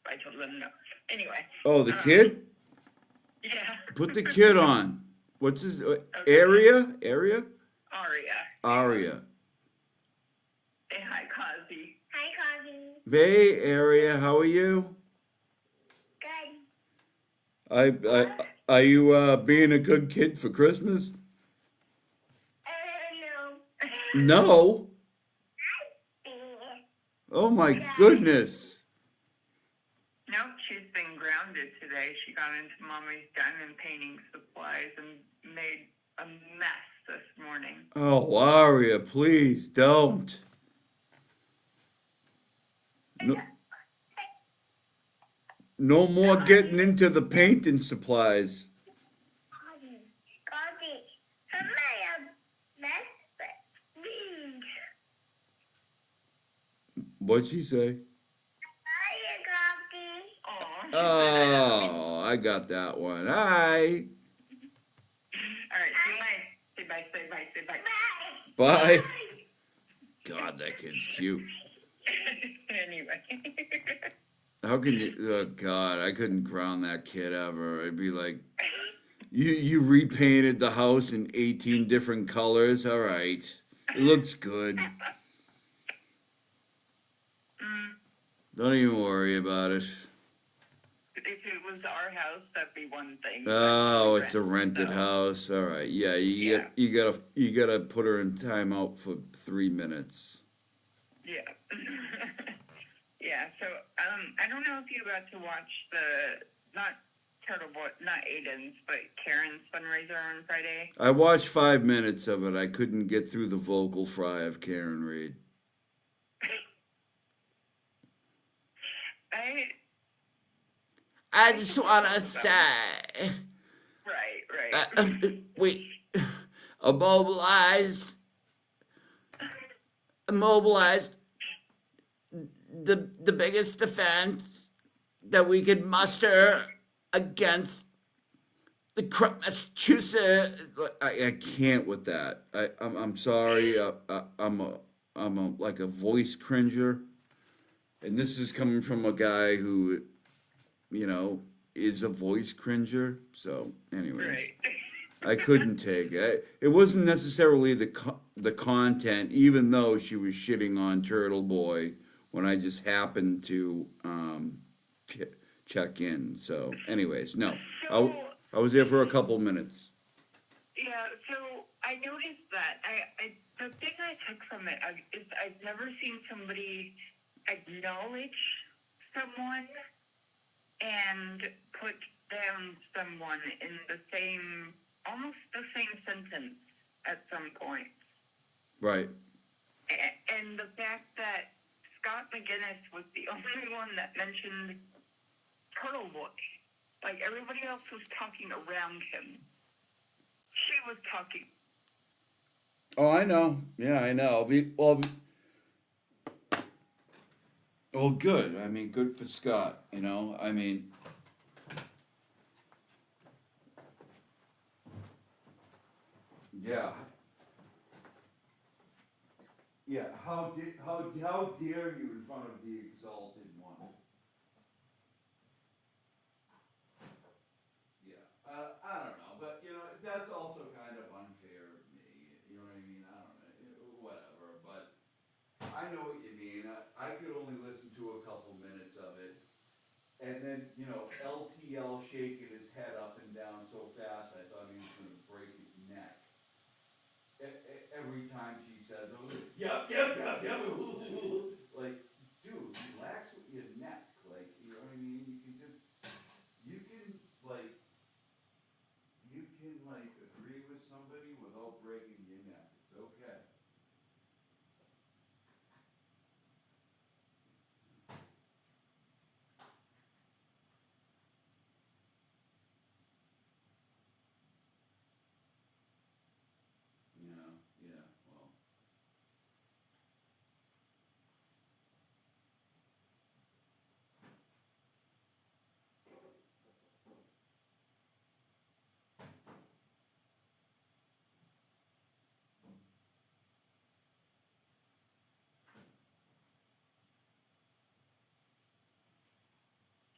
I told them no. Anyway. Oh, the kid? Yeah. Put the kid on. What's his, Aria? Aria. Aria. Say hi, Cossy. Hi, Cossy. Hey, Aria, how are you? Good. Are you being a good kid for Christmas? No. No? Oh my goodness. Nope, she's been grounded today. She got into Mommy's diamond painting supplies and made a mess this morning. Oh, Aria, please don't. No more getting into the painting supplies. What'd she say? Oh, I got that one. Hi. All right, say bye. Say bye, say bye, say bye. Bye. God, that kid's cute. Anyway. How can you? Oh God, I couldn't ground that kid ever. I'd be like, you repainted the house in 18 different colors. All right, it looks good. Don't even worry about it. If it was our house, that'd be one thing. Oh, it's a rented house. All right, yeah, you gotta put her in timeout for 3 minutes. Yeah. Yeah, so I don't know if you got to watch not Aiden's, but Karen's fundraiser on Friday. I watched 5 minutes of it. I couldn't get through the vocal fry of Karen Reed. I just wanna say. Right. We immobilized the biggest defense that we could muster against the Massachusetts. I can't with that. I'm sorry. I'm a like a voice cringer, and this is coming from a guy who, is a voice cringer. So, anyways. Right. I couldn't take it. It wasn't necessarily the content, even though she was shitting on Turtle Boy when I just happened to check in. So, anyways, no, I was there for a couple minutes. Yeah, so I noticed that. The thing I took from it is I've never seen somebody acknowledge someone and put down someone in almost the same sentence at some point. Right. And the fact that Scott McGinnis was the only one that mentioned Turtle Boy. Like, everybody else was talking around him. She was talking. Oh, I know. Yeah, I know. Well, good. I mean, good for Scott, I mean... Yeah. Yeah, how dare you in front of the exalted one? Yeah, I don't know, but you know, that's also kind of unfair of me, you know what I mean? I don't know, whatever, but I know what you mean. I could only listen to a couple minutes of it. And then, you know, LTL shaking his head up and down so fast, I thought he was gonna break his neck. Every time she said, yep, yep, yep, yep, like, dude, relax with your neck, like, you know what I mean? You can, like, agree with somebody without breaking your neck, it's okay. Yeah, yeah, well.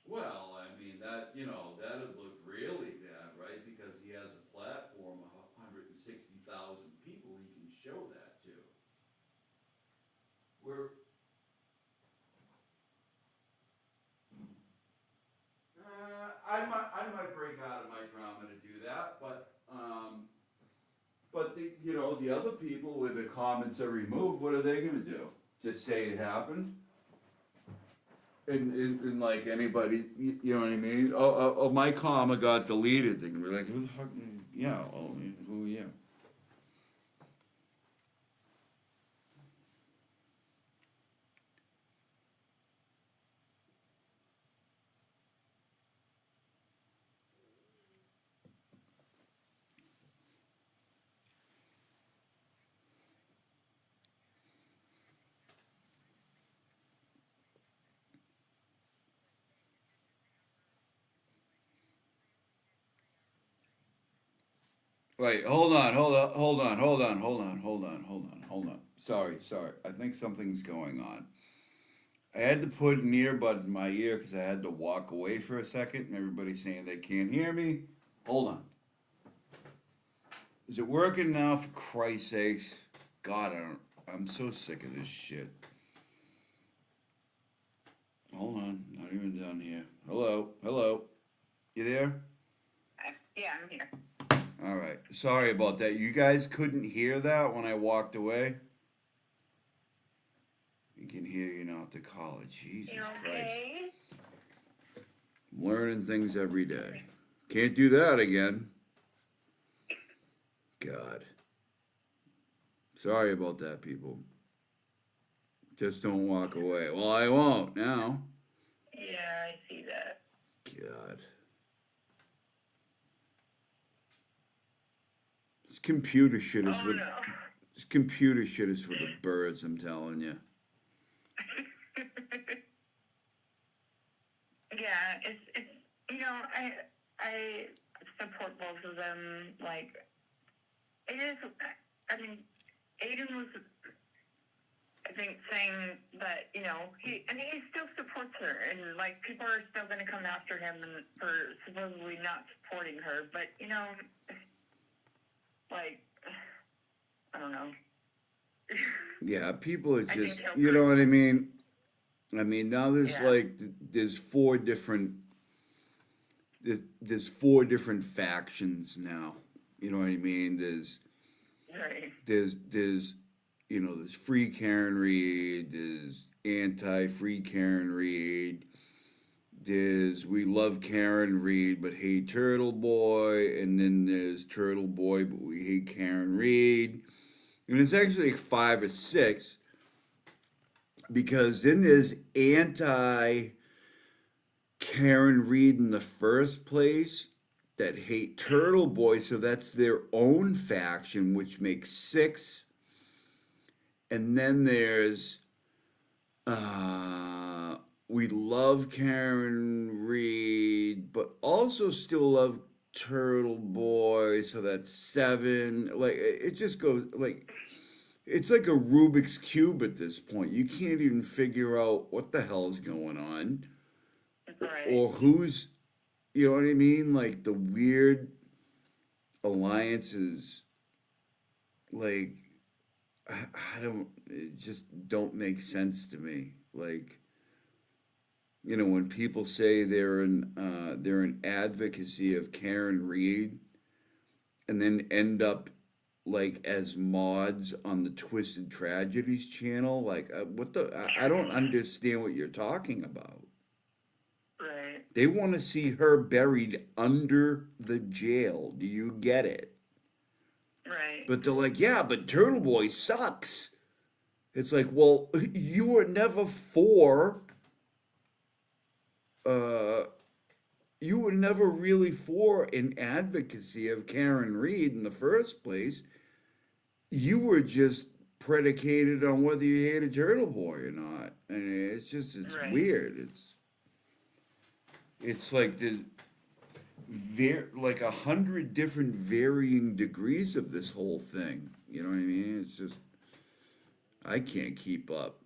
Well, I mean, that'd look really bad, right? Because he has a platform of 160,000 people he can show that to. We're, I might break out of my drama to do that, but the other people with the comments are removed, what are they gonna do? Just say it happened? And like anybody, you know what I mean? Oh, my comma got deleted. They can be like, who the fuck? Yeah, well, I mean, who are you? Wait, hold on, hold on, hold on, hold on, hold on, hold on, hold on, hold on. Sorry, sorry. I think something's going on. I had to put an earbud in my ear because I had to walk away for a second, and everybody's saying they can't hear me. Hold on. Is it working now? For Christ's sakes, God, I'm so sick of this shit. Hold on, not even done here. Hello, hello, you there? Yeah, I'm here. All right, sorry about that. You guys couldn't hear that when I walked away. You can hear you now at the college. Jesus Christ. I'm learning things every day. Can't do that again. God. Sorry about that, people. Just don't walk away. Well, I won't now. Yeah, I see that. God. This computer shit is for this computer shit is for the birds, I'm telling you. Yeah, it's I support both of them. Like, it is. I mean, Aiden was, I think, saying that he still supports her, and like people are still going to come after him for supposedly not supporting her. But like, I don't know. Yeah, people are just, you know what I mean? I mean, now there's there's four different factions now. You know what I mean? There's there's free Karen Reed, there's anti-free Karen Reed, there's we love Karen Reed but hate Turtle Boy, and then there's Turtle Boy but we hate Karen Reed. And it's actually like 5 or 6, because then there's anti Karen Reed in the first place that hate Turtle Boy, so that's their own faction, which makes 6. And then there's we love Karen Reed, but also still love Turtle Boy, so that's 7. Like it just goes like it's like a Rubik's Cube at this point. You can't even figure out what the hell's going on or who's, you know what I mean? Like the weird alliances, like I don't, it just don't make sense to me. Like, you know, when people say they're an advocacy of Karen Reed and then end up like as mods on the Twisted Tragedies channel, like what the I don't understand what you're talking about. Right. They want to see her buried under the jail. Do you get it? Right. But they're like, yeah, but Turtle Boy sucks. It's like, well, you were never for you were never really for an advocacy of Karen Reed in the first place. You were just predicated on whether you hated Turtle Boy or not. And it's just, it's weird. It's like like 100 different varying degrees of this whole thing. You know what I mean? It's just, I can't keep up.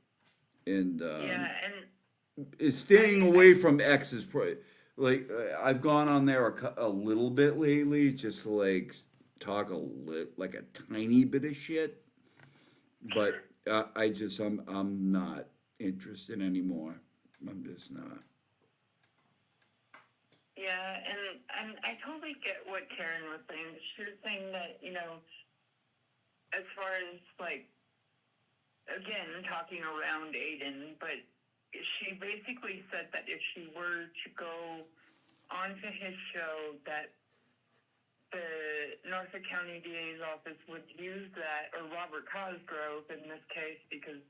And, Yeah, and is staying away from X's like I've gone on there a little bit lately, just to like talk like a tiny bit of shit, but I'm not interested anymore. I'm just not. yeah, and I totally get what Karen was saying. She was saying that, you know, as far as like, again, talking around Aiden, but she basically said that if she were to go onto his show, that the Norfolk County DA's office would use that, or Robert Cosgrove in this case, because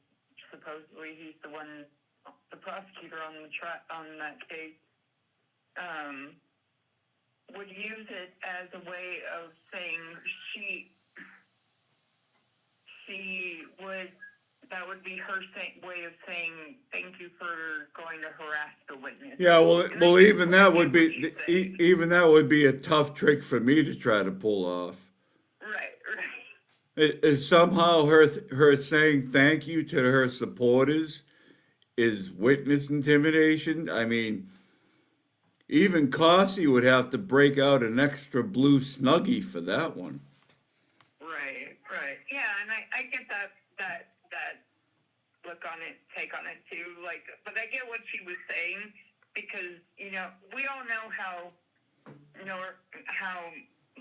supposedly he's the one, the prosecutor on that case, would use it as a way of saying that would be her way of saying thank you for going to harass the witness. Yeah, well, even that would be a tough trick for me to try to pull off. Right. Is somehow her saying thank you to her supporters is witness intimidation. I mean, even Cossy would have to break out an extra blue Snuggie for that one. Right. Yeah, and I get that look on it, take on it too. Like, but I get what she was saying because, you know, we all know how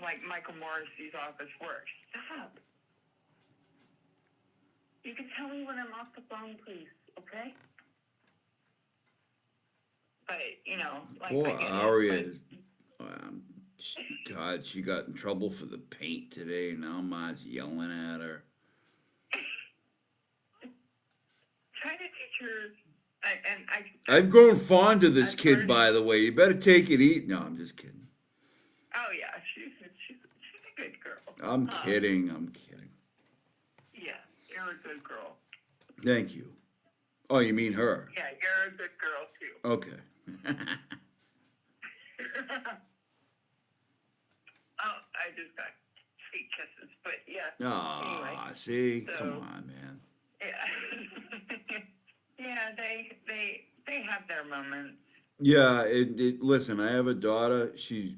like Michael Morrissey's office works. Stop. You can tell me when I'm off the phone, please. Okay. But you know, like Poor I get Aria. it, God, she got in trouble for the paint today. And now Ma's yelling at her. try to teach her. I've grown fond of this kid, by the way. You better take it easy. No, I'm just kidding. Oh yeah, she's a good girl. I'm kidding. Yeah, you're a good girl. Thank you. Oh, you mean her? Yeah, you're a good girl too. Okay. Oh, I just got sweet kisses, but yeah. Aw, anyway, see? Come on, man. Yeah. Yeah, they have their moments. Yeah, listen, I have a daughter. She's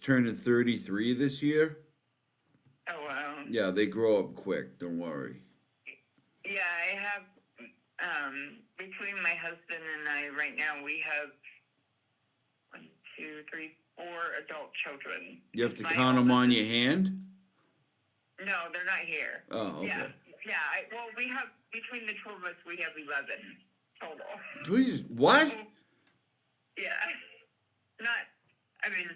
turning 33 this year. Oh, wow. Yeah, they grow up quick. Don't worry. Yeah, I have, between my husband and I right now, we have 1, 2, 3, 4 adult children. You have to count them on your hand? No, they're not here. Oh, okay. Yeah. Well, we have, between the two of us, we have 11 total. Please, what? Yeah. I mean.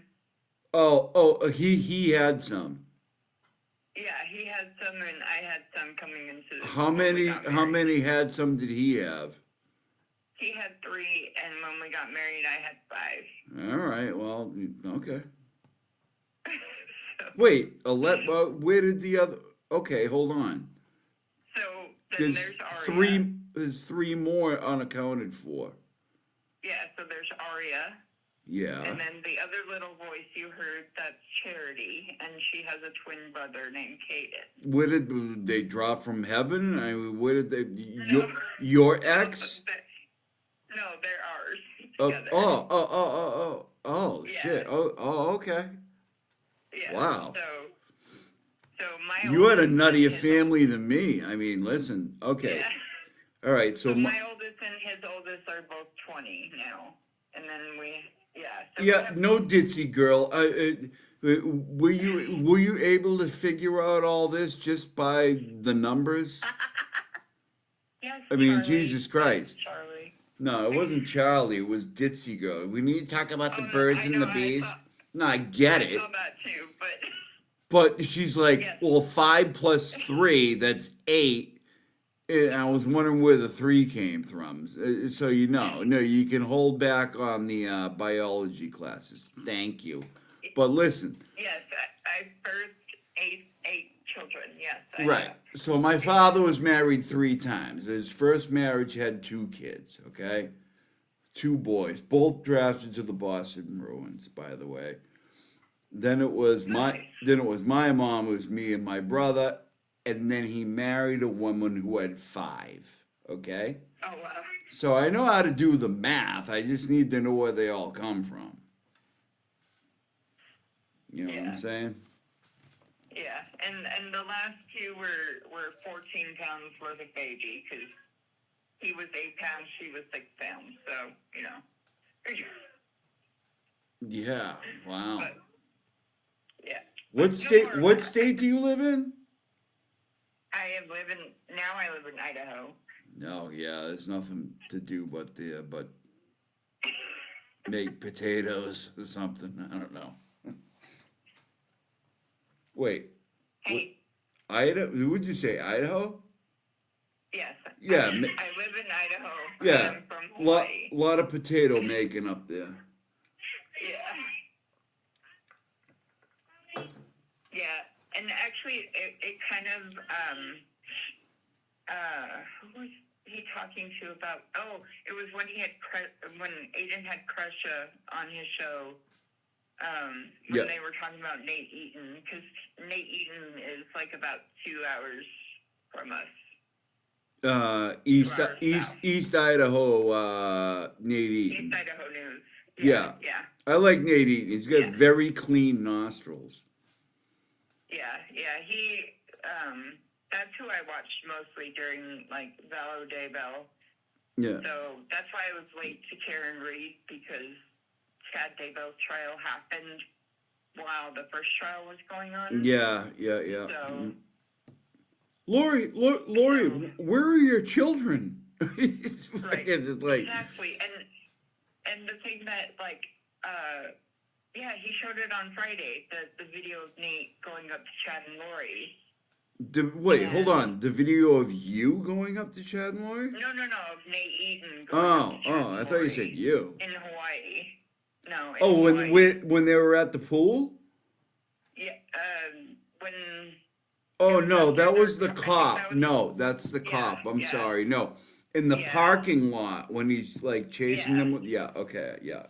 He had some. Yeah, he had some, and I had some coming into. How many had some did he have? He had 3, and when we got married, I had 5. All right. Well, okay. Wait, where did the other? Okay, hold on. So then there's Aria. There's 3 more unaccounted for. Yeah, so there's Aria. Yeah. And then the other little voice you heard, that's Charity, and she has a twin brother named Caden. Where did they drop from heaven? I mean, where did they? Your ex? No, they're ours. Oh, Together. oh, shit. Oh, okay. Yeah. Wow. So my You had a oldest nuttier and his family than me. I mean, listen. Okay. Yeah. All right. So my oldest and his oldest are both 20 now, and then So yeah, no ditzy girl. Were you able to figure out all this just by the numbers? Yes, I mean, Charlie. Jesus Christ. Yes, Charlie. No, it wasn't Charlie. It was ditzy girl. We need to talk about the birds and the bees. No, I get it. I saw that too, but But she's like, well, 5 plus 3, that's 8. And I was wondering where the 3 came from. So no, you can hold back on the biology classes. Thank you. But listen. yes, I birthed eight children. Yes. I Right. have. So my father was married 3 times. His first marriage had 2 kids, okay? 2 boys, both drafted to the Boston Bruins, by the way. Then it was my mom, it was me and my brother, and then he married a woman who had 5, okay? Oh wow. So I know how to do the math. I just need to know where they all come from. You know what I'm saying? Yeah, and the last 2 were 14 pounds worth of baby because he was 8 pounds, she was 6 pounds. So Yeah. Wow. But, yeah. What state do you live in? I live in Idaho. No, yeah, there's nothing to do but make potatoes or something. I don't know. Wait. Hey. Idaho? Would you say Idaho? Yes. Yeah. I live in Idaho. Yeah. I'm from Hawaii. Lot of potato making up there. Yeah. Yeah, and actually, it kind of who was he talking to about? Oh, it was when when Aiden had Crusha on his show. When they were talking about Nate Eaton, because Nate Eaton is like about 2 hours from us. East Idaho, Nate Eaton. East Idaho News. Yeah. I like Nate Eaton. He's got very clean nostrils. Yeah, he, that's who I watched mostly during, like, Vallow Daybell. Yeah. So that's why I was late to Karen Reed, because Chad Daybell's trial happened while the first trial was going on. Yeah. So, Lori, where are your children? It's right, like, exactly, and the thing that, like, yeah, he showed it on Friday, the video of Nate going up to Chad and Lori. Wait, hold on. The video of you going up to Chad and Lori? No, of Nate Eaton going up to Chad and I thought you said you. in Hawaii. No. When they were at the pool? Yeah, when... Oh, no, that was the cop. No, that's the cop. I'm sorry. No. In the parking lot when he's, like, chasing them. Okay, yeah.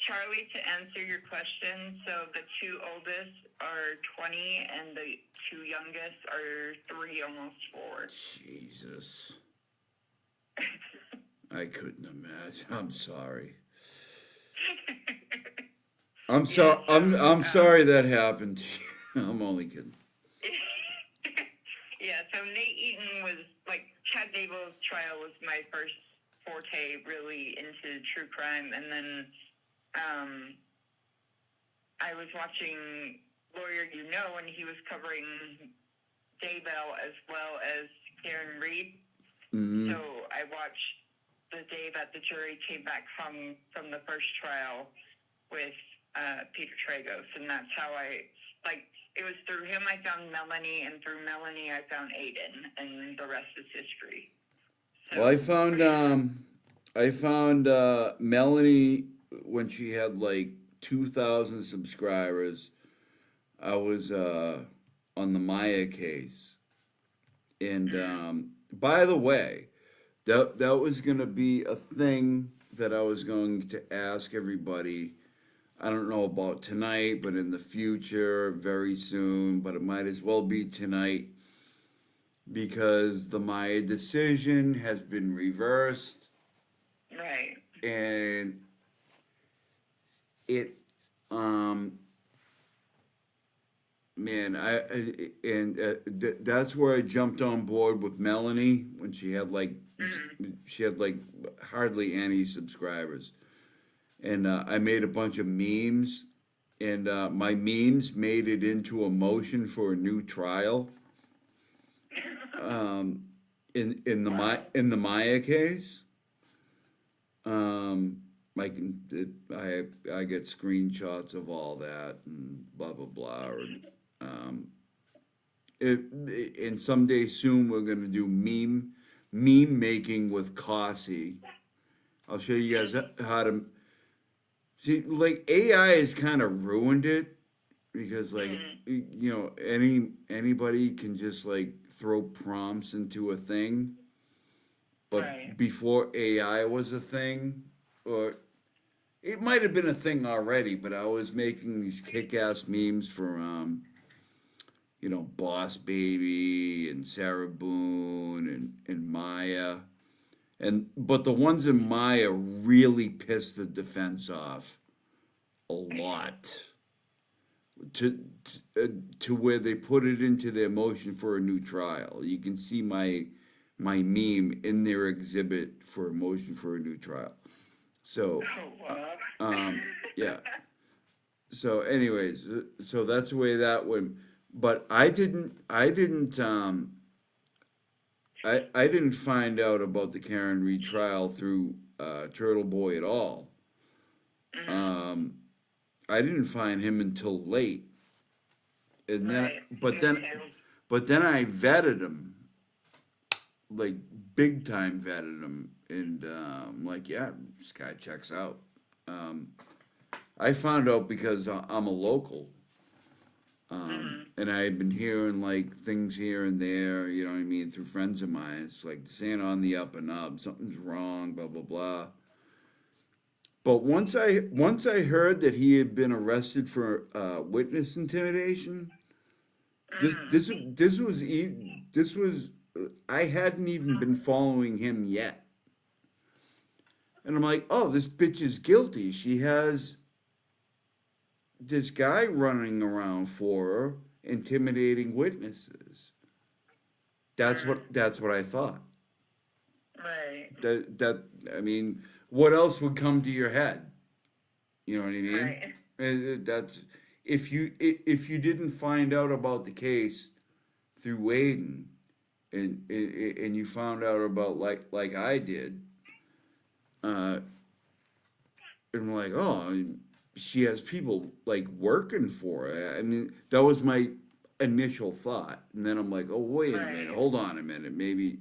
Charlie, to answer your question, so the 2 oldest are 20 and the 2 youngest are 3, almost 4. Jesus. I couldn't imagine. I'm sorry. I'm sorry that happened to you. I'm only kidding. Yeah, so Nate Eaton was, like, Chad Daybell's trial was my first forte really into true crime, and then I was watching Lawyer You Know, and he was covering Daybell as well as Karen Reed. Mm-hmm. So I watched the day that the jury came back from the first trial with Peter Tragos, and that's how it was through him I found Melanie, and through Melanie I found Aiden, and the rest is history. So, well, I found Melanie when she had like 2,000 subscribers. I was on the Maya case, and by the way, that was gonna be a thing that I was going to ask everybody. I don't know about tonight, but in the future, very soon, but it might as well be tonight because the Maya decision has been reversed. Right. And it, man, that's where I jumped on board with Melanie when she had like, hardly any subscribers. And I made a bunch of memes, and my memes made it into a motion for a new trial. In the Maya case, like I get screenshots of all that and blah blah blah. And someday soon we're gonna do meme making with Cossy. I'll show you guys how to. See, like AI has kind of ruined it because, like, anybody can just like throw prompts into a thing. But before AI was a thing, or it might have been a thing already, but I was making these kick-ass memes for, Boss Baby and Sarah Boone and Maya. But the ones in Maya really pissed the defense off a lot to where they put it into their motion for a new trial. You can see my meme in their exhibit for a motion for a new trial. So, yeah. So, anyways, so that's the way that went. But I didn't find out about the Karen Reed trial through Turtle Boy at all. I didn't find him until late, and then but then I vetted him, like big time vetted him, and I'm like, yeah, this guy checks out. I found out because I'm a local. And I've been hearing like things here and there, you know what I mean, through friends of mine. It's like this ain't on the up and up, something's wrong, blah blah blah. But once I heard that he had been arrested for witness intimidation, this was I hadn't even been following him yet, and I'm like, oh, this bitch is guilty. She has this guy running around for her, intimidating witnesses. That's what I thought. Right. That I mean, what else would come to your head? You know what I mean? Right. That's if you didn't find out about the case through Waden, and you found out about like I did, and I'm like, oh, she has people like working for her. I mean, that was my initial thought, and then I'm like, oh, wait a minute, hold on a minute, maybe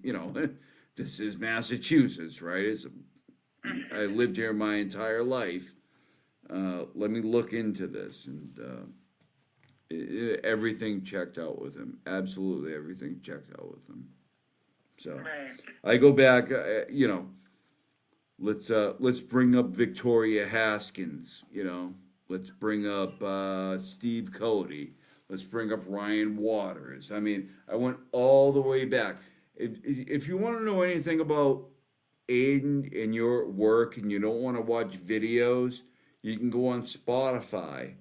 this is Massachusetts, right? I lived here my entire life. Let me look into this, and everything checked out with him. Absolutely everything checked out with him. So I go back, let's bring up Victoria Haskins, let's bring up Steve Cody, let's bring up Ryan Waters. I mean, I went all the way back. If you want to know anything about Aiden and your work and you don't want to watch videos, you can go on Spotify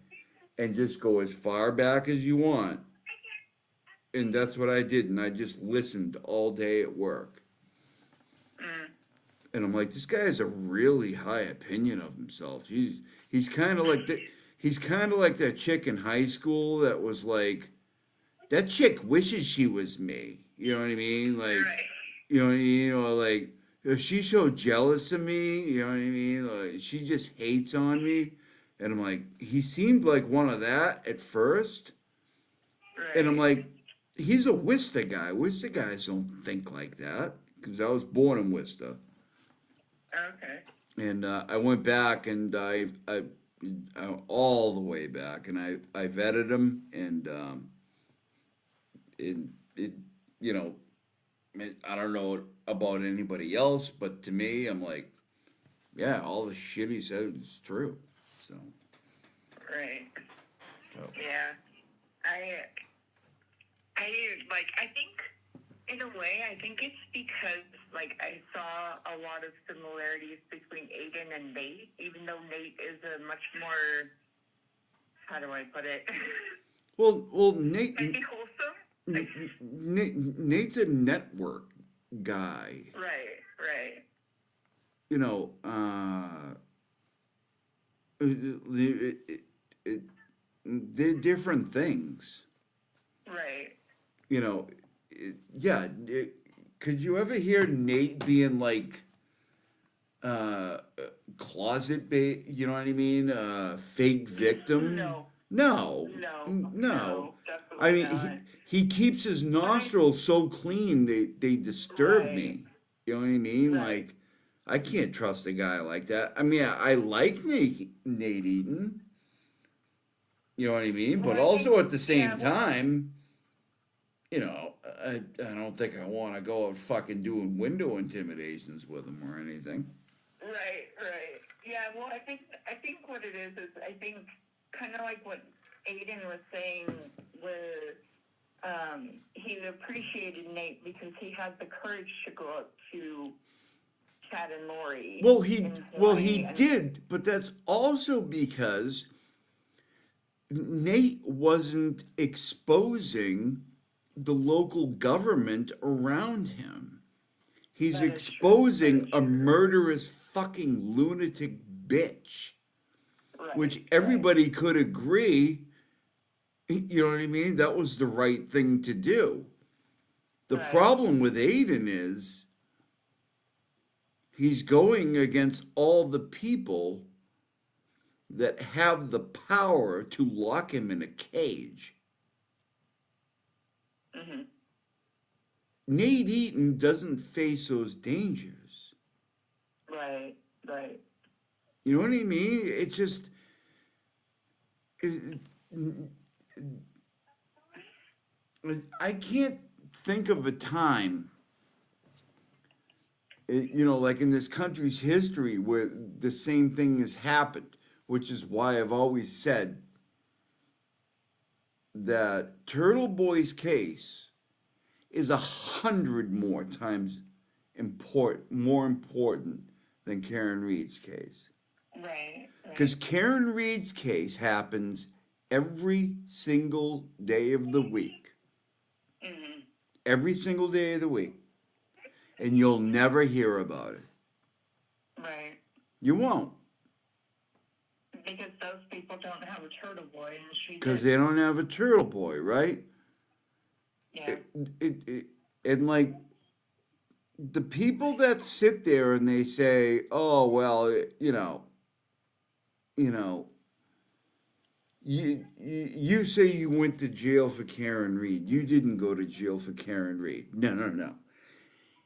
and just go as far back as you want. And that's what I did, and I just listened all day at work. And I'm like, this guy has a really high opinion of himself. He's kind of like that chick in high school that was like, that chick wishes she was me. You know what I mean? Like, like, she's so jealous of me. You know what I mean? Like, she just hates on me. And I'm like, he seemed like one of that at first. And I'm like, he's a Worcester guy. Worcester guys don't think like that because I was born in Worcester. Okay. And I went back and I all the way back, and I vetted him, and I don't know about anybody else, but to me, I'm like, yeah, all the shit he said is true. So. Right. So. Yeah. I think in a way, I think it's because I saw a lot of similarities between Aiden and Nate, even though Nate is a much more, how do I put it? Well, Nate. Maybe wholesome. Nate's a network guy. Right. You know, they're different things. Right. You know, yeah. Could you ever hear Nate being like closet bait? You know what I mean? Fake victim. No. I mean, he keeps his nostrils so clean they disturb me. You know what I mean? Like, I can't trust a guy like that. I mean, I like Nate Eaton. You know what I mean? But also at the same time, you know, I don't think I want to go out fucking doing window intimidations with him or anything. Right. Yeah, well, I think what it is I think kind of like what Aiden was saying was he appreciated Nate because he had the courage to go up to Chad and Lori. Well, he did, but that's also because Nate wasn't exposing the local government around him. He's exposing a murderous fucking lunatic bitch, which everybody could agree, you know what I mean? That was the right thing to do. The problem with Aiden is he's going against all the people that have the power to lock him in a cage. Mm-hmm. Nate Eaton doesn't face those dangers. Right. You know what I mean? It's just... I can't think of a time, you know, like in this country's history where the same thing has happened, which is why I've always said that Turtle Boy's case is 100 more times more important than Karen Reed's case. Right. Because Karen Reed's case happens every single day of the week. Mm-hmm. Every single day of the week. And you'll never hear about it. Right. You won't. Because those people don't have a turtle boy, and she Because they don't have a turtle boy, right? Yeah. And like, the people that sit there and they say, oh, well, you say you went to jail for Karen Reed. You didn't go to jail for Karen Reed. No.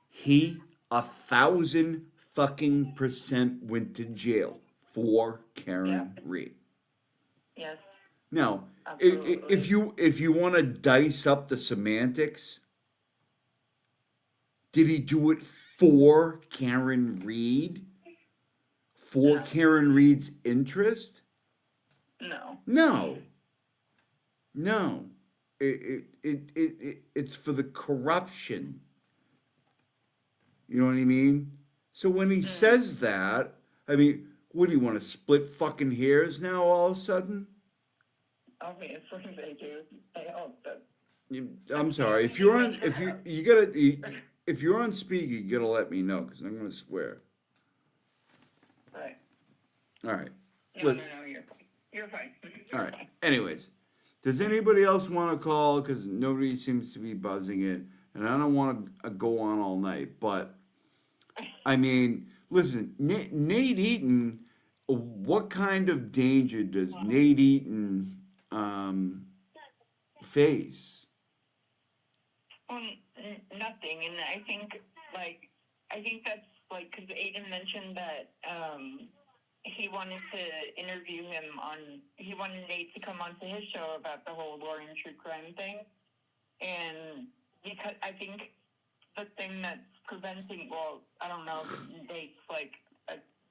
He 1,000% went to jail for Karen Reed. Yes. Now, if you want to dice up the semantics, did he do it for Karen Reed? For Karen Reed's interest? No. It's for the corruption. You know what I mean? So when he says that, I mean, what do you want to split fucking hairs now all of a sudden? Obviously they do. I hope that. I'm sorry. If you're on speaker, you gotta let me know because I'm gonna swear. Right. All right. No, you're fine. All right. Anyways, does anybody else want to call? Because nobody seems to be buzzing in, and I don't want to go on all night. But I mean, listen, Nate Eaton. What kind of danger does Nate Eaton face? Well, nothing, and I think that's because Aiden mentioned that he wanted to interview him he wanted Nate to come onto his show about the whole Lauren true crime thing, and because I think the thing that's preventing, well, I don't know if Nate's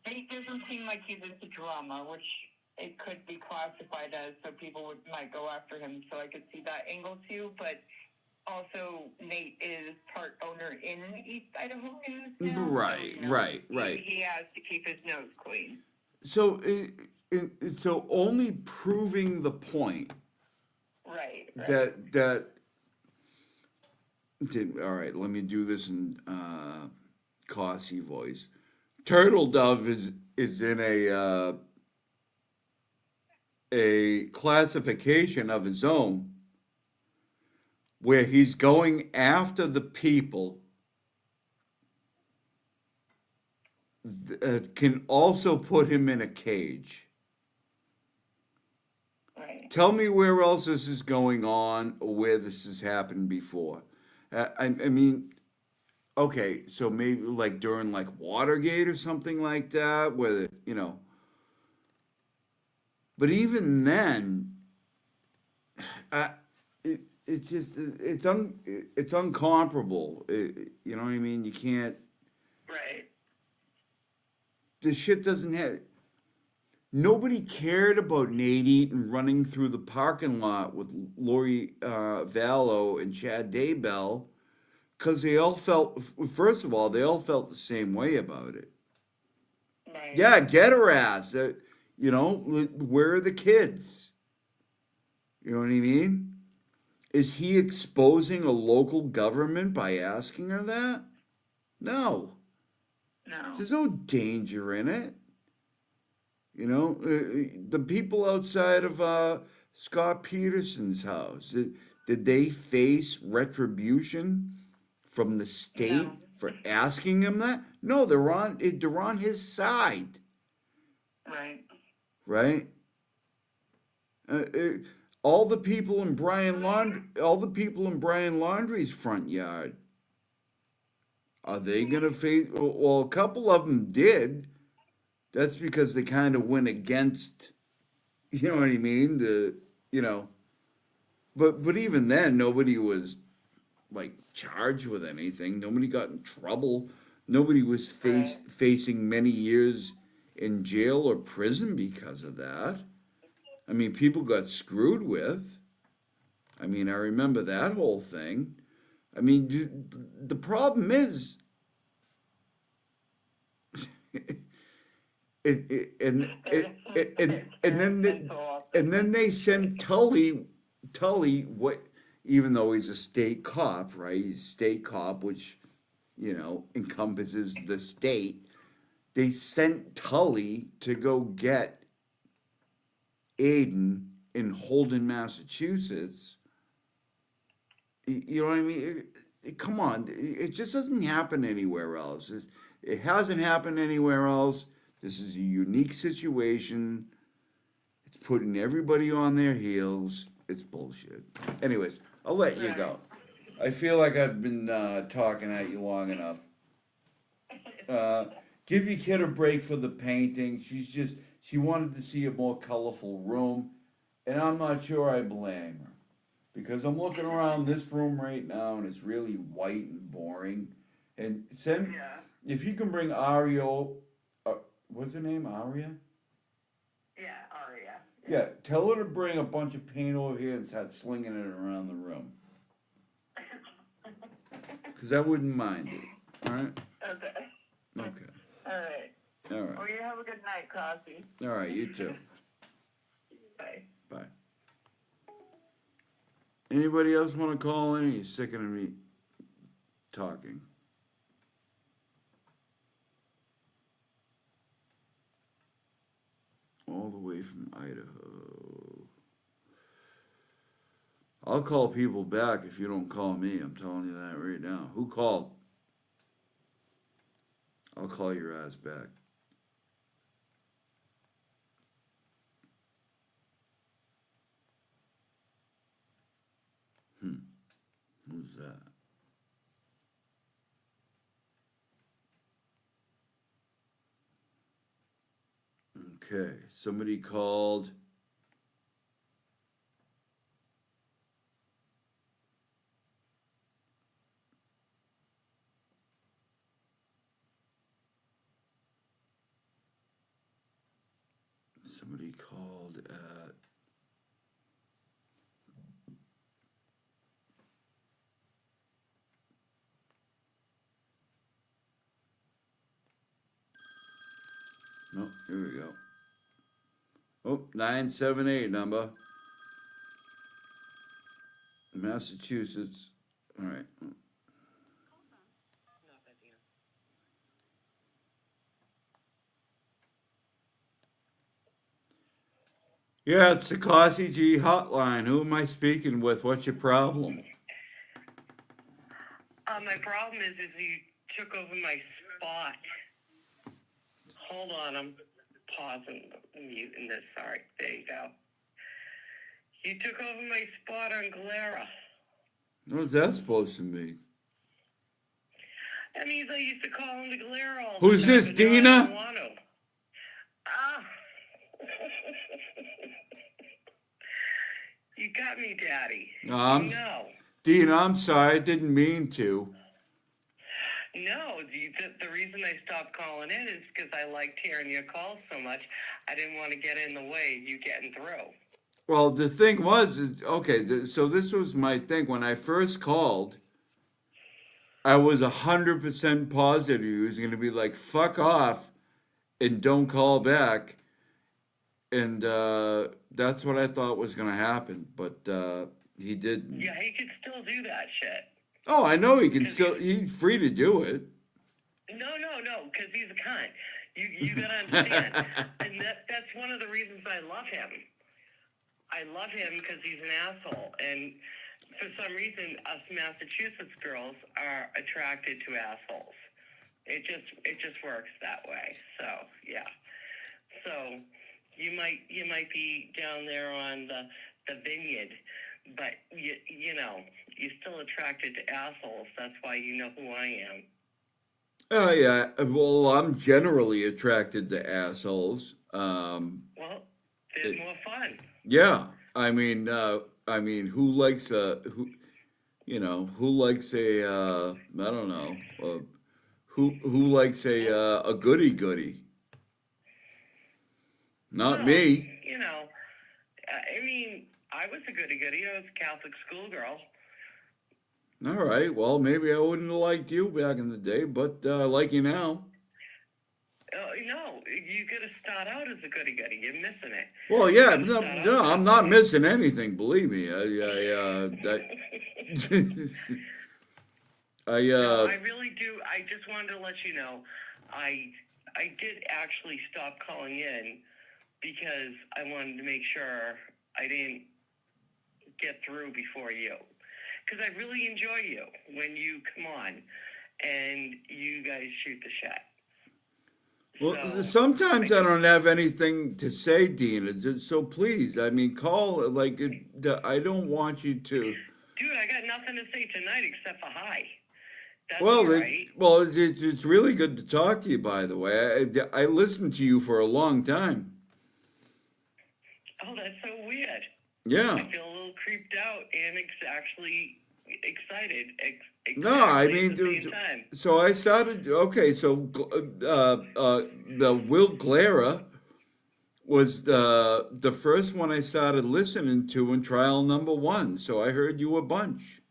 He doesn't seem like he's into drama, which it could be classified as, so people might go after him. So I could see that angle too. But also, Nate is part owner in East Idaho News now. Right, so, right. He has to keep his nose clean. So, so only proving the point Right. that all right. Let me do this in Cossy voice. Turtle Dove is in a classification of his own where he's going after the people that can also put him in a cage. Right. Tell me where else this is going on or where this has happened before. I mean, okay, so maybe like during like Watergate or something like that, where, you know, but even then, it's just, it's uncomparable. You know what I mean? You can't, Right. the shit doesn't have, nobody cared about Nate Eaton running through the parking lot with Lori Vallow and Chad Daybell because they all felt, first of all, they all felt the same way about it. Right. Yeah, get her ass. You know, where are the kids? You know what I mean? Is he exposing a local government by asking her that? No. No. There's no danger in it. You know, the people outside of Scott Peterson's house, did they face retribution from the state for asking him that? No, they're on his side. Right. Right? All the people in Brian Laundrie's front yard, are they gonna face? Well, a couple of them did. That's because they kind of went against, you know what I mean? You know, but even then, nobody was like charged with anything. Nobody got in trouble. Nobody was facing many years in jail or prison because of that. I mean, people got screwed with. I mean, I remember that whole thing. I mean, the problem is, and then they sent Tully, what, even though he's a state cop, right? He's a state cop, which, you know, encompasses the state. They sent Tully to go get Aiden in Holden, Massachusetts. You know what I mean? Come on, it just doesn't happen anywhere else. It hasn't happened anywhere else. This is a unique situation. It's putting everybody on their heels. It's bullshit. Anyways, I'll let you go. I feel like I've been talking at you long enough. Give your kid a break for the painting. She wanted to see a more colorful room, and I'm not sure I blame her. Because I'm looking around this room right now, and it's really white and boring. And if you can bring Ario, what's her name, Aria? Yeah, Aria. Yeah, tell her to bring a bunch of paint over here and start slinging it around the room. Because I wouldn't mind it. All right? Okay. Okay. All right. All right. Well, you have a good night, Cossy. All right, you too. Bye. Bye. Anybody else want to call in? Or are you sick of me talking? All the way from Idaho. I'll call people back if you don't call me. I'm telling you that right now. Who called? I'll call your ass back. Who's that? Okay, somebody called. somebody called at. No, here we go. Oh, 978 number. Massachusetts. All right. Yeah, it's the Cossy G hotline. Who am I speaking with? What's your problem? My problem is you took over my spot. Hold on, I'm pausing, muting this. Sorry, there you go. You took over my spot on Galera. What's that supposed to mean? That means I used to call him the Galera all the Who's time, this, but now I Dina? don't want to. Ah. You got me, Daddy. No. Dean, I'm sorry. I didn't mean to. No, the reason I stopped calling in is because I liked hearing your calls so much. I didn't want to get in the way of you getting through. Well, the thing was, okay, so this was my thing. When I first called, I was 100% positive he was going to be like, fuck off and don't call back. And that's what I thought was going to happen, but he didn't. Yeah, he could still do that shit. Oh, I know he can still, he's free to do it. No, because he's a cunt. You gotta understand. And that's one of the reasons I love him. I love him because he's an asshole. And for some reason, us Massachusetts girls are attracted to assholes. It just works that way. So, yeah. So, you might be down there on the vineyard, but you're still attracted to assholes. That's why you know who I am. Oh, yeah. Well, I'm generally attracted to assholes. Well, they're more fun. Yeah. I mean, who likes who likes a, I don't know, who likes a goody goody? Not me. I mean, I was a goody-goody. I was a Catholic schoolgirl. All right. Well, maybe I wouldn't have liked you back in the day, but I like you now. No, you got to start out as a goody-goody. You're missing it. Well, yeah. No, I'm not missing anything. Believe me. No, I really do. I just wanted to let you know, I did actually stop calling in because I wanted to make sure I didn't get through before you. Because I really enjoy you when you come on and you guys shoot the shit. Well, sometimes I don't have anything to say, Dina. So please, I mean, call. Like, I don't want you to. Dude, I got nothing to say tonight except for hi. That's Well, all right. it's really good to talk to you. By the way, I listened to you for a long time. Oh, that's so weird. Yeah. I feel a little creeped out and actually excited. No, I exactly mean, at the same time. so I started. Okay, so the Will Glara was the first one I started listening to in trial number 1. So I heard you a bunch.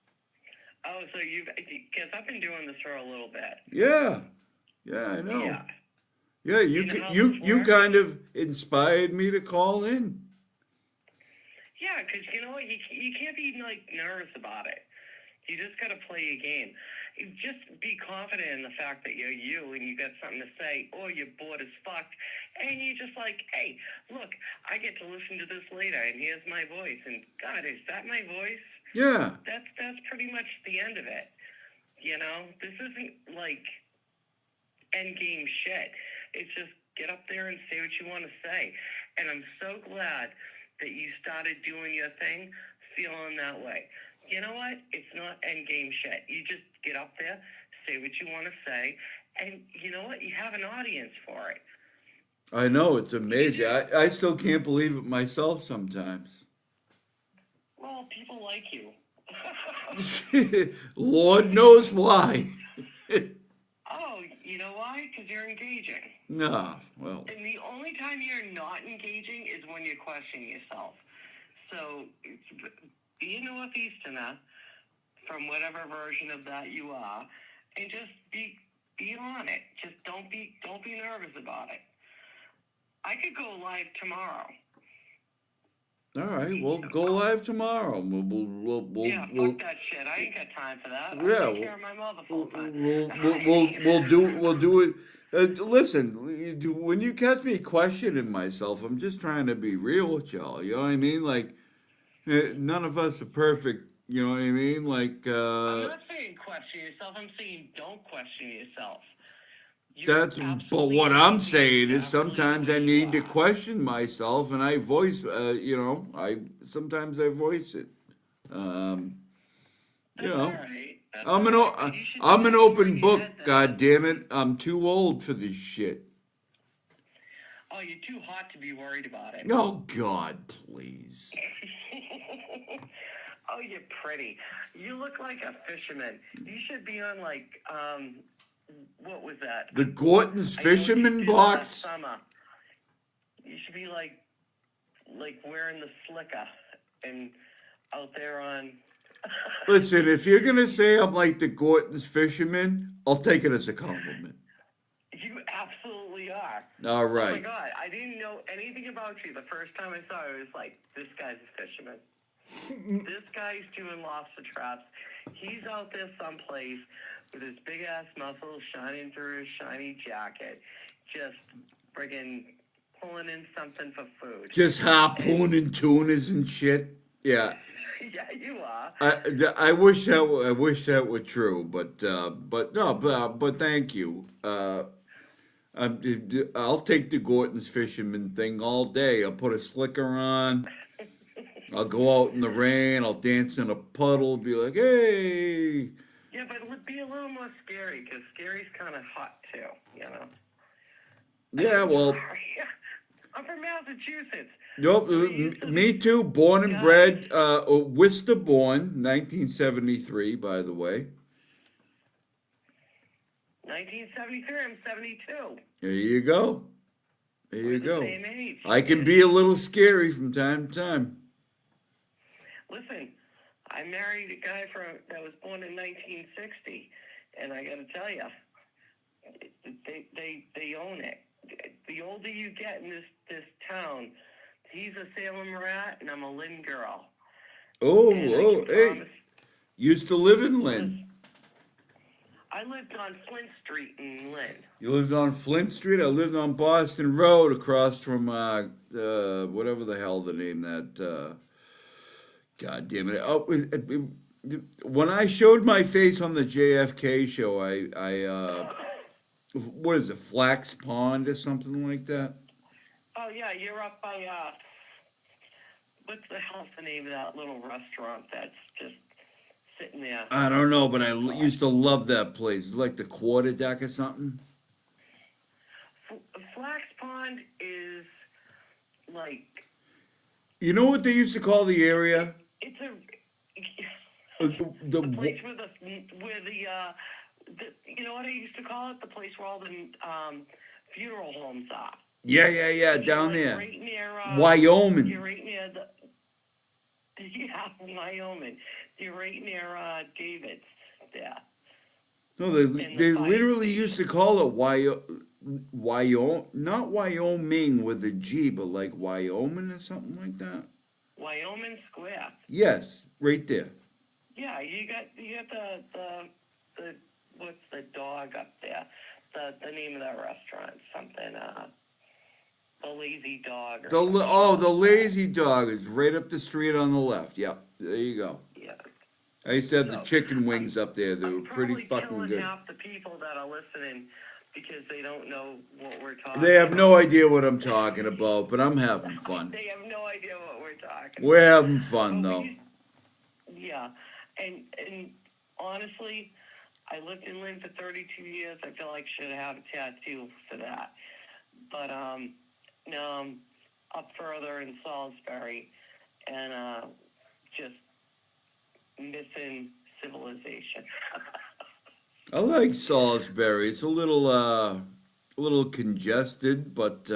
Oh, so because I've been doing this for a little bit. Yeah, I know. Yeah. Yeah, you kind of inspired me to call in. Yeah, because you know what, you can't be like nervous about it. You just got to play a game. You just be confident in the fact that you're you and you got something to say, or you're bored as fuck, and you're just like, hey, look, I get to listen to this later, and here's my voice. And God, is that my voice? Yeah. That's pretty much the end of it. You know, this isn't like end game shit. It's just get up there and say what you want to say. And I'm so glad that you started doing your thing feeling that way. You know what? It's not end game shit. You just get up there, say what you want to say, and you know what? You have an audience for it. I know, it's amazing. I still can't believe it myself sometimes. Well, people like you. Lord knows why. Oh, you know why? Because you're engaging. No, well, And the only time you're not engaging is when you question yourself. So be a Northeasterner from whatever version of that you are, and just be on it. Just don't be nervous about it. I could go live tomorrow. all right, we'll go live tomorrow. Yeah, fuck that shit. I ain't got time for that. Yeah, I take care of my mother full time. we'll do it. Listen, when you catch me questioning myself, I'm just trying to be real with y'all. You know what I mean? Like, none of us are perfect. You know what I mean? Like, I'm not saying question yourself. I'm saying don't question yourself. but what I'm saying is sometimes I need to question myself, and I voice. Sometimes I voice it. You know. I'm an open book. God damn it! I'm too old for this shit. Oh, you're too hot to be worried about it. Oh God, please. Oh, you're pretty. You look like a fisherman. You should be on what was that? The Gorton's I know what you Fisherman did Box. last summer. You should be like wearing the slicker and out there on. Listen, if you're gonna say I'm like the Gorton's Fisherman, I'll take it as a compliment. You absolutely are. All Oh my right. God, I didn't know anything about you. The first time I saw you, I was like, this guy's a fisherman. This guy's doing lobster traps. He's out there someplace with his big ass muscles shining through his shiny jacket, just friggin' pulling in something for food. Just harpooning tunas and shit. Yeah. Yeah, you are. I wish that were true, but no, but thank you. I'll take the Gorton's Fisherman thing all day. I'll put a slicker on. I'll go out in the rain. I'll dance in a puddle. Be like, hey. Yeah, but it would be a little more scary because scary's kind of hot too, you know. Yeah, well. I'm from Massachusetts. Nope, me too. Born and bred, Worcester born, 1973, by the way. 1973, I'm 72. There you go. There you We're the go. same age. I can be a little scary from time to time. Listen, I married a guy that was born in 1960, and I got to tell you, they own it. The older you get in this town, he's a Salem rat, and I'm a Lynn girl. Hey. Used to live in Lynn. I lived on Flint Street in Lynn. You lived on Flint Street? I lived on Boston Road across from, whatever the hell the name that, God damn it. Oh, when I showed my face on the JFK show, what is it, Flax Pond or something like that? Oh, yeah, you're up by, what's the hell's the name of that little restaurant that's just sitting there? I don't know, but I used to love that place. It's like the Quarter Deck or something. Flax Pond is like... You know what they used to call the area? It's a... The place where the you know what I used to call it? The place where all the funeral homes are. Yeah, down there. Right near, Wyoming. You're right near Wyoming. You're right near David's there. No, they literally used to call it not Wyoming with a G, but like Wyoming or something like that. Wyoming Square. Yes, right there. Yeah, you got the what's the dog up there? The name of that restaurant, something the Lazy Dog. The Lazy Dog is right up the street on the left. Yep, there you go. Yeah. I used to have the chicken wings up there. They were pretty fucking good. Half the people that are listening because they don't know what we're talking. They have no idea what I'm talking about, but I'm having fun. They have no idea what we're talking. We're having fun though. Yeah, and honestly, I lived in Lynn for 32 years. I feel like I should have a tattoo for that. But now I'm up further in Salisbury and just missing civilization. I like Salisbury. It's a little congested, but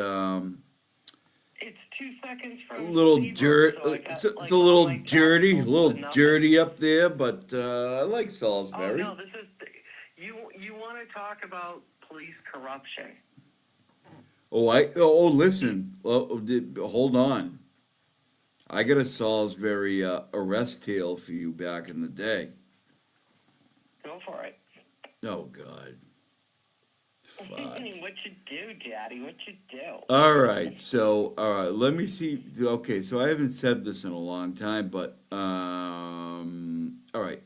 It's 2 seconds a from little Seabrook, dirt. so I got It's like a all little my dirty, a capitals little for nothing. dirty up there, but I like Oh Salisbury. no, this is you want to talk about police corruption? Listen. Hold on. I got a Salisbury arrest tale for you back in the day. Go for it. Oh God. Fuck. What you do, Daddy? What you do? All right, let me see. Okay, so I haven't said this in a long time, but all right.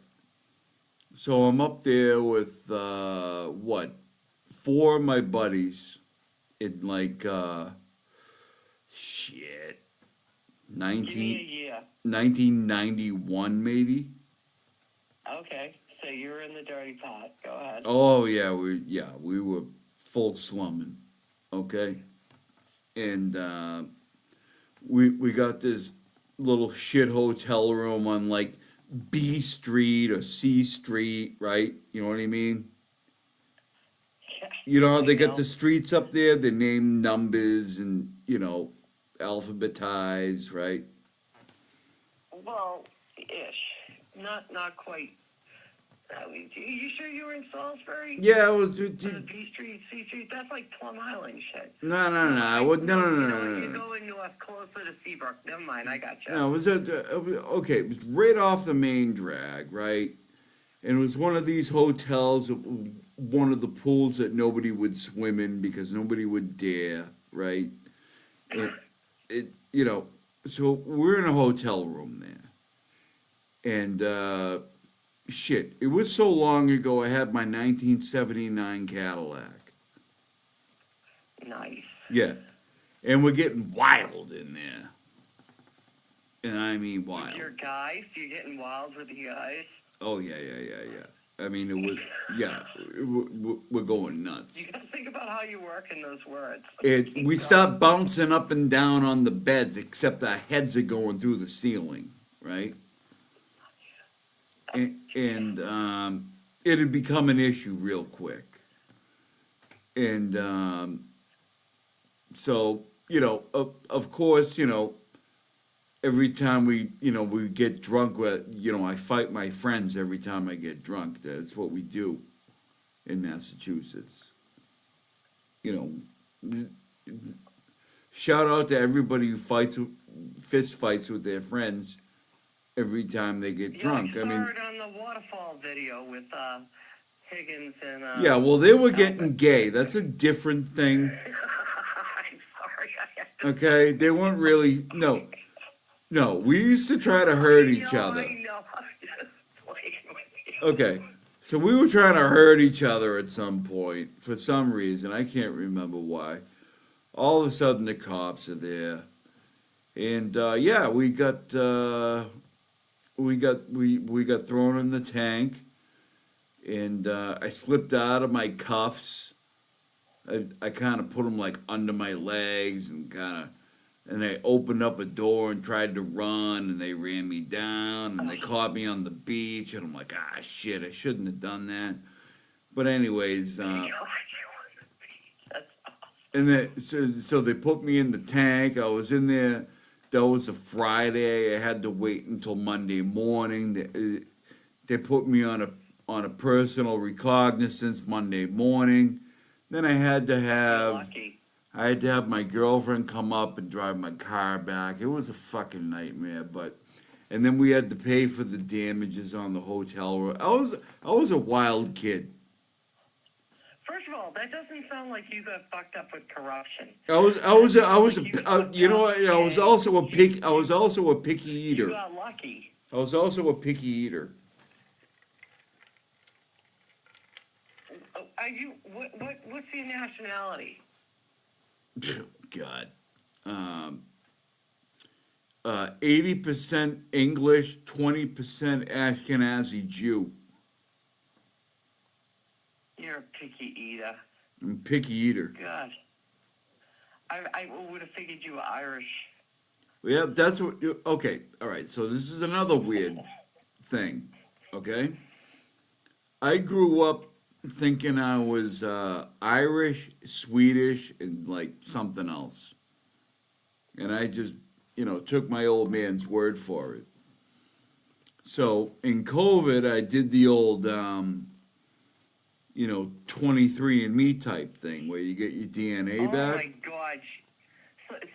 So I'm up there with what? Four of my buddies in like shit, Give me a 19, year. 1991 maybe. Okay, so you're in the dirty pot. Go ahead. Oh yeah, we were full slumming. Okay. And we got this little shit hotel room on like B Street or C Street, right? You know what I mean? You know how they got the streets up there? They name numbers and, alphabetized, right? Well, ish. Not quite. You sure you were in Salisbury? Yeah, it was. B Street, C Street. That's like Plum Island shit. No. No. You're going north closer to Seabrook. Never mind. I got you. No, okay. It was right off the main drag, right? And it was one of these hotels, one of the pools that nobody would swim in because nobody would dare, right? So we're in a hotel room there, and shit, it was so long ago. I had my 1979 Cadillac. Nice. Yeah, and we're getting wild in there, and I mean wild. With your guys, you're getting wild with the guys. Oh yeah. I mean, it was we're going nuts. You gotta think about how you work in those words. We start bouncing up and down on the beds, except our heads are going through the ceiling, right? And it had become an issue real quick. And so, of course, every time we get drunk, I fight my friends every time I get drunk. That's what we do in Massachusetts. Shout out to everybody who fist fights with their friends every time they get drunk. I saw it on the waterfall video with Higgins and. Yeah, well, they were getting gay. That's a different thing. I'm sorry. Okay, they weren't really. No, we used to try to hurt each other. I know. I'm just playing with you. Okay, so we were trying to hurt each other at some point for some reason. I can't remember why. All of a sudden, the cops are there, and we got thrown in the tank, and I slipped out of my cuffs. I kind of put them like under my legs and I opened up a door and tried to run, and they ran me down, and they caught me on the beach, and I'm like, shit, I shouldn't have done that. But anyways, and then so they put me in the tank. I was in there. That was a Friday. I had to wait until Monday morning. They put me on a personal recognizance Monday morning. Then I had to have my girlfriend come up and drive my car back. It was a fucking nightmare, and then we had to pay for the damages on the hotel room. I was a wild kid. First of all, that doesn't sound like you got fucked up with corruption. I was also a picky eater. You got lucky. I was also a picky eater. Are you? What's your nationality? God. 80% English, 20% Ashkenazi Jew. You're a picky eater. I'm a picky eater. God. I would have figured you were Irish. Yeah, that's what. Okay, all right. So this is another weird thing. Okay, I grew up thinking I was Irish, Swedish, and like something else. And I just, took my old man's word for it. So in COVID, I did the old, 23andMe type thing where you get your DNA Oh back. my God.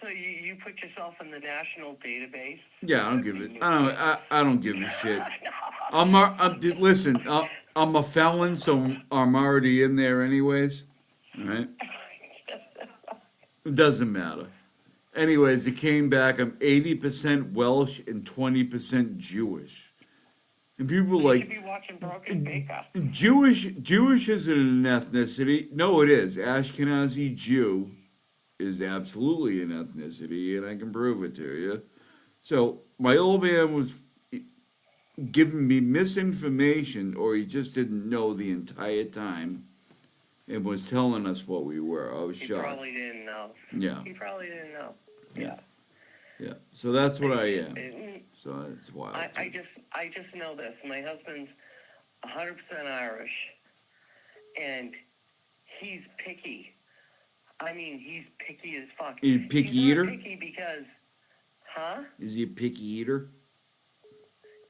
So you put yourself in the national database? Yeah, I don't give it. I don't give a shit. Listen. I'm a felon, so I'm already in there anyways. All right. It doesn't matter. Anyways, it came back. I'm 80% Welsh and 20% Jewish. And people You like should be watching Broken Bake Off. Jewish isn't an ethnicity. No, it is. Ashkenazi Jew is absolutely an ethnicity, and I can prove it to you. So my old man was giving me misinformation, or he just didn't know the entire time, and was telling us what we were. I was He shocked. probably didn't know. Yeah. He probably didn't know. Yeah. Yeah. So that's what I am. So that's wild. I just know this. My husband's 100% Irish, and he's picky. I mean, he's picky as fuck. Are you a picky he's eater? Not picky because, huh? Is he a picky eater?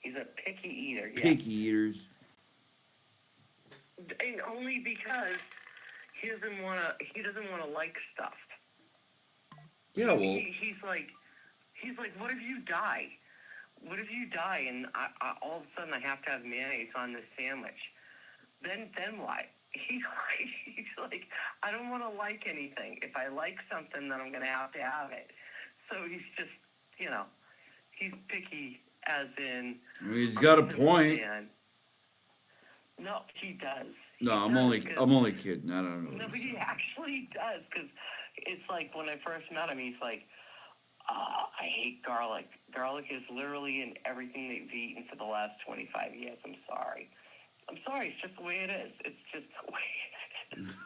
He's a picky eater. Yeah. Picky eaters. And only because he doesn't want to like stuff. Yeah, well. He's like, what if you die? What if you die and I all of a sudden I have to have mayonnaise on this sandwich? Then what? He's like, I don't want to like anything. If I like something, then I'm going to have it. So he's just, he's picky as in. I mean, he's got a point. Man. No, he does. No, I'm only kidding. I don't know. No, but he actually does, because it's like when I first met him, he's like, I hate garlic. Garlic is literally in everything that you've eaten for the last 25 years. I'm sorry. It's just the way it is. It's just the way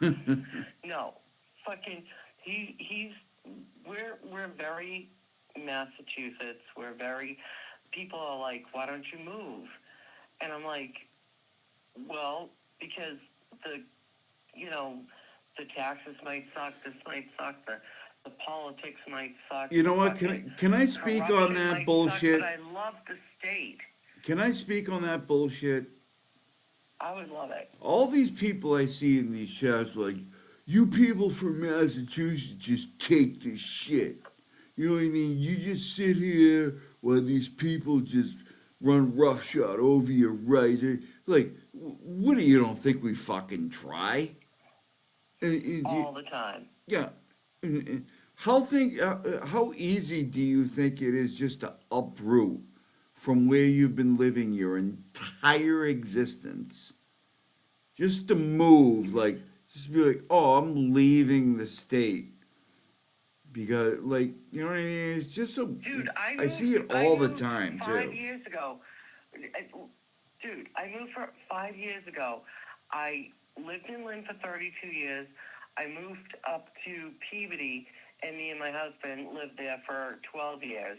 it is. No, fucking, we're very Massachusetts. People are like, why don't you move? And I'm like, well, because the taxes might suck, this might suck, the politics might suck. You know what? Can I speak on that bullshit? Suck, but I love the state. Can I speak on that bullshit? I would love it. All these people I see in these chats, like, you people from Massachusetts just take the shit. You know what I mean? You just sit here while these people just run roughshod over your rights. Like, what do you don't think we fucking try? All the time. Yeah. How easy do you think it is just to uproot from where you've been living your entire existence? Just to move, like, just be like, oh, I'm leaving the state. Because, like, you know what I mean? It's just so. Dude, I see it all the time, too. 5 years ago. Dude, I moved 5 years ago. I lived in Lynn for 32 years. I moved up to Peabody, and me and my husband lived there for 12 years.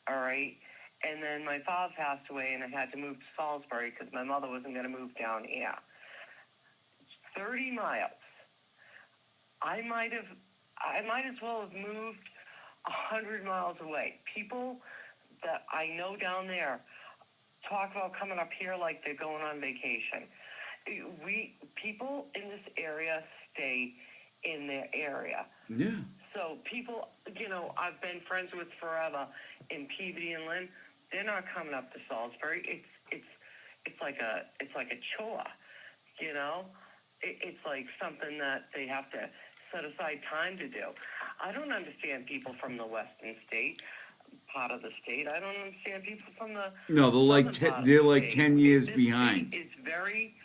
All right? And then my father passed away, and I had to move to Salisbury because my mother wasn't going to move down here. 30 miles. I might as well have moved 100 miles away. People that I know down there talk about coming up here like they're going on vacation. People in this area stay in their area. Yeah. So people, I've been friends with forever in Peabody and Lynn. They're not coming up to Salisbury. It's like a chore, It's like something that they have to set aside time to do. I don't understand people from the western state, part of the state. I don't understand people from the No, they're like 10 years behind. It's very,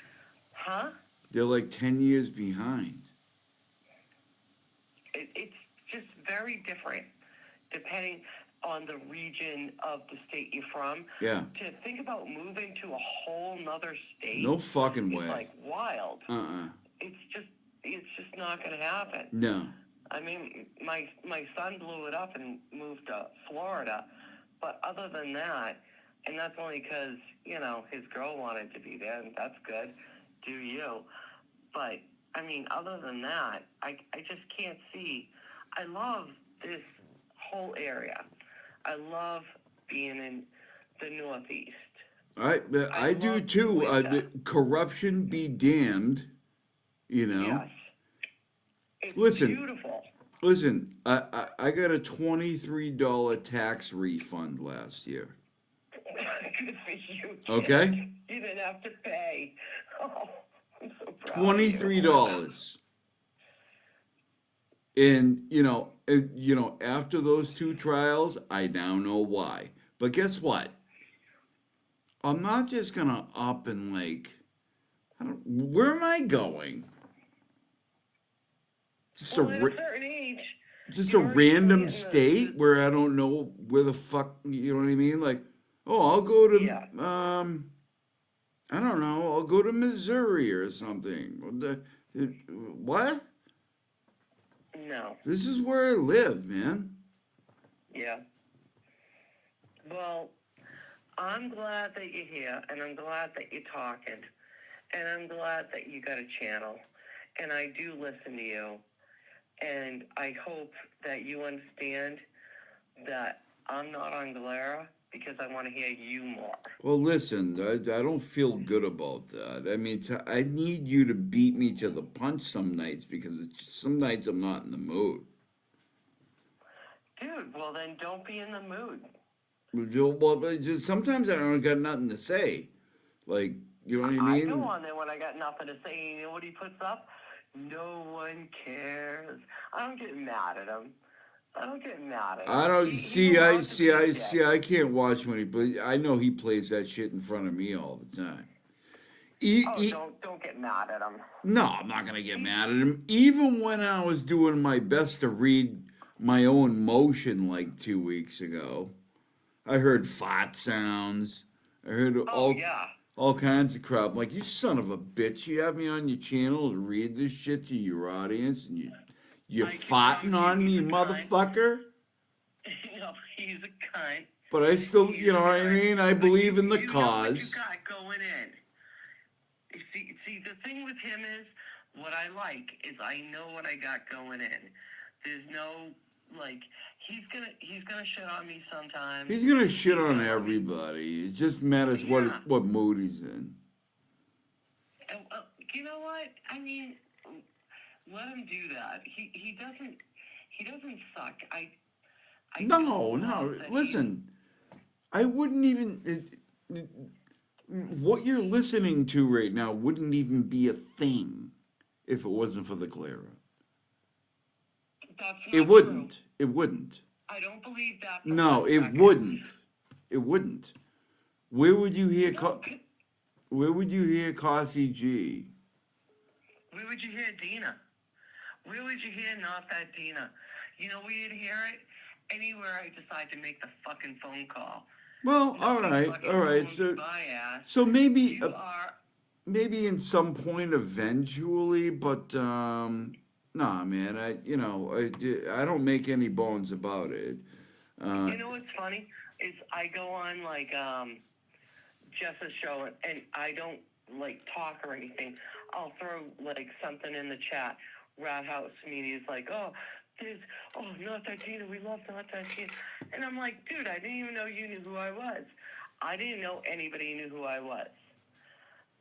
huh? They're like 10 years behind. It's just very different depending on the region of the state you're from. Yeah. To think about moving to a whole nother state. No fucking way. It's like wild. Uh-uh. It's just not going to happen. No. I mean, my son blew it up and moved to Florida, but other than that, and that's only because his girl wanted to be there, and that's good. Do you? But I mean, other than that, I just can't see. I love this whole area. I love being in the Northeast. I do too. Corruption be damned. You know. Yes. It's Listen, beautiful. listen. I got a $23 tax refund last year. Good for you. Kid. Okay. You didn't have to pay. Oh, I'm so proud. $23. And after those 2 trials, I now know why. But guess what? I'm not just gonna up and where am I going? Just Well, at a certain age. Just a random state where I don't know where the fuck, you know what I mean? Like, oh, I'll go to, I don't know, I'll go to Missouri or something. What? No. This is where I live, man. Yeah. Well, I'm glad that you're here, and I'm glad that you're talking, and I'm glad that you got a channel, and I do listen to you, and I hope that you understand that I'm not on Galera because I want to hear you more. Well, listen, I don't feel good about that. I mean, I need you to beat me to the punch some nights because some nights I'm not in the mood. Dude, well then don't be in the mood. Well, sometimes I don't got nothing to say. Like, you know what I mean? I go on there when I got nothing to say. You know what he puts up? No one cares. I don't get mad at him. I don't get mad at him. I don't I can't watch when he plays. I know he plays that shit in front of me all the time. Don't get mad at him. No, I'm not gonna get mad at him. Even when I was doing my best to read my own motion like 2 weeks ago, I heard fart sounds. I heard all kinds of crap. I'm like, you son of a bitch! You have me on your channel to read this shit to your audience, and you're farting on me, motherfucker. No, he's a cunt. But I still, you know what I mean? I believe in the You cause. know what you got going in. See, the thing with him is, what I like is I know what I got going in. There's no, he's gonna shit on me sometimes. He's gonna shit on everybody. It just matters what mood he's in. And, you know what? I mean, let him do that. He doesn't suck. No. Listen, I wouldn't even. What you're listening to right now wouldn't even be a thing if it wasn't for the Clara. That's not It wouldn't. true. It wouldn't. I don't believe that. No, it wouldn't. It wouldn't. Where would you hear? Where would you hear Cossy G? Where would you hear Dina? Where would you hear Not That Dina? You know where you'd hear it? Anywhere I decide to make the fucking phone call. Well, all right. So maybe maybe in some point eventually, but nah, man. I don't make any bones about it. You know what's funny is I go on Jess's show and I don't talk or anything. I'll throw something in the chat. Rat House Media's Not That Tina, we love Not That Tina. And I'm like, dude, I didn't even know you knew who I was. I didn't know anybody knew who I was.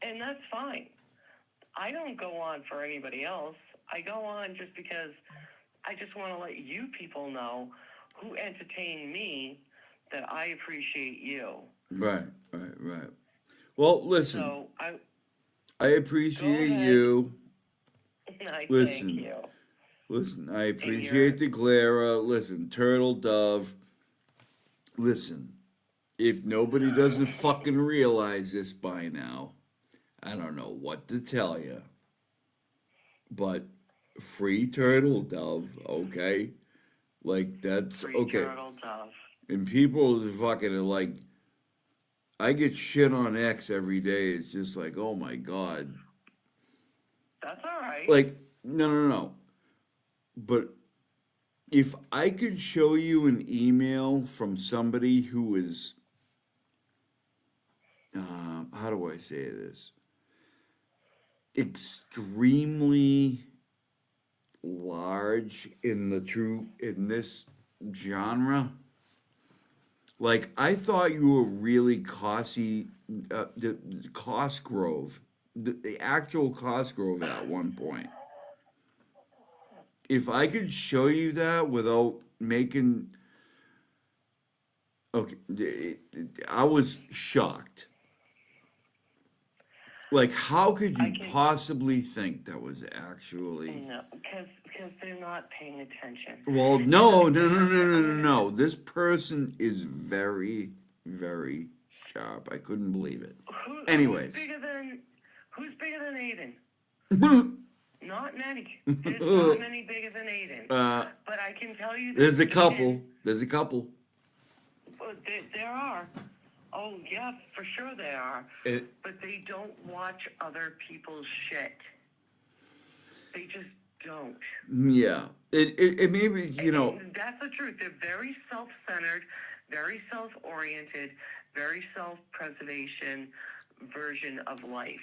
And that's fine. I don't go on for anybody else. I go on just because I just want to let you people know who entertain me that I appreciate you. Right. Well, listen. So I appreciate you. Thank you. Listen, I appreciate the Clara. Listen, Turtle Dove. Listen, if nobody doesn't fucking realize this by now, I don't know what to tell you. But free Turtle Dove, okay? That's Free okay. Turtle Dove. And people are fucking I get shit on X every day. It's just oh my God. That's all right. No. But if I could show you an email from somebody who is, how do I say this? extremely large in this genre. Like I thought you were really Cossy, the Cosgrove, the actual Cosgrove at one point. If I could show you that without making, okay, I was shocked. Like, how could you possibly think that was actually? No, because they're not paying attention. Well, no. This person is very, very sharp. I couldn't believe it. Anyways. Who's bigger than Aiden? Not many. There's not many bigger than Aiden. But I can tell you There's a couple. There's a couple. Well, there are. Oh, yeah, for sure they are. But they don't watch other people's shit. They just don't. Yeah. It may be, And that's the truth. They're very self-centered, very self-oriented, very self-preservation version of life.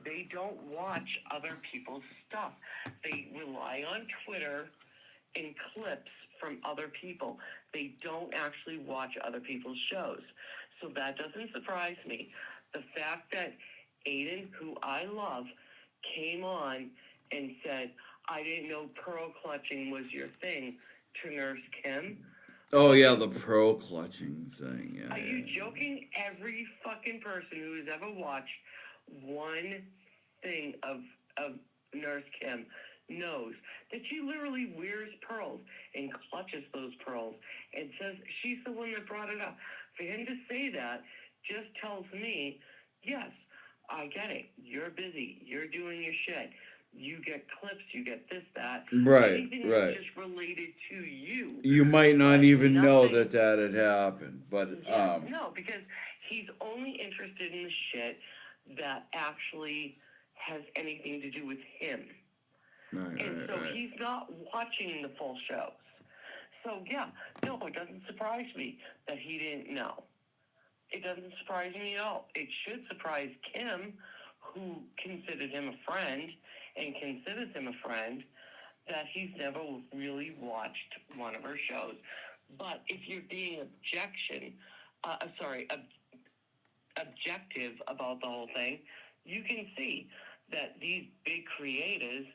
They don't watch other people's stuff. They rely on Twitter and clips from other people. They don't actually watch other people's shows. So that doesn't surprise me. The fact that Aiden, who I love, came on and said, I didn't know pearl clutching was your thing, to Nurse Kim. Oh, yeah, the pearl clutching thing. Yeah. Are you joking? Every fucking person who has ever watched one thing of Nurse Kim knows that she literally wears pearls and clutches those pearls and says she's the one that brought it up. For him to say that just tells me, yes, I get it. You're busy. You're doing your shit. You get clips. You get this, that. Right, Anything right. that's just related to you. You might not even know that had happened, but No, because he's only interested in the shit that actually has anything to do with him. He's not watching the full shows. So, yeah, no, it doesn't surprise me that he didn't know. It doesn't surprise me at all. It should surprise Kim, who considered him a friend and considers him a friend, that he's never really watched one of her shows. But if you're being objective about the whole thing, you can see that these big creators,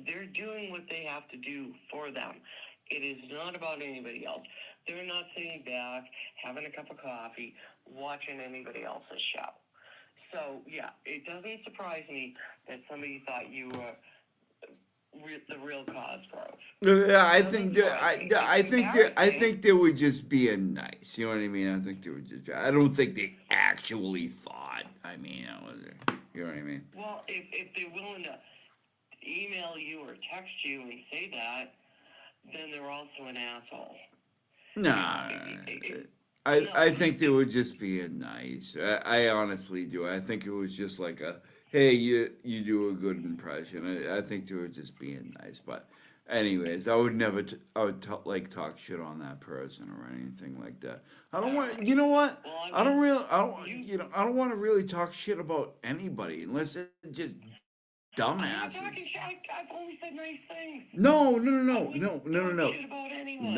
they're doing what they have to do for them. It is not about anybody else. They're not sitting back, having a cup of coffee, watching anybody else's show. So, yeah, it doesn't surprise me that somebody thought you were the real Cosgrove. Yeah, I think they were just being nice. You know what I mean? I think they were just. I don't think they actually thought. I mean, you know what I mean? Well, if they're willing to email you or text you and say that, then they're also an asshole. I think they were just being nice. I honestly do. I think it was just like hey, you do a good impression. I think they were just being nice. But anyways, I would never, talk shit on that person or anything like that. I don't want, you know what? I don't want to really talk shit about anybody unless it's just dumbasses. I've only said nice things. No. Shit about anyone.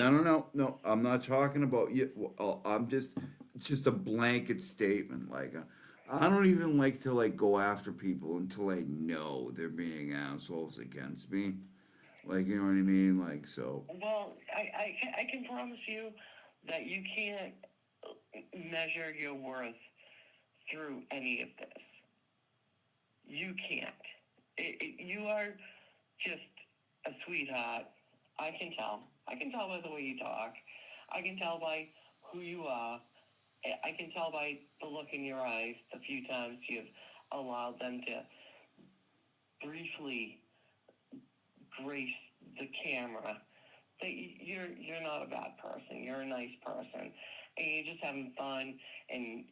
No. I'm not talking about you. I'm just a blanket statement. Like, I don't even like to go after people until I know they're being assholes against me. Like, you know what I mean? Like, so. Well, I can promise you that you can't measure your worth through any of this. You can't. You are just a sweetheart. I can tell. I can tell by the way you talk. I can tell by who you are. I can tell by the look in your eyes the few times you've allowed them to briefly grace the camera that you're not a bad person. You're a nice person. And you're just having fun and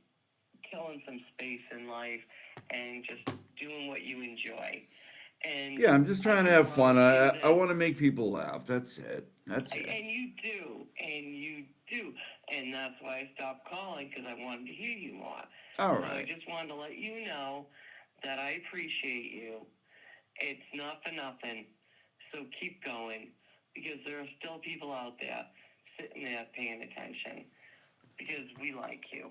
killing some space in life and just doing what you enjoy. And yeah, I'm just trying to have fun. I want to make people laugh. That's it. That's it. And you do. And that's why I stopped calling, because I wanted to hear you more. All So right. I just wanted to let you know that I appreciate you. It's not for nothing. So keep going, because there are still people out there sitting there paying attention, because we like you.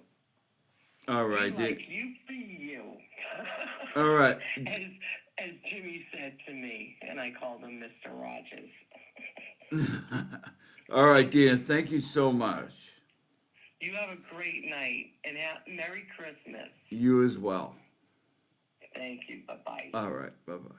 All right, we like you for you. All right. As Jimmy said to me, and I called him Mr. Rogers. All right, Dina, thank you so much. You have a great night, and Merry Christmas. You as well. Thank you. Bye-bye. All right, bye-bye.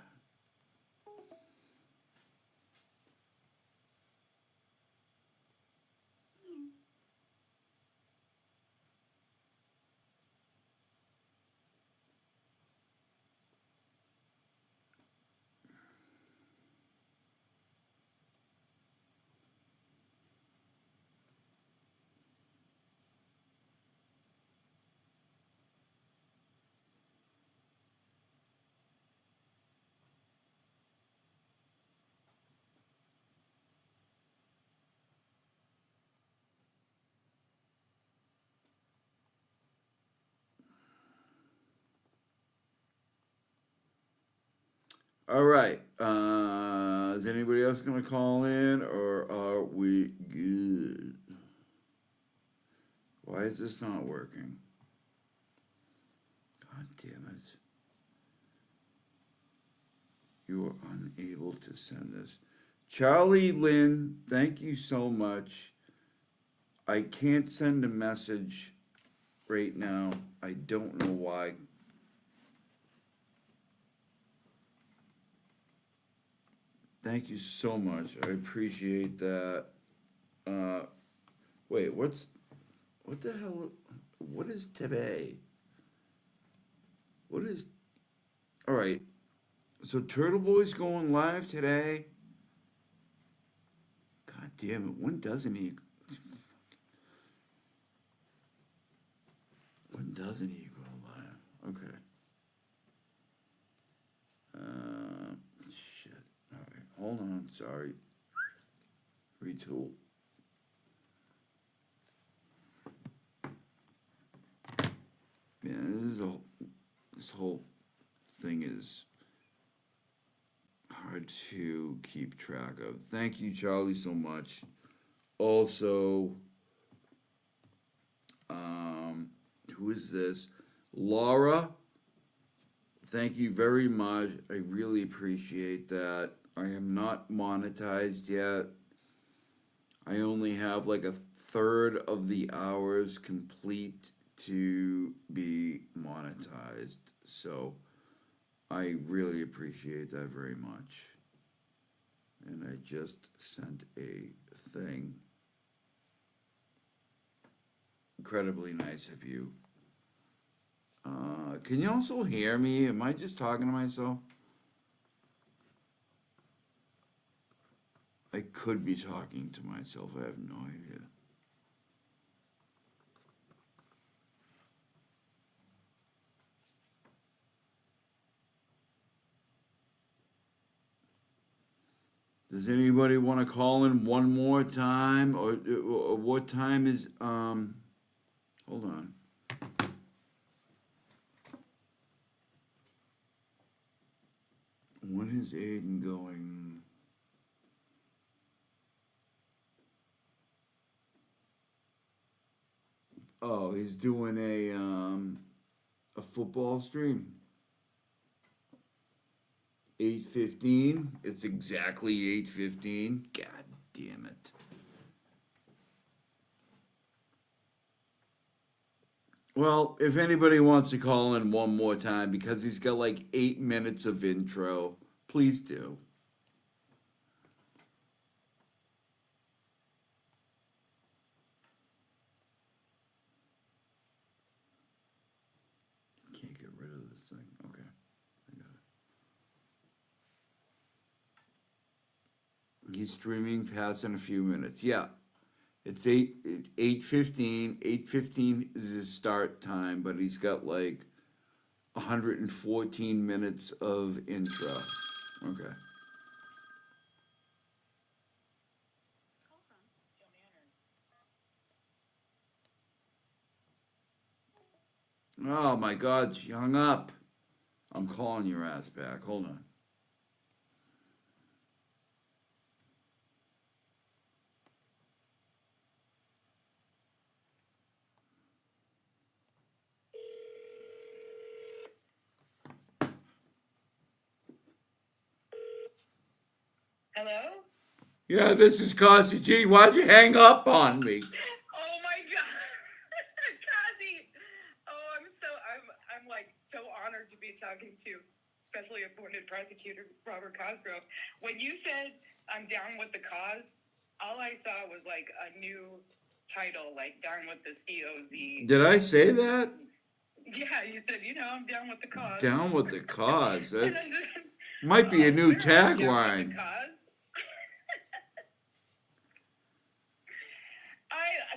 All right. Is anybody else going to call in, or are we good? Why is this not working? God damn it. You are unable to send this. Charlie Lynn, thank you so much. I can't send a message right now. I don't know why. Thank you so much. I appreciate that. Wait, what the hell? What is today? What is, all right. So Turtle Boy's going live today. God damn it. When doesn't he? When doesn't he go live? Okay. Shit. All right. Hold on. Sorry. Retool. Yeah, this whole thing is hard to keep track of. Thank you, Charlie, so much. Also, who is this? Laura. Thank you very much. I really appreciate that. I am not monetized yet. I only have like a third of the hours complete to be monetized. So I really appreciate that very much. And I just sent a thing. Incredibly nice of you. Can you also hear me? Am I just talking to myself? I could be talking to myself. I have no idea. Does anybody want to call in one more time? Or what time is, hold on. When is Aiden going? Oh, he's doing a football stream. 8:15. It's exactly 8:15. God damn it. Well, if anybody wants to call in one more time, because he's got like 8 minutes of intro, please do. Can't get rid of this thing. Okay. I got it. He's streaming past in a few minutes. Yeah. It's 8:15. 8:15 is his start time, but he's got like 114 minutes of intro. Okay. Oh my God, she hung up. I'm calling your ass back. Hold on. Hello? Yeah, this is Cossy. Gee, why'd you hang up on me? Oh my god. Cossy. Oh, I'm like so honored to be talking to specially appointed prosecutor Robert Cosgrove. When you said I'm down with the cause, all I saw was like a new title, like down with the COZ. Did I say that? Yeah, you said, I'm down with the cause. Down with the cause. That And I said, might be a new we're all down with the tagline. cause.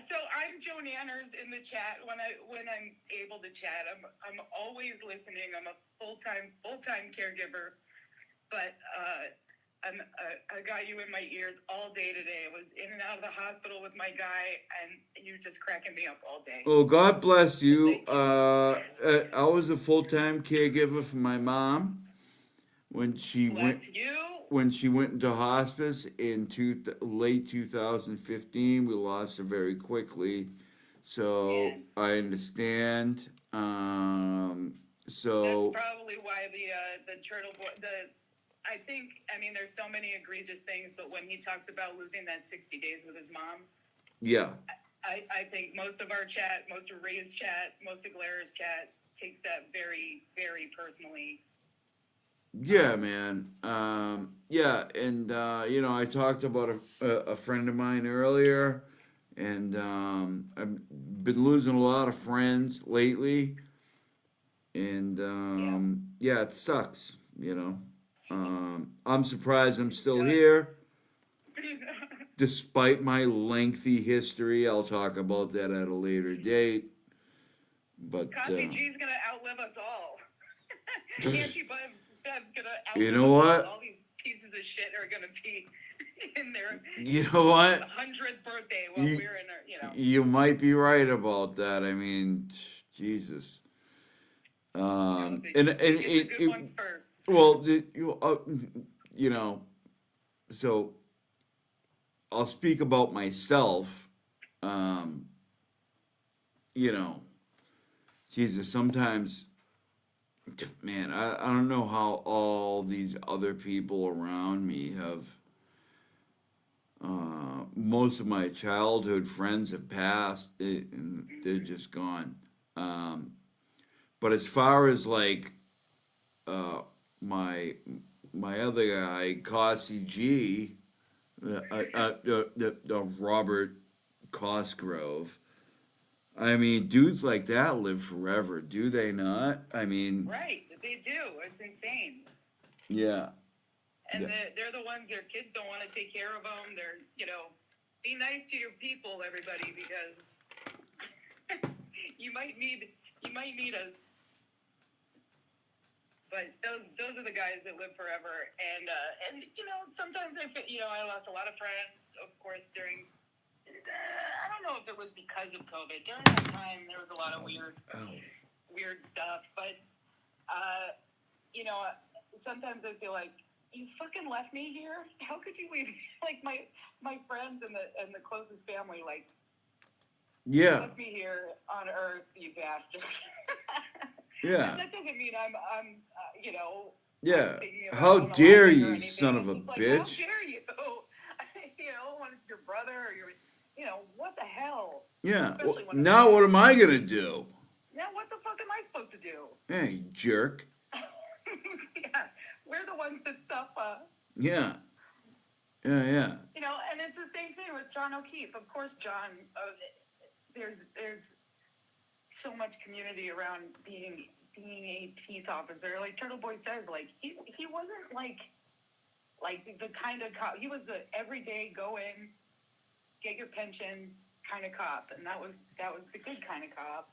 So I'm Joe Nanners in the chat when I'm able to chat. I'm always listening. I'm a full-time caregiver, but I got you in my ears all day today. I was in and out of the hospital with my guy, and you just cracking me up all day. Oh, God bless you. I was a full-time caregiver for my mom when she went into hospice in late 2015. We lost her very quickly, so I understand. So That's probably why the turtle boy. I mean, there's so many egregious things, but when he talks about losing that 60 days with his mom, yeah. I think most of our chat, most of Ray's chat, most of Glara's chat takes that very, very personally. Yeah, man. Yeah, and I talked about a friend of mine earlier, and I've been losing a lot of friends lately, and yeah, it sucks. I'm surprised I'm still here, despite my lengthy history. I'll talk about that at a later date. But Cossy G's gonna outlive us all. Auntie Bev's gonna outlive you know what? All these pieces of shit are gonna be in their You know what? 100th birthday while we're in our, You might be right about that. I mean, Jesus. And the good ones first. Well, so I'll speak about myself. Jesus, sometimes, man, I don't know how all these other people around me have. Most of my childhood friends have passed, and they're just gone. But as far as like my other guy, Cossy G, Robert Cosgrove. I mean, dudes like that live forever, do they not? I mean, right, they do. It's insane. Yeah. And they're the ones their kids don't want to take care of them. They're, be nice to your people, everybody, because you might need us. But those are the guys that live forever. And sometimes I lost a lot of friends, of course, during. I don't know if it was because of COVID. During that time, there was a lot of weird stuff. But sometimes I feel like, you fucking left me here? How could you leave? Like my friends and the closest family, like, you left me here on Earth, you bastard. Yeah. And that doesn't mean I'm Yeah. How dare you, son of a like, bitch? How dare you? When it's your brother or what the hell? Yeah. Especially when Now what am I gonna do? Now what the fuck am I supposed to do? Hey, jerk. Yeah, we're the ones that suffer. Yeah. Yeah. And it's the same thing with John O'Keefe. Of course, John. There's so much community around being a peace officer. Like Turtle Boy says, like he wasn't like the kind of cop. He was the everyday go in, get your pension kind of cop, and that was the good kind of cop.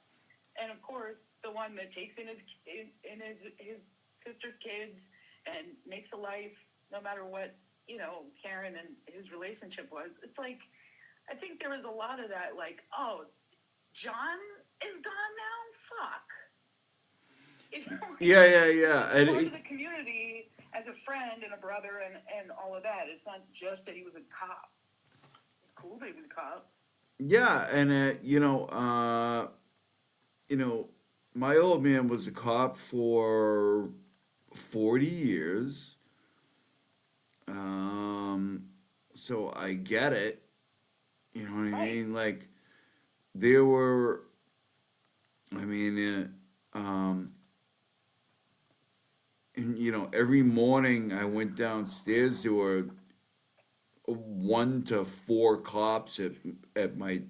And of course, the one that takes in his sister's kids and makes a life no matter what Karen and his relationship was. It's like, I think there was a lot of that. Like, oh, John is gone now. Fuck. You know, Yeah. And part of the community as a friend and a brother and all of that. It's not just that he was a cop. It's cool that he was a cop. yeah, and my old man was a cop for 40 years. So I get it. You know what I mean? Like there were, I mean, and every morning I went downstairs. There were 1 to 4 cops at my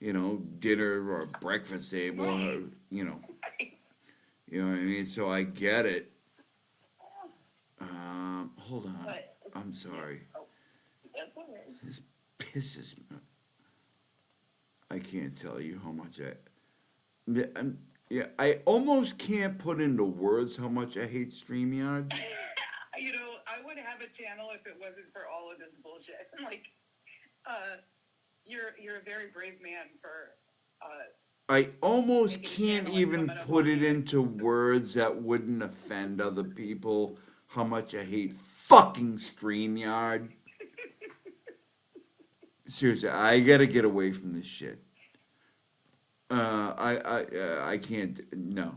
dinner or breakfast table. You know what I mean. So I get it. Hold on. I'm sorry. That's all right. This pisses me. I can't tell you how much I almost can't put into words how much I hate StreamYard. You know, I would have a channel if it wasn't for all of this bullshit. Like, you're a very brave man for. I almost can't even put it into words that wouldn't offend other people. How much I hate fucking StreamYard. Seriously, I gotta get away from this shit. I can't. No.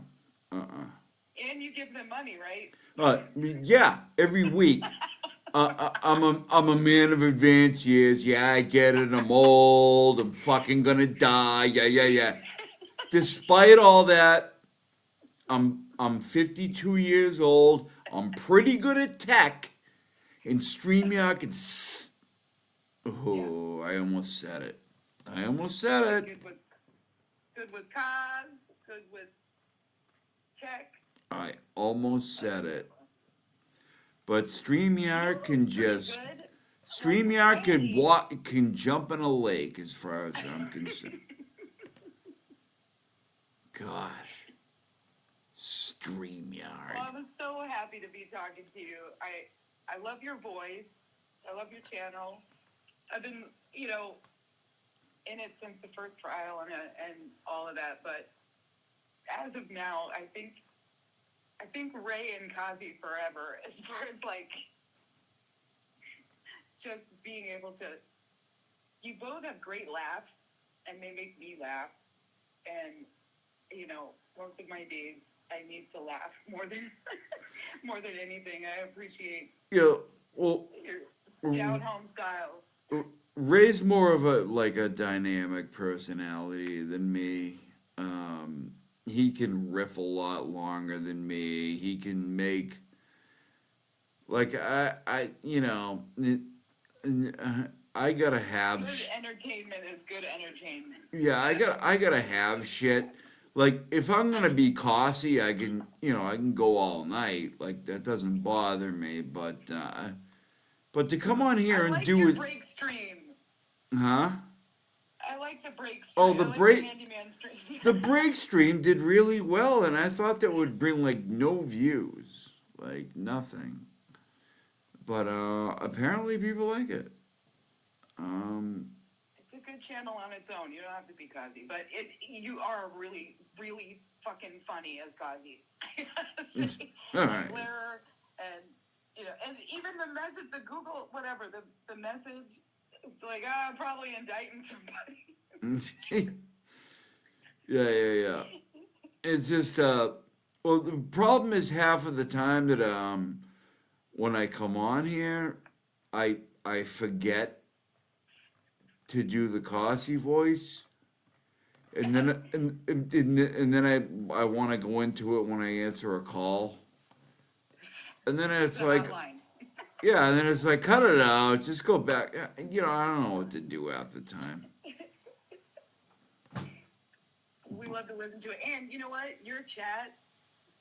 And you give them money, right? Yeah, every week. I'm a man of advanced years. Yeah, I get it. I'm old. I'm fucking gonna die. Yeah. Despite all that, I'm 52 years old. I'm pretty good at tech. And StreamYard can. Oh, I almost said it. Good with cars, good with tech. I almost said it. But StreamYard can just. StreamYard can jump in a lake as far as I'm concerned. Gosh. StreamYard. Well, I'm so happy to be talking to you. I love your voice. I love your channel. I've been, in it since the first trial and all of that. But as of now, I think Ray and Cossy forever, as far as like just being able to. You both have great laughs, and they make me laugh. And most of my days I need to laugh more than anything. I appreciate your down home style. Ray's more of a dynamic personality than me. He can riff a lot longer than me. He can make I gotta have good entertainment is good entertainment. Yeah, I gotta have shit. Like if I'm gonna be Cossy, I can go all night. Like that doesn't bother me. But to come on here and do your it, break stream. Huh? I like the break stream. Oh, the break. The handyman stream. The break stream did really well, and I thought that would bring no views, nothing. But apparently people like it. It's a good channel on its own. You don't have to be Cossy, but you are really, really fucking funny as Cossy. All right. Clearer and and even the message, the Google whatever, the message, it's like I'm probably indicting somebody. Yeah. It's just well, the problem is half of the time that when I come on here, I forget to do the Cossy voice, and then and then I want to go into it when I answer a call, and then it's like, yeah, and then it's like cut it out, just go back. I don't know what to do half the time. We love to listen to it, and you know what? Your chat,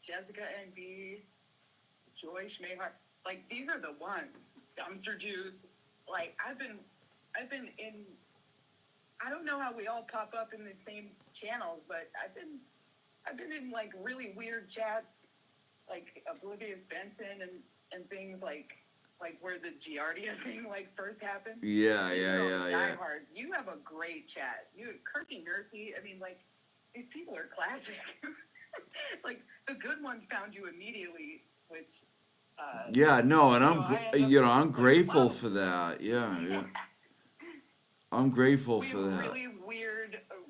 Jessica NB, Joy Schmehart, these are the ones. Dumpster Juice. I've been in. I don't know how we all pop up in the same channels, but I've been in really weird chats, like Oblivious Benson and things like where the Giardia thing first happened. Yeah. Diehards. You have a great chat. You Kirsty Nursey. I mean, these people are classic. Like the good ones found you immediately, which. Yeah, no, and So I end up I'm like, grateful whoa. for that. Yeah, yeah. I'm grateful We for have a that.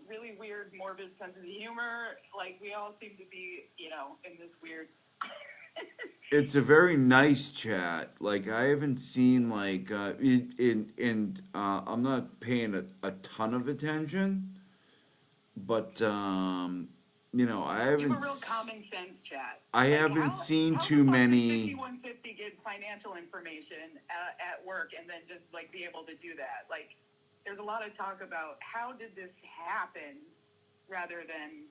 really weird, morbid sense of humor. Like we all seem to be, in this weird. It's a very nice chat. Like I haven't seen like I'm not paying a ton of attention, but I You have haven't a real common sense chat. I Like haven't how seen how too the fuck did many. 5150 get financial information at work and then just like be able to do that? Like, there's a lot of talk about how did this happen, rather than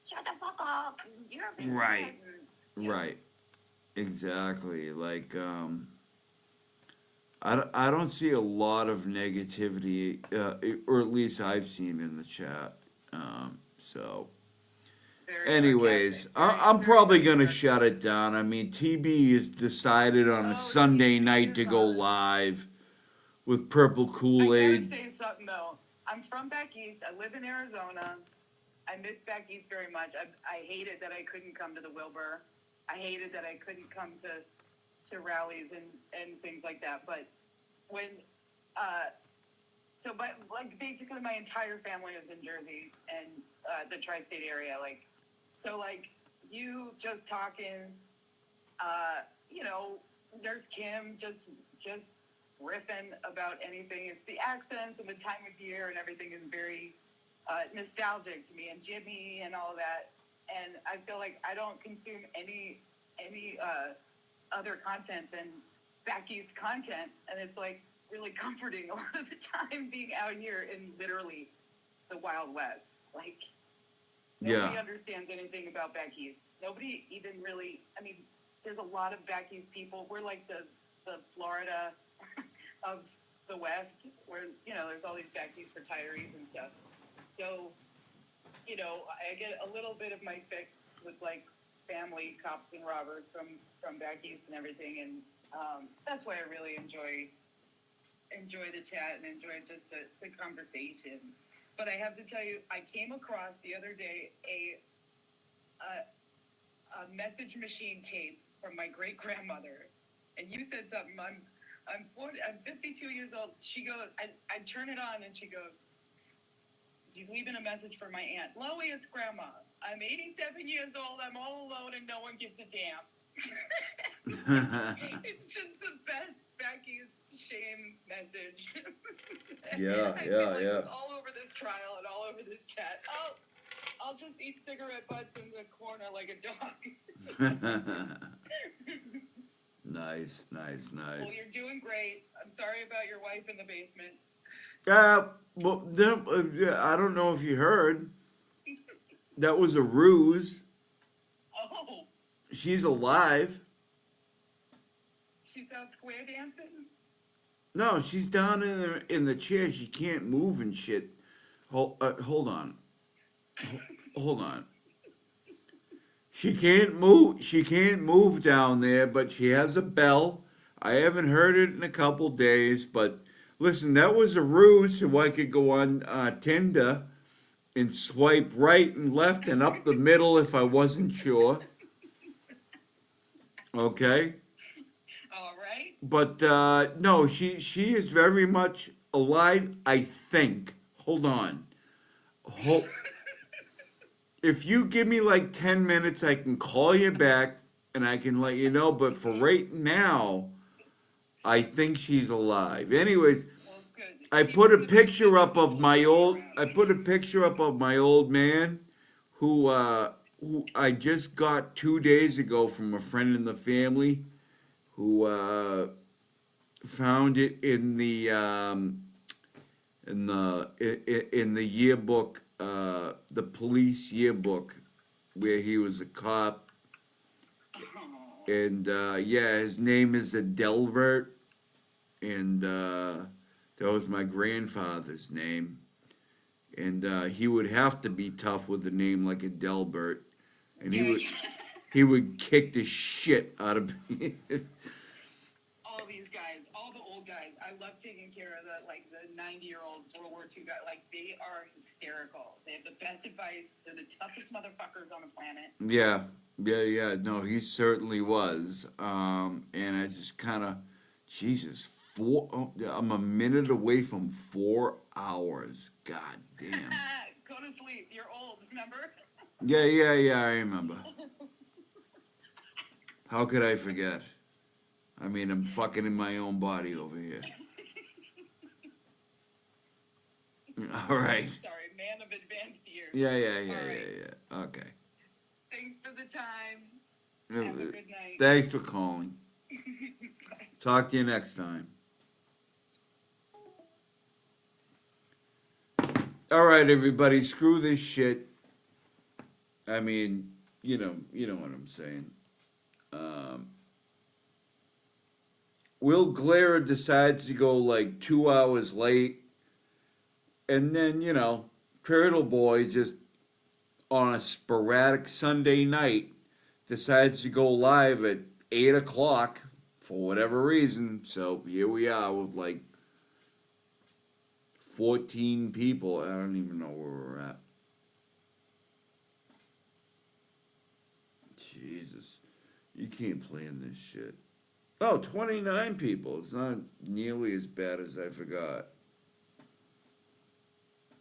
shut the fuck up. You're a big Right. and, Right. Exactly. Like I don't see a lot of negativity, or at least I've seen in the chat. So, anyways, I'm probably gonna shut it down. I mean, TB has decided on a Sunday night to go live with Purple I Kool-Aid. gotta say something though. I'm from back east. I live in Arizona. I miss back east very much. I hated that I couldn't come to the Wilbur. I hated that I couldn't come to rallies and things like that. But when, but like basically my entire family is in Jersey and the tri-state area. Like, so like you just talking, Nurse Kim just riffing about anything. It's the accents and the time of year and everything is very nostalgic to me, and Jimmy and all that. And I feel like I don't consume any other content than back east content, and it's like really comforting a lot of the time being out here in literally the Wild West. Like nobody understands anything about back east. Nobody even really. I mean, there's a lot of back east people. We're like the Florida of the West, where there's all these back east retirees and stuff. So, I get a little bit of my fix with like family cops and robbers from back east and everything, and that's why I really enjoy the chat and enjoy just the conversation. But I have to tell you, I came across the other day a message machine tape from my great grandmother, and you said something. I'm 52 years old. She goes, I turn it on, and she goes, she's leaving a message for my aunt. Loie, it's Grandma. I'm 87 years old. I'm all alone, and no one gives a damn. It's just the best back east shame message. Yeah. It's all over this trial and all over this chat. I'll just eat cigarette butts in the corner like a dog. Nice. Well, you're doing great. I'm sorry about your wife in the basement. Well, I don't know if you heard. That was a ruse. Oh. She's alive. She's out square dancing? No, she's down in the chair. She can't move and shit. Hold on. Hold on. She can't move. She can't move down there, but she has a bell. I haven't heard it in a couple days, but listen, that was a ruse so I could go on Tinder and swipe right and left and up the middle if I wasn't sure. Okay? All right. But no, she is very much alive, I think. Hold on. If you give me like 10 minutes, I can call you back and I can let you know. But for right now, I think she's alive. Anyways, I put a picture up of my old man who I just got 2 days ago from a friend in the family who found it in the yearbook, the police yearbook, where he was a cop. And his name is Adelbert, and that was my grandfather's name. And he would have to be tough with a name like Adelbert, and he would kick the shit out of me. All these guys, all the old old guys. I love taking care of the 90-year-old World War II guy. Like, they are hysterical. They have the best advice. They're the toughest motherfuckers on the planet. Yeah. No, he certainly was. And I just kind of, Jesus, I'm a minute away from 4 hours. God damn. Go to sleep. You're old, remember? Yeah, I remember. How could I forget? I mean, I'm fucking in my own body over here. All right. Sorry, man of advanced years. Yeah. Okay. Thanks for the time. Have a good night. Thanks for calling. Talk to you next time. All right, everybody, screw this shit. I mean, you know what I'm saying. Will Glare decides to go like 2 hours late, and then Turtle Boy just on a sporadic Sunday night decides to go live at 8 o'clock for whatever reason. So here we are with like 14 people. I don't even know where we're at. Jesus, you can't plan this shit. Oh, 29 people. It's not nearly as bad as I forgot.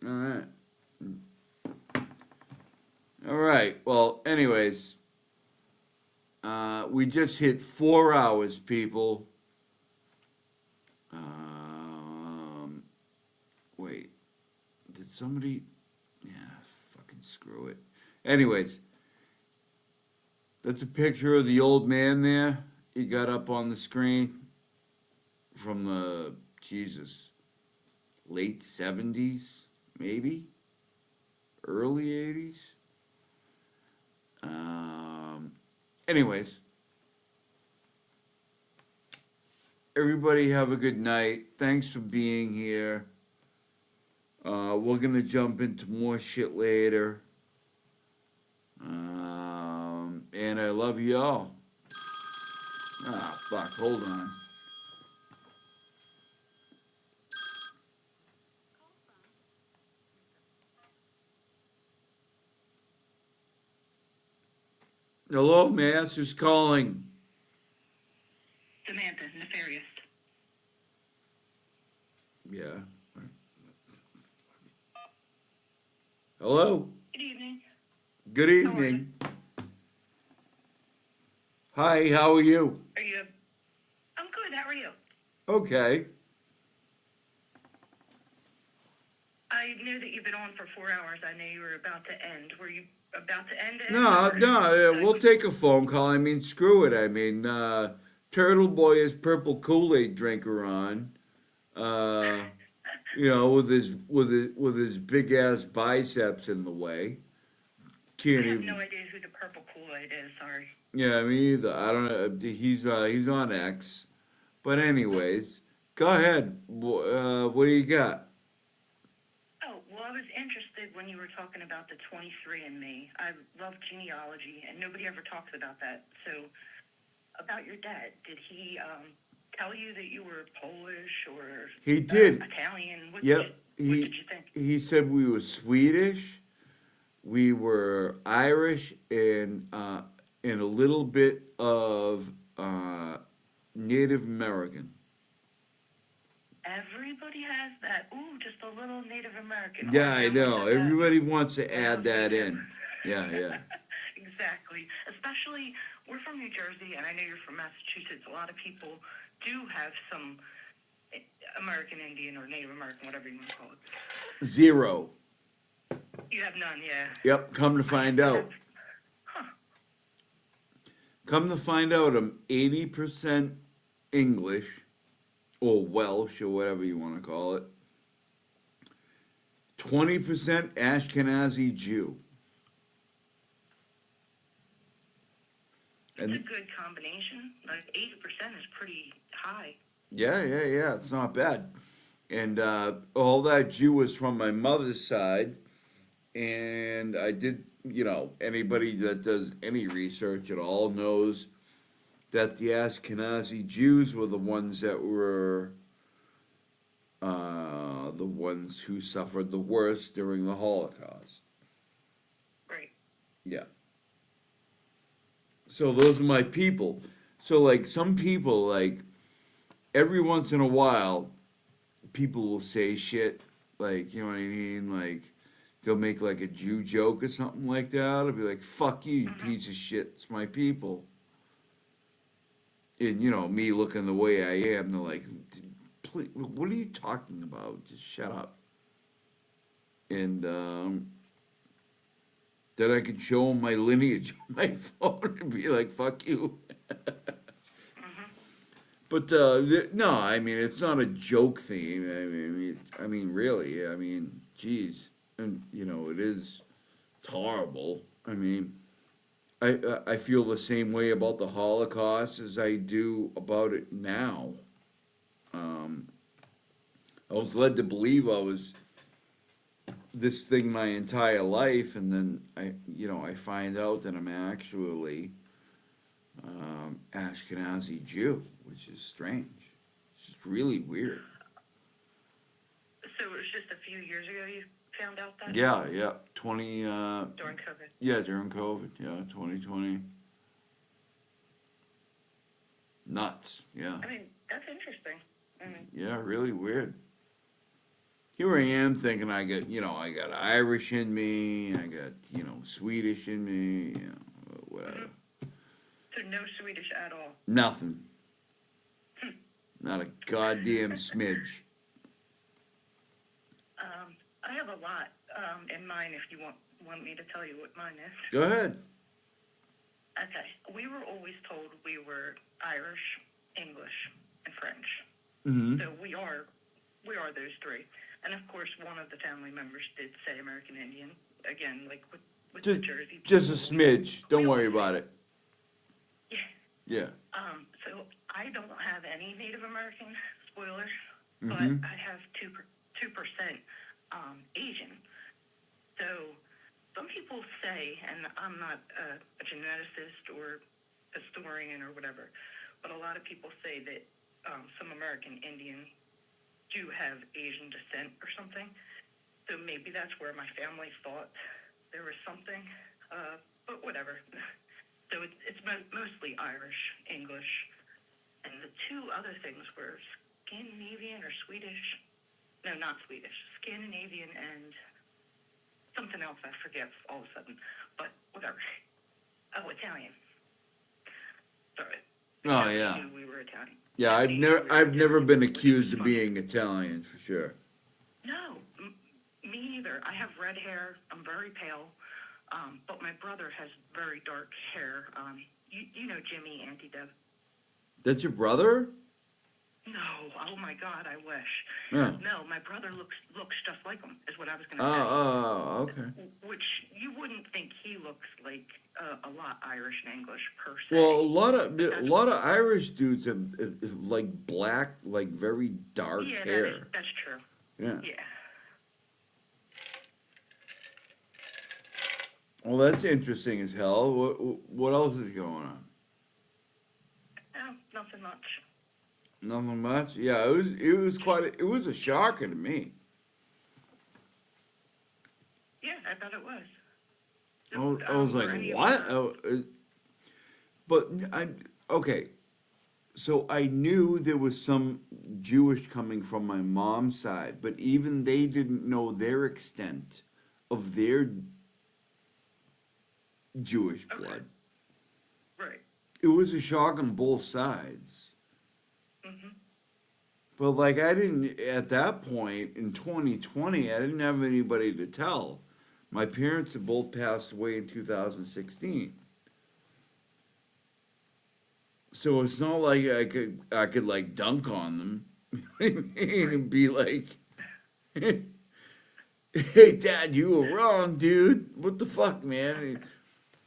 All right. Well, anyways, we just hit 4 hours, people. Wait, did somebody? Yeah, fucking screw it. Anyways, that's a picture of the old man there. He got up on the screen from the, late 70s, maybe? Early 80s? Anyways, everybody have a good night. Thanks for being here. We're going to jump into more shit later. And I love you all. Ah, fuck, hold on. Hello, may I ask who's calling? Samantha, nefarious. Yeah. Hello? Good evening. Good evening. Hi, how are you? I'm good. How are you? Okay. I know that you've been on for 4 hours. I know you were about to end. Were you about to end it? No, we'll take a phone call. I mean, screw it. I mean, Turtle Boy is purple Kool-Aid drinker on. With his big ass biceps in the way. I have no idea who the purple Kool-Aid is. Sorry. Yeah, me either. I don't know. He's on X, but anyways, go ahead. What do you got? Oh, well, I was interested when you were talking about the 23andMe. I love genealogy, and nobody ever talks about that. So, about your dad, did he tell you that you were Polish or He did. Italian? What Yep. did you think? He said we were Swedish, we were Irish, and a little bit of Native American. Everybody has that. Ooh, just a little Native American. Yeah, I know. Everybody wants to add that in. Yeah. Exactly. Especially, we're from New Jersey, and I know you're from Massachusetts. A lot of people do have some American Indian or Native American, whatever you want to call it. 0. You have none, yeah. Yep, come to find out. Come to find out, I'm 80% English, or Welsh, or whatever you want to call it. 20% Ashkenazi Jew. It's a good combination. Like 80% is pretty high. Yeah, it's not bad. And all that Jew was from my mother's side. And I did, anybody that does any research at all knows that the Ashkenazi Jews were the ones that were the ones who suffered the worst during the Holocaust. Right. Yeah. So those are my people. So like some people, like every once in a while, people will say shit, like, you know what I mean? Like they'll make like a Jew joke or something like that. I'll be like, fuck you, you piece of shit, it's my people. And you know, me looking the way I am, they're like, please, what are you talking about? Just shut up. And then I can show them my lineage on my phone and be like, fuck you. But no, I mean, it's not a joke thing. I mean, really, I mean, geez, and you know, it's horrible. I mean, I feel the same way about the Holocaust as I do about it now. I was led to believe I was this thing my entire life, and then I find out that I'm actually Ashkenazi Jew, which is strange. It's really weird. So it was just a few years ago you found out that? Yeah, 20. During COVID. Yeah, during COVID. Yeah, 2020. Nuts. Yeah. I mean, that's interesting. Yeah, really weird. Here I am thinking I got Irish in me, I got, Swedish in me, whatever. So no Swedish at all? Nothing. Not a goddamn smidge. I have a lot in mine if you want me to tell you what mine is. Go ahead. Okay. We were always told we were Irish, English, and French. Mm-hmm. So we are those three. And of course, one of the family members did say American Indian. Again, like with the Jersey. Just a smidge. Don't worry about it. Yeah. So I don't have any Native American spoilers, Mm-hmm. but I have 2% Asian. So some people say, and I'm not a geneticist or historian or whatever, but a lot of people say that some American Indian do have Asian descent or something. So maybe that's where my family thought there was something, but whatever. So it's mostly Irish, English, and the two other things were Scandinavian or Swedish. No, not Swedish. Scandinavian and something else I forget all of a sudden, but whatever. Oh, Italian. Sorry. Oh yeah. I knew we were Italian. Yeah, I've never been accused of being Italian for sure. No, me neither. I have red hair. I'm very pale, but my brother has very dark hair. You know Jimmy, Auntie Deb. That's your brother? No, oh my God, I wish. Yeah. No, my brother looks just like him. Is what I was going to say. Oh, okay. Which you wouldn't think he looks like a lot Irish and English per se. Well, a lot of Irish dudes have like black, like very dark hair. That's true. Yeah. Yeah. Well, that's interesting as hell. What else is going on? Oh, nothing much. Nothing much. Yeah, it was a shocker to me. Yeah, I bet it was. I was like, what? But okay. So I knew there was some Jewish coming from my mom's side, but even they didn't know their extent of their Jewish blood. Right. It was a shock on both sides. Mm-hmm. But like I didn't at that point in 2020, I didn't have anybody to tell. My parents had both passed away in 2016. So it's not like I could like dunk on them. You know what I mean? And be like, hey Dad, you were wrong, dude. What the fuck, man?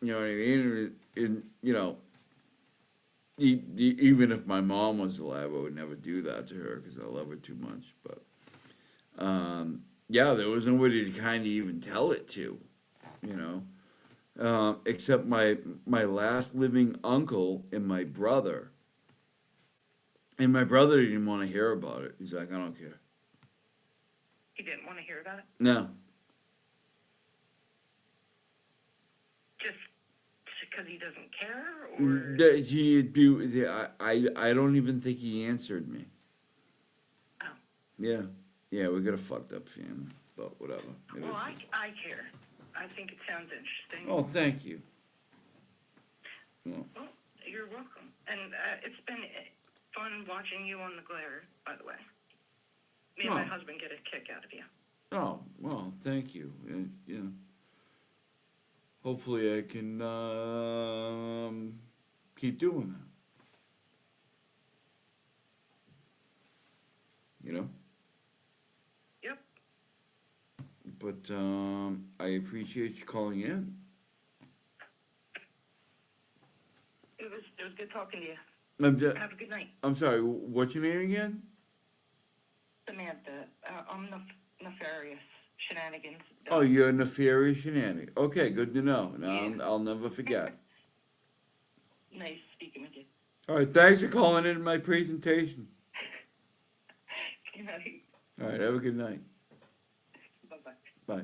You know what I mean? And you know, even if my mom was alive, I would never do that to her because I love her too much. But yeah, there was nobody to kind of even tell it to, you know, except my last living uncle and my brother. And my brother didn't want to hear about it. He's like, I don't care. He didn't want to hear about it? No. Just because he doesn't care? Or I don't even think he answered me. Oh. Yeah. Yeah, we got a fucked up family, but whatever. Well, I care. I think it sounds interesting. Oh, thank you. Well, Well, you're welcome. And it's been fun watching you on the glare, by the way. Me and my Oh. husband get a kick out of you. oh, well, thank you. Yeah. Hopefully I can keep doing that. You know? Yep. But I appreciate you calling in. It was good talking to you. Have a good night. I'm sorry, what's your name again? Samantha, I'm nefarious shenanigans. Oh, you're nefarious shenanigans. Okay, good to know. Now I'll never forget. Nice speaking with you. All right, thanks for calling in my presentation. Good night. All right, have a good night. Bye-bye. Bye.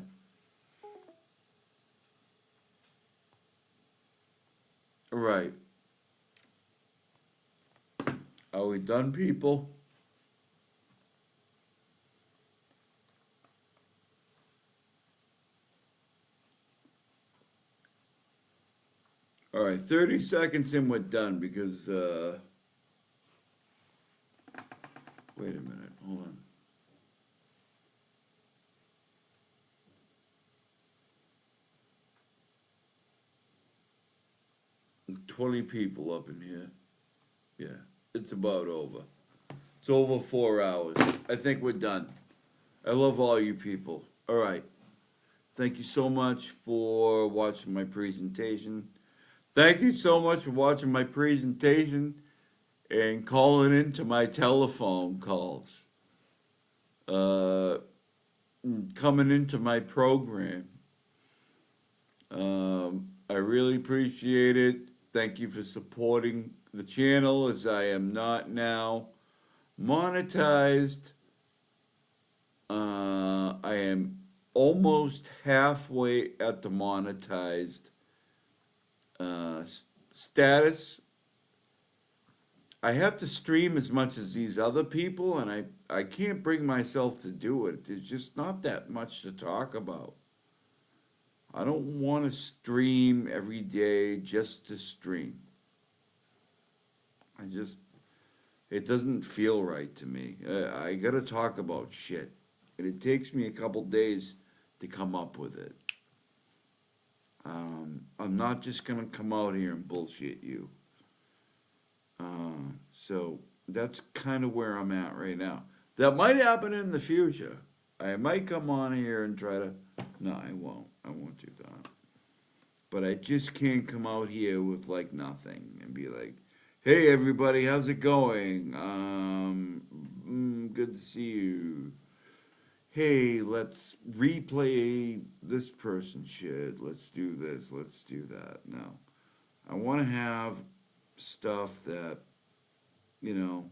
All right. Are we done, people? All right, 30 seconds and we're done because, wait a minute, hold on. And 20 people up in here. Yeah, it's about over. It's over 4 hours. I think we're done. I love all you people. All right. Thank you so much for watching my presentation. Thank you so much for watching my presentation and calling into my telephone calls. Coming into my program. I really appreciate it. Thank you for supporting the channel as I am not now monetized. I am almost halfway at the monetized status. I have to stream as much as these other people, and I can't bring myself to do it. There's just not that much to talk about. I don't want to stream every day just to stream. It doesn't feel right to me. I gotta talk about shit. And it takes me a couple days to come up with it. I'm not just gonna come out here and bullshit you. So that's kind of where I'm at right now. That might happen in the future. I might come on here and try to, no, I won't do that. But I just can't come out here with like nothing and be like, hey everybody, how's it going? Good to see you. Hey, let's replay this person shit. Let's do this, let's do that. No. I want to have stuff that, you know,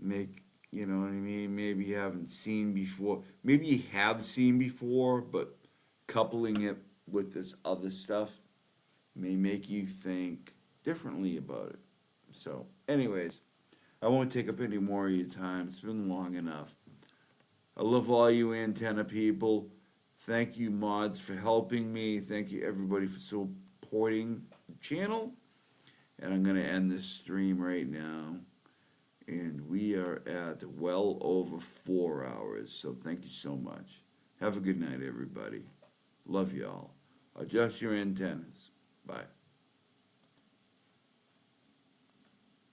you know what I mean? Maybe you haven't seen before. Maybe you have seen before, but coupling it with this other stuff may make you think differently about it. So, anyways, I won't take up any more of your time. It's been long enough. I love all you antenna people. Thank you, mods, for helping me. Thank you, everybody, for supporting the channel. And I'm going to end this stream right now. And we are at well over 4 hours. So thank you so much. Have a good night, everybody. Love y'all. Adjust your antennas. Bye.